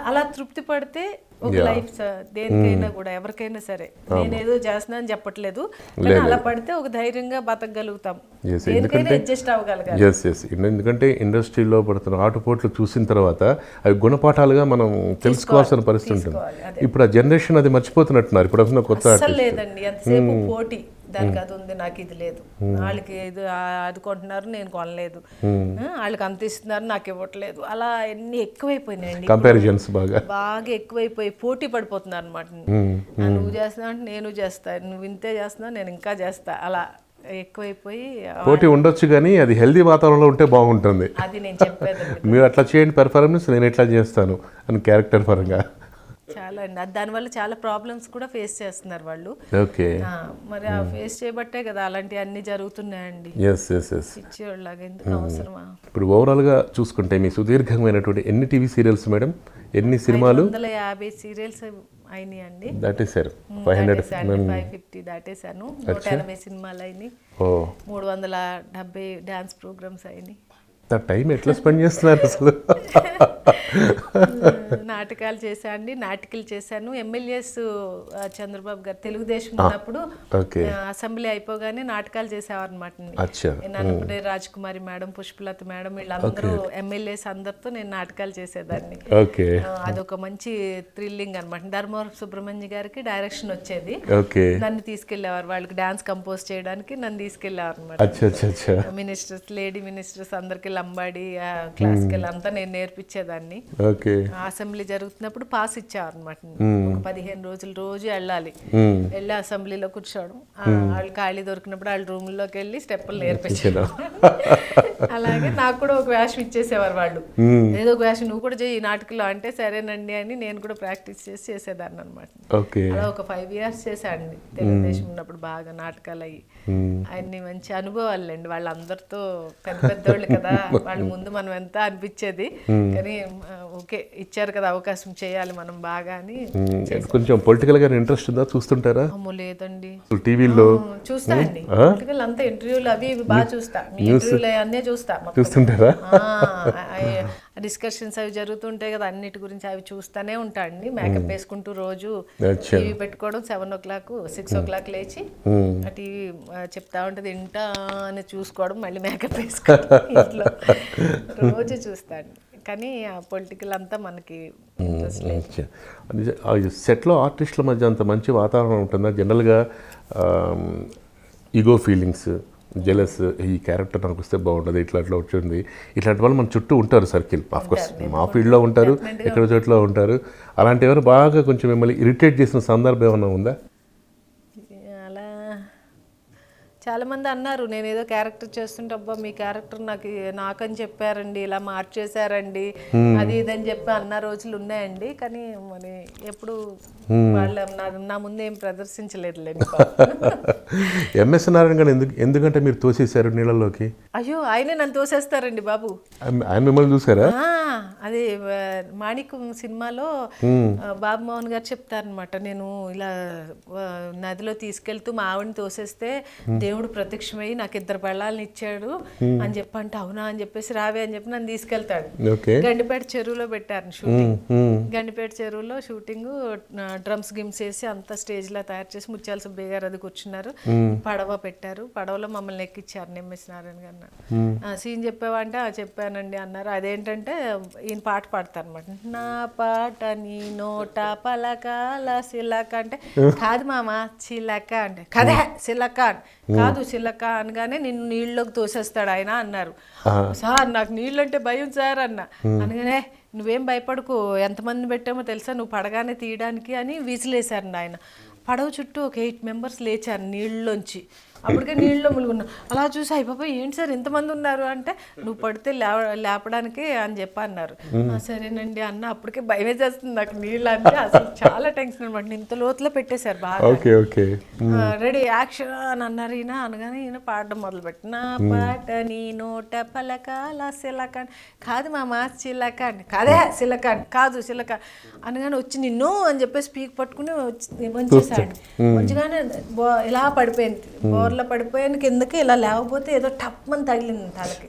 C: అలా తృప్తి పడితే ఒక లైఫ్ దేనికైనా కూడా ఎవరికైనా సరే, నేనేదో చేస్తున్నా అని చెప్పట్లేదు, కానీ అలా పడితే ఒక ధైర్యంగా బతకగలుగుతాం, దేనికైనా అడ్జస్ట్ అవ్వగలగాలి.
B: ఎందుకంటే ఇండస్ట్రీలో పడుతున్న ఆటుపోట్లు చూసిన తర్వాత అవి గుణపాఠాలుగా మనం తెలుసుకోవాల్సిన పరిస్థితి ఉంటుంది. ఇప్పుడు ఆ జనరేషన్ అది మర్చిపోతున్నట్టున్నారు. ఇప్పుడు కొత్త
C: అసలు లేదండి, ఎంతసేపు పోటీ, దానికి అది ఉంది నాకు ఇది లేదు, వాళ్ళకి ఇది అది కొంటున్నారు నేను కొనలేదు, వాళ్ళకి అంత ఇస్తున్నారు నాకు ఇవ్వట్లేదు, అలా అన్ని ఎక్కువైపోయినాయండి,
B: కంపారిజన్స్
C: బాగా ఎక్కువైపోయి పోటీ పడిపోతున్నారు అనమాట. నువ్వు చేస్తున్నా అంటే నేను చేస్తా, నువ్వు ఇంతే చేస్తున్నా నేను ఇంకా చేస్తా, అలా ఎక్కువైపోయి
B: పోటీ ఉండొచ్చు కానీ అది హెల్దీ వాతావరణంలో ఉంటే బాగుంటుంది.
C: అది నేను చెప్పేది,
B: మీరు అట్లా చేయండి పెర్ఫార్మెన్స్, నేను ఎట్లా చేస్తాను అని క్యారెక్టర్ పరంగా
C: చాలా అండి. దానివల్ల చాలా ప్రాబ్లమ్స్ కూడా ఫేస్ చేస్తున్నారు వాళ్ళు.
B: ఓకే,
C: మరి ఆ ఫేస్ చేయబట్టే కదా అలాంటివి అన్ని జరుగుతున్నాయండి. ఇచ్చేవాళ్ళగా ఎందుకు అవసరమా?
B: ఇప్పుడు ఓవరాల్గా చూసుకుంటే మీ సుదీర్ఘమైనటువంటి ఎన్ని టీవీ సీరియల్స్ మేడం, ఎన్ని సినిమాలు?
C: 550 సీరియల్స్ అయినాయండి.
B: దాటేశారు,
C: 550 దాటేశాను. 180 సినిమాలు అయినాయి, 370 డాన్స్ ప్రోగ్రామ్స్ అయినాయి.
B: టైం ఎట్లా స్పెండ్ చేస్తున్నారు అసలు?
C: నాటకాలు చేశాను, నాటికలు చేశాను. ఎమ్మెల్యేస్ చంద్రబాబు గారు తెలుగుదేశం ఉన్నప్పుడు అసెంబ్లీ అయిపోగానే నాటకాలు చేసేవారు అనమాట. నన్నపడే రాజ్కుమారి మేడం, పుష్పలత మేడం, వీళ్ళందరూ ఎమ్మెల్యేస్ అందరితో నేను నాటకాలు చేసేదాన్ని. అదొక మంచి థ్రిల్లింగ్ అనమాట. ధర్మవరం సుబ్రహ్మణ్య గారికి డైరెక్షన్ వచ్చేది, నన్ను తీసుకెళ్లేవారు, వాళ్ళకి డాన్స్ కంపోజ్ చేయడానికి నన్ను తీసుకెళ్లేవారు అనమాట. మినిస్టర్స్, లేడీ మినిస్టర్స్ అందరికి లంబాడి క్లాసికల్ అంతా నేను నేర్పించేదాన్ని. అసెంబ్లీ జరుగుతున్నప్పుడు పాస్ ఇచ్చేవారు అనమాట, 15 రోజులు రోజు వెళ్ళాలి, వెళ్ళి అసెంబ్లీలో కూర్చోవడం, వాళ్ళు ఖాళీ దొరికినప్పుడు వాళ్ళ రూమ్లోకి వెళ్ళి స్టెప్పులు నేర్పించడం. అలాగే నాకు కూడా ఒక వేషం ఇచ్చేసేవారు వాళ్ళు, ఏదో ఒక వేషం నువ్వు కూడా చేయి ఈ నాటకంలో అంటే సరేనండి అని నేను కూడా ప్రాక్టీస్ చేసి చేసేదాన్ని అనమాట. అలా ఒక 5 years చేశానండి తెలుగుదేశం ఉన్నప్పుడు, బాగా నాటకాలు అయ్యి అన్ని మంచి అనుభవాలండి. వాళ్ళందరితో పెద్ద పెద్దోళ్ళు కదా, వాళ్ళ ముందు మనం ఎంత అనిపించేది, కానీ ఓకే ఇచ్చారు కదా అవకాశం చేయాలి మనం బాగా అని.
B: కొంచెం పొలిటికల్ గా ఇంట్రెస్ట్ ఉందా, చూస్తుంటారా?
C: అమ్మో లేదండి,
B: టీవీలో
C: చూస్తా అండి పొలిటికల్ అంతా, ఇంటర్వ్యూలు అవి ఇవి బాగా చూస్తా, మీ ఇంటర్వ్యూలు అన్నీ
B: చూస్తుంటారా?
C: డిస్కషన్స్ అవి జరుగుతుంటాయి కదా అన్నిటి గురించి, అవి చూస్తూనే ఉంటా అండి. మేకప్ వేసుకుంటూ రోజు టీవీ పెట్టుకోవడం, 7 o'clock 6 o'clock లేచి ఆ టీవీ చెప్తా ఉంటుంది ఇంటా అని చూసుకోవడం, మళ్ళీ మేకప్ వేసుకోవడం, ఇంట్లో రోజు చూస్తా అండి. కానీ ఆ పొలిటికల్ అంతా మనకి
B: సెట్లో ఆర్టిస్టుల మధ్య అంత మంచి వాతావరణం ఉంటుందా? జనరల్గా ఈగో ఫీలింగ్స్, జెలస్, ఈ క్యారెక్టర్ నాకు వస్తే బాగుంటుంది, ఇట్లా వచ్చింది, ఇట్లాంటి వాళ్ళు మన చుట్టూ ఉంటారు సర్కిల్. ఆఫ్కోర్స్ మా ఫీల్డ్లో ఉంటారు, ఎక్కడ చోట్ల ఉంటారు. అలాంటి ఎవరు బాగా కొంచెం మిమ్మల్ని ఇరిటేట్ చేసిన సందర్భం ఏమైనా ఉందా?
C: అలా చాలామంది అన్నారు, నేను ఏదో క్యారెక్టర్ చేస్తుంటే అబ్బా మీ క్యారెక్టర్ నాకని చెప్పారండి, ఇలా మార్చేశారండి, అది ఇదని చెప్పి అన్న రోజులు ఉన్నాయండి. కానీ మరి ఎప్పుడు వాళ్ళ నా ముందు ఏం ప్రదర్శించలేదులేండి.
B: ఎంఎస్ నారాయణ గారు ఎందుకంటే మీరు తోసేశారు నీళ్ళలోకి?
C: అయ్యో ఆయనే నన్ను తోసేస్తారండి బాబు.
B: ఆయన మిమ్మల్ని చూసారా?
C: అదే మాణిక్యం సినిమాలో బాబు మోహన్ గారు చెప్తారనమాట, నేను ఇలా నదిలో తీసుకెళ్తూ మా ఆవిడని తోసేస్తే దేవుడు ప్రత్యక్షమై నాకు 2 పెళ్ళాలను ఇచ్చాడు అని చెప్పంటే, అవునా అని చెప్పేసి రావే అని చెప్పి నన్ను తీసుకెళ్తాడు. గండిపేట చెరువులో పెట్టారు షూటింగ్, గండిపేట చెరువులో షూటింగ్, డ్రమ్స్ గిమ్స్ వేసి అంతా స్టేజ్ లా తయారు చేసి ముత్యాల సుబ్బయ్య గారు అది కూర్చున్నారు, పడవ పెట్టారు, పడవలో మమ్మల్ని ఎక్కిచ్చారు ఎంఎస్ నారాయణ గారు. సీన్ చెప్పావా అంటే చెప్పానండి అన్నారు. అదేంటంటే ఈయన పాట పాడతారు అనమాట, నా పాట నీ నోట పలకాల సిలక అంటే, కాదు మామ చిలక అంటే, కదే సిలక కాదు సిలక అనగానే నిన్ను నీళ్ళలోకి తోసేస్తాడు ఆయన అన్నారు. సార్ నాకు నీళ్ళు అంటే భయం సార్ అన్న, అనగానే నువ్వేం భయపడకు, ఎంతమంది పెట్టామో తెలుసా నువ్వు పడగానే తీయడానికి అని విసిలేశారు ఆయన. పడవ చుట్టూ ఒక 8 members లేచారు నీళ్ళలోంచి. అప్పటికే నీళ్ళలో ములుగున్నా. అలా చూసి అయిపోయి ఏంటి సార్ ఇంతమంది ఉన్నారు అంటే, నువ్వు పడితే లేపడానికి అని చెప్పి అన్నారు. సరేనండి అన్న. అప్పటికే భయమే చేస్తుంది నాకు నీళ్ళు అంటే, అసలు చాలా టెన్షన్ అనమాట. ఇంత లోతులో పెట్టేశారు బాగా. రెడీ యాక్షన్ అని అన్నారు. ఈయన అనగానే ఈయన పాడడం మొదలుపెట్టి, నా పాట నీ నోట పలకాల సిలక, కాదు మామ చిలక అండి, కాదే సిలక కాదు సిలక అనగానే వచ్చి నిన్ను అని చెప్పేసి పీక్ పట్టుకుని వంచేసాడు. మంచిగానే ఇలా పడిపోయింది, బోర్లో పడిపోయాను కిందకి. ఇలా లేకపోతే ఏదో టప్ అని తగిలింది తలకి.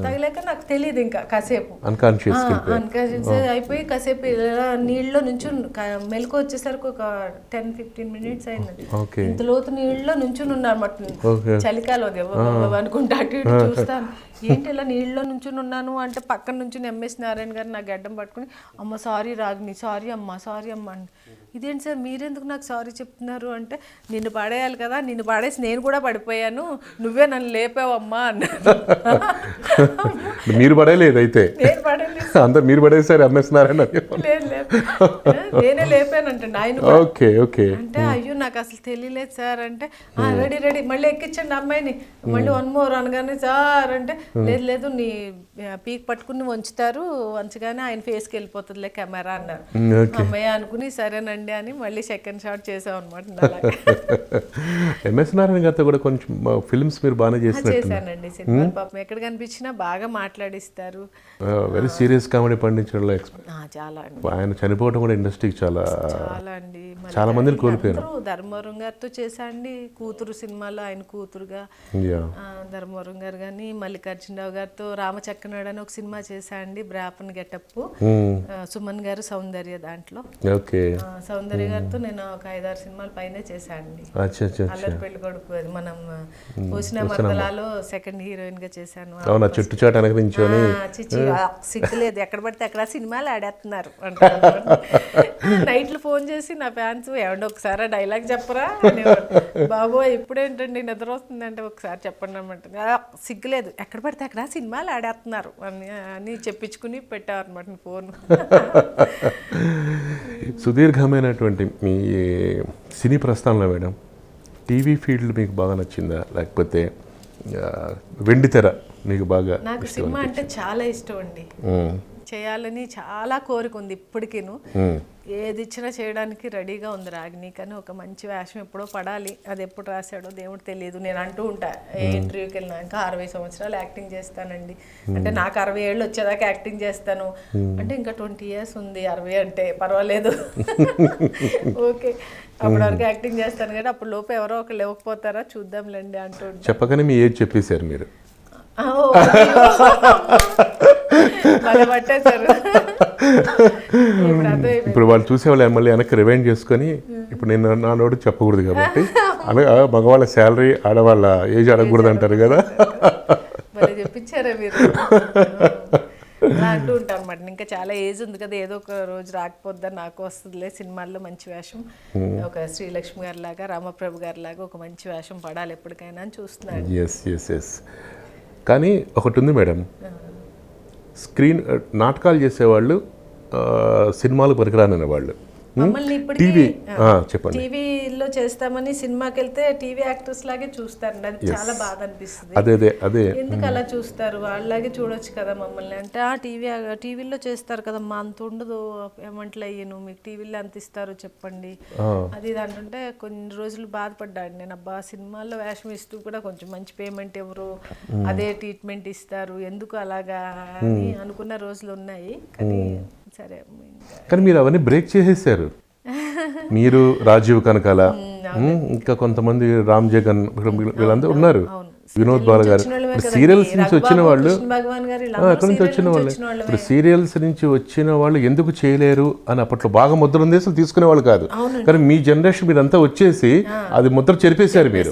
C: తగిలాక నాకు తెలియదు ఇంకా కాసేపు అన్కాన్షియస్ అయిపోయి కాసేపు ఇలా నీళ్ళలో నుంచి మెలకు వచ్చేసరికి ఒక 10-15 minutes అయింది. ఇంత లోతు నీళ్ళలో నుంచుని ఉన్నారన్నమాట. చలికాలం అనుకుంటా అటు ఇటు చూస్తాను, ఏంటి ఇలా నీళ్ళలో నుంచుని ఉన్నాను అంటే పక్కన నుంచి ఎంఎస్ నారాయణ గారు నా గడ్డం పట్టుకుని, అమ్మ సారీ రాగిని, సారీ అమ్మ అని. ఇదేంటి సార్ మీరెందుకు నాకు సారీ చెప్తున్నారు అంటే, నిన్ను పడేయాలి కదా, నిన్ను పడేసి నేను కూడా పడిపోయాను, నువ్వే నన్ను లేపావమ్మా అన్నారు.
B: మీరు పడేయలేదు అయితే?
C: నేను పడేయలేదు,
B: అందరు మీరు పడేసారు ఎంఎస్ నారాయణ?
C: లేదు నేనే లేపానంటండి ఆయన. అంటే అయ్యో నాకు అసలు తెలియలేదు సార్ అంటే, రెడీ మళ్ళీ ఎక్కించండి అమ్మాయిని, మళ్ళీ 1 more అనగానే సార్ అంటే, లేదు నీ పీక్ పట్టుకుని వంచుతారు, వంచగానే ఆయన ఫేస్కి వెళ్ళిపోతుందిలే కెమెరా అన్నారు. అమ్మాయి అనుకుని సరేనండి అని మళ్ళీ సెకండ్ షాట్ చేసాం అనమాట.
B: ఎంఎస్ నారాయణ గారితో కూడా కొంచెం ఫిల్మ్స్ మీరు బాగానే
C: చేశానండి సినిమాలు. పాపం ఎక్కడ కనిపించినా బాగా మాట్లాడిస్తారు.
B: వెరీ సీరియస్ కామెడీ పండించడంలో
C: చాలా అండి.
B: ఆయన చనిపోవడం కూడా ఇండస్ట్రీకి చాలా
C: అండి.
B: చాలా మందిని కోల్పోయారు.
C: ధర్మవరం గారితో చేశాండి కూతురు సినిమాలో, ఆయన కూతురుగా ధర్మవరం గారు కానీ, మల్లికార్జునరావు గారితో రామచక్కనాడు అని ఒక సినిమా చేశా అండి, బ్రాపన్ గెటప్. సుమన్ గారు సౌందర్య దాంట్లో. సౌందర్య గారితో నేను ఒక 5-6 సినిమాలు పైనే చేశానండి. అల్లరి పెళ్లి కొడుకు, అది మనం పోసిన మరదలాలో సెకండ్ హీరోయిన్ గా చేశాను.
B: చుట్టుచాటు
C: సిగ్గులేదు లేదు, ఎక్కడ పడితే అక్కడ సినిమాలు ఆడేస్తున్నారు అంటారు. నైట్లు ఫోన్ చేసి నా ఫ్యాన్స్ ఏమంటే ఒకసారి ఆ డైలాగ్ చెప్పరా అనేవారు. బాబోయ్ ఇప్పుడేంటండి నిద్ర వస్తుందంటే ఒకసారి చెప్పండి అన్నమాట. సిగ్గులేదు, ఎక్కడ పడితే అక్కడ సినిమాలు ఆడేస్తున్నారు అని చెప్పించుకుని పెట్టారు అనమాట ఫోన్.
B: సుదీర్ఘమైనటువంటి మీ సినీ ప్రస్థానంలో మేడం టీవీ ఫీల్డ్ మీకు బాగా నచ్చిందా, లేకపోతే వెండితెర మీకు బాగా?
C: నాకు సినిమా అంటే చాలా ఇష్టం అండి, చేయాలని చాలా కోరిక ఉంది ఇప్పటికీను. ఏది ఇచ్చినా చేయడానికి రెడీగా ఉంది రాగిని, కానీ ఒక మంచి వేషం ఎప్పుడో పడాలి, అది ఎప్పుడు రాశాడో దేవుడు తెలియదు. నేను అంటూ ఉంటా ఏ ఇంటర్వ్యూకి వెళ్ళినా ఇంకా 60 సంవత్సరాలు యాక్టింగ్ చేస్తానండి అంటే, నాకు 60 ఏళ్ళు వచ్చేదాకా యాక్టింగ్ చేస్తాను అంటే, ఇంకా 20 years ఉంది 60 అంటే పర్వాలేదు ఓకే అప్పటి వరకు యాక్టింగ్ చేస్తాను కానీ అప్పుడు లోపు ఎవరో ఒకరు లేకపోతారా చూద్దాంలేండి అంటూ
B: చెప్పగానే మీ ఏజ్ చెప్పేశారు మీరు. ఇప్పుడు వాళ్ళు చూసేవాళ్ళు మళ్ళీ వెనక్కి రివైండ్ చేసుకొని, ఇప్పుడు నేను నా నోటికి చెప్పకూడదు కాబట్టి అనగా మగవాళ్ళ శాలరీ ఆడవాళ్ళ ఏజ్ అడగకూడదు అంటారు కదా.
C: చెప్పించారా మీరు అంటూ ఉంటాను అనమాట. ఇంకా చాలా ఏజ్ ఉంది కదా, ఏదో ఒక రోజు రాకపోద్దా నాకు వస్తుందిలే సినిమాల్లో మంచి వేషం, ఒక శ్రీలక్ష్మి గారి లాగా రామప్రభు గారి లాగా ఒక మంచి వేషం పడాలి ఎప్పటికైనా అని చూస్తున్నాను.
B: Yes yes yes. కానీ ఒకటి ఉంది మేడం, స్క్రీన్ నాటకాలు చేసేవాళ్ళు సినిమాలు పనికిరాని వాళ్ళు.
C: మమ్మల్ని
B: టీవీ చెప్పండి,
C: టీవీలో చేస్తామని సినిమాకి వెళ్తే టీవీ యాక్టర్స్ లాగే చూస్తారండి, అది చాలా బాధ అనిపిస్తుంది.
B: అదే
C: ఎందుకు అలా చూస్తారు, వాళ్ళలాగే చూడొచ్చు కదా మమ్మల్ని అంటే, టీవీలో చేస్తారు కదమ్మా అంత ఉండదు, ఏమంటలే అయ్యాను మీకు టీవీలో అంత ఇస్తారు చెప్పండి అది ఇది అంటుంటే కొన్ని రోజులు బాధపడ్డాను నేను. అబ్బా సినిమాల్లో వేషం ఇస్తూ కూడా కొంచెం మంచి పేమెంట్ ఎవరు, అదే ట్రీట్మెంట్ ఇస్తారు, ఎందుకు అలాగా అని అనుకున్న రోజులు ఉన్నాయి. కానీ సరే,
B: కానీ మీరు అవన్నీ బ్రేక్ చేసేసారు. మీరు రాజీవ్ కనకాల, ఇంకా కొంతమంది రామ్ జగన్ వీళ్ళందరూ ఉన్నారు, వినోద్ బాల గారు. సీరియల్స్ నుంచి వచ్చిన వాళ్ళు, అక్కడి నుంచి వచ్చిన వాళ్ళు, ఇప్పుడు సీరియల్స్ నుంచి వచ్చిన వాళ్ళు ఎందుకు చేయలేరు అని అప్పట్లో బాగా ముద్ర ఉంది, అసలు తీసుకునే వాళ్ళు కాదు. కానీ మీ జనరేషన్ మీరంతా వచ్చేసి అది ముద్ర చెరిపేశారు మీరు.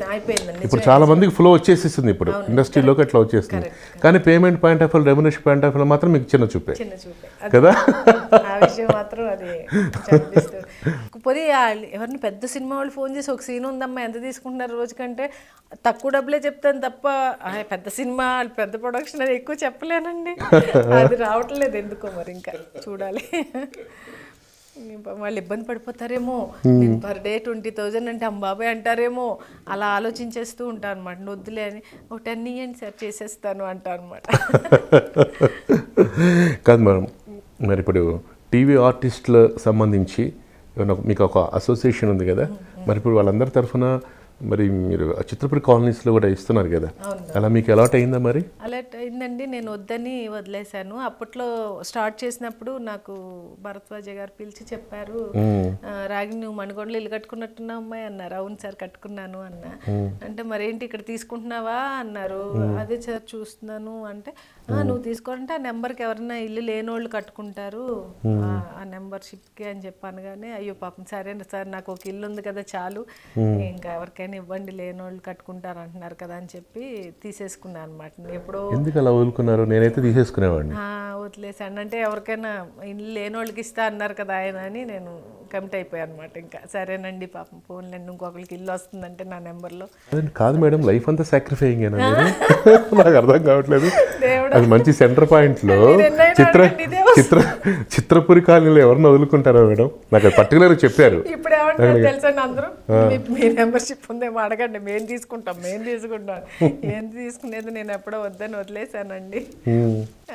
B: ఇప్పుడు చాలా మందికి ఫ్లో వచ్చేసేసింది, ఇప్పుడు ఇండస్ట్రీలోకి అట్లా వచ్చేస్తుంది. కానీ payment point of view, remuneration point of view మాత్రం మీకు చిన్న చూపే కదా.
C: పోనీ ఎవరిని పెద్ద సినిమా వాళ్ళు ఫోన్ చేసి ఒక సీన్ ఉందమ్మా ఎంత తీసుకుంటున్నారు రోజు కంటే, తక్కువ డబ్బులే చెప్తాను తప్ప పెద్ద సినిమా పెద్ద ప్రొడక్షన్ అది ఎక్కువ చెప్పలేనండి. అది రావట్లేదు ఎందుకో, మరి ఇంకా చూడాలి. వాళ్ళు ఇబ్బంది పడిపోతారేమో, పర్ డే 20,000 అంటే అంబాబాయ్ అంటారేమో, అలా ఆలోచించేస్తూ ఉంటాను అనమాట. వద్దులే అని ఒక 10 ఇవ్వండి సార్ చేసేస్తాను అంటాను అనమాట.
B: కాదు మేడం, మరి ఇప్పుడు టీవీ ఆర్టిస్టుల సంబంధించి మీకు ఒక అసోసియేషన్ ఉంది కదా, మరి ఇప్పుడు వాళ్ళందరి తరఫున మరి మీరు చిత్రపురి కాలనీస్లో కూడా ఇస్తున్నారు కదా, అలా మీకు అలాట్ అయిందా? మరి
C: అలాట్ అయిందండి, నేను వద్దని వదిలేశాను. అప్పట్లో స్టార్ట్ చేసినప్పుడు నాకు భరద్వాజ గారు పిలిచి చెప్పారు, రాగిని నువ్వు మణికొండలో ఇల్లు కట్టుకున్నట్టున్నావు అమ్మాయి అన్నారు. అవును సార్ కట్టుకున్నాను అన్నా. అంటే మరేంటి ఇక్కడ తీసుకుంటున్నావా అన్నారు. అదే సార్ చూస్తున్నాను అంటే, నువ్వు తీసుకోవాలంటే ఆ నెంబర్కి ఎవరైనా ఇల్లు లేనోళ్ళు కట్టుకుంటారు ఆ నెంబర్షిప్కి అని చెప్పాను. కానీ అయ్యో పాపం సరే సార్ నాకు ఒక ఇల్లు ఉంది కదా చాలు, ఇంకా ఎవరికైనా ఇవ్వండి లేనోళ్ళు కట్టుకుంటారు అంటున్నారు కదా అని చెప్పి తీసేసుకున్నాను అనమాట. ఎప్పుడో
B: ఎందుకు అలా వదులుకున్నారు? నేనైతే తీసేసుకునేవాడిని.
C: వదిలేసాను అంటే ఎవరికైనా ఇల్లు లేనోళ్ళకి ఇస్తా అన్నారు కదా ఆయన అని నేను కమిట్ అయిపోయాను అనమాట. ఇంకా సరేనండి పాపం ఫోన్లేండి ఇంకొకరికి ఇల్లు వస్తుందంటే నా నెంబర్లో.
B: కాదు మేడం, లైఫ్ అంతా సాక్రిఫైయింగ్ నాకు అర్థం కావట్లేదు. అది మంచి సెంటర్ పాయింట్లో చిత్రపురి కాలనీలో ఎవరిని వదులుకుంటారా మేడం? నాకు అది పర్టికులర్గా చెప్పారు.
C: ఇప్పుడు ఏమంటారు తెలుసండి అందరూ, మీ మెంబర్షిప్ ఉందేమో అడగండి, మేము తీసుకుంటాం ఏం తీసుకునేది, నేను ఎప్పుడో వద్దని వదిలేసానండి.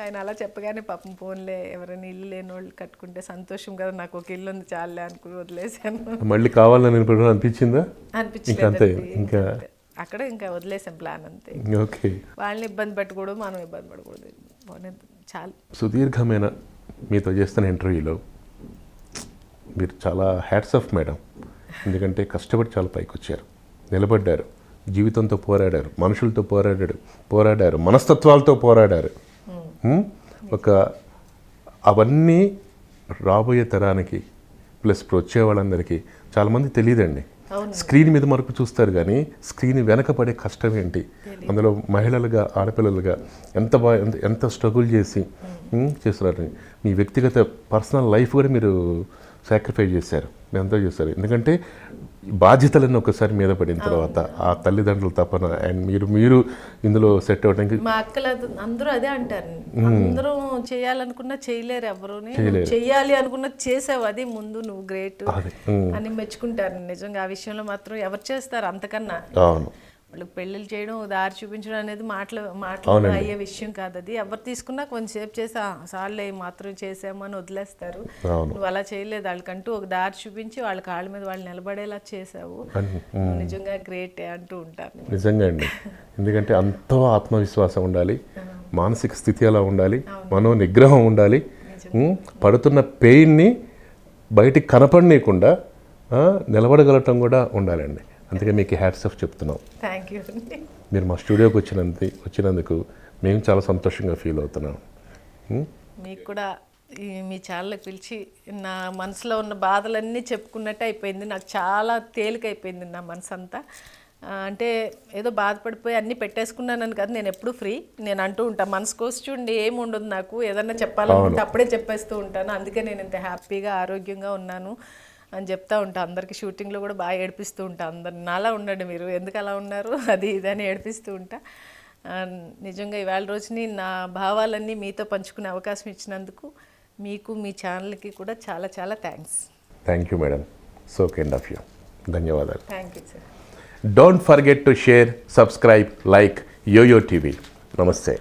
C: ఆయన అలా చెప్పగానే పాపం ఫోన్లే ఎవరైనా ఇల్లు లేని వాళ్ళు కట్టుకుంటే సంతోషం కదా, నాకు ఒక ఇల్లు ఉంది చాలే అనుకుని వదిలేసాను.
B: మళ్ళీ కావాలని అనిపించిందా?
C: అనిపించింది ఇంకా అక్కడ ఇంకా వదిలేసాం ప్లాన్ అంతే.
B: ఓకే,
C: వాళ్ళని ఇబ్బంది పెట్టకూడదు, మనం ఇబ్బంది పడకూడదు, చాలు.
B: సుదీర్ఘమైన మీతో చేస్తున్న ఇంటర్వ్యూలో మీరు చాలా హ్యాట్స్ ఆఫ్ మేడం, ఎందుకంటే కష్టపడి చాలా పైకి వచ్చారు, నిలబడ్డారు, జీవితంతో పోరాడారు, మనుషులతో పోరాడారు, మనస్తత్వాలతో పోరాడారు. అవన్నీ రాబోయే తరానికి ప్లస్ ఇప్పుడు వచ్చే వాళ్ళందరికీ చాలామంది తెలియదండి. స్క్రీన్ మీద మనకు చూస్తారు కానీ స్క్రీన్ వెనక పడే కష్టం ఏంటి, అందులో మహిళలుగా ఆడపిల్లలుగా ఎంత స్ట్రగుల్ చేసి చేస్తున్నారని, మీ వ్యక్తిగత పర్సనల్ లైఫ్ కూడా మీరు సాక్రిఫైస్ చేశారు, ఎంతో చేశారు. ఎందుకంటే బాధ్యతలన్నీ ఒకసారి మీద పడిన తర్వాత ఆ తల్లిదండ్రుల తపన అండ్ మీరు ఇందులో సెట్ అవ్వడానికి,
C: మా అక్కలు అందరూ అదే అంటారు, అందరూ చేయాలనుకున్నా చేయలేరు, ఎవరు చెయ్యాలి అనుకున్నా చేసావు, అది ముందు నువ్వు గ్రేట్ అని మెచ్చుకుంటారు. నిజంగా ఆ విషయంలో మాత్రం ఎవరు చేస్తారు అంతకన్నా. వాళ్ళకి పెళ్ళిళ్ళు చేయడం, దారి చూపించడం అనేది మాటలు అయ్యే విషయం కాదు. అది ఎవరు తీసుకున్నా కొంచెంసేపు చేసి సార్లే మాత్రం చేసాము అని వదిలేస్తారు. నువ్వు అలా చేయలేదు, వాళ్ళకంటూ ఒక దారి చూపించి వాళ్ళ కాళ్ళ మీద వాళ్ళు నిలబడేలా చేసావు, నిజంగా గ్రేట్ అంటూ ఉంటారు.
B: నిజంగా అండి, ఎందుకంటే అంతో ఆత్మవిశ్వాసం ఉండాలి, మానసిక స్థితి అలా ఉండాలి, మనో నిగ్రహం ఉండాలి, పడుతున్న పెయిన్ని బయటికి కనపడనీయకుండా నిలబడగలటం కూడా ఉండాలండి. అందుకే మీకు హ్యాట్స్ ఆఫ్ చెప్తున్నాం.
C: Thank you.
B: మీరు మా స్టూడియోకి వచ్చినందుకు మేము చాలా సంతోషంగా ఫీల్ అవుతున్నాం.
C: మీకు కూడా మీ ఛానల్కి పిలిచి నా మనసులో ఉన్న బాధలన్నీ చెప్పుకున్నట్టు అయిపోయింది, నాకు చాలా తేలికైపోయింది నా మనసు అంతా. అంటే ఏదో బాధపడిపోయి అన్నీ పెట్టేసుకున్నానని కాదు, నేను ఎప్పుడు ఫ్రీ. నేను అంటూ ఉంటాను, మనసు కోసి చూడండి ఏమి ఉండదు, నాకు ఏదన్నా చెప్పాలనుకుంటే అప్పుడే చెప్పేస్తూ ఉంటాను. అందుకే నేను ఇంత హ్యాపీగా ఆరోగ్యంగా ఉన్నాను అని చెప్తా ఉంటా. అందరికీ షూటింగ్లో కూడా బాగా ఏడిపిస్తూ ఉంటా, అందరిని నాలా ఉండండి మీరు, ఎందుకు అలా ఉన్నారు అది ఇదని ఏడిపిస్తూ ఉంటా. నిజంగా ఇవాళ రోజుని నా భావాలన్నీ మీతో పంచుకునే అవకాశం ఇచ్చినందుకు మీకు మీ ఛానల్కి కూడా చాలా చాలా thanks.
B: Thank you madam, so kind of you. ధన్యవాదాలు.
C: Thank you sir.
B: Don't forget to share, subscribe, like YOYO TV. నమస్తే.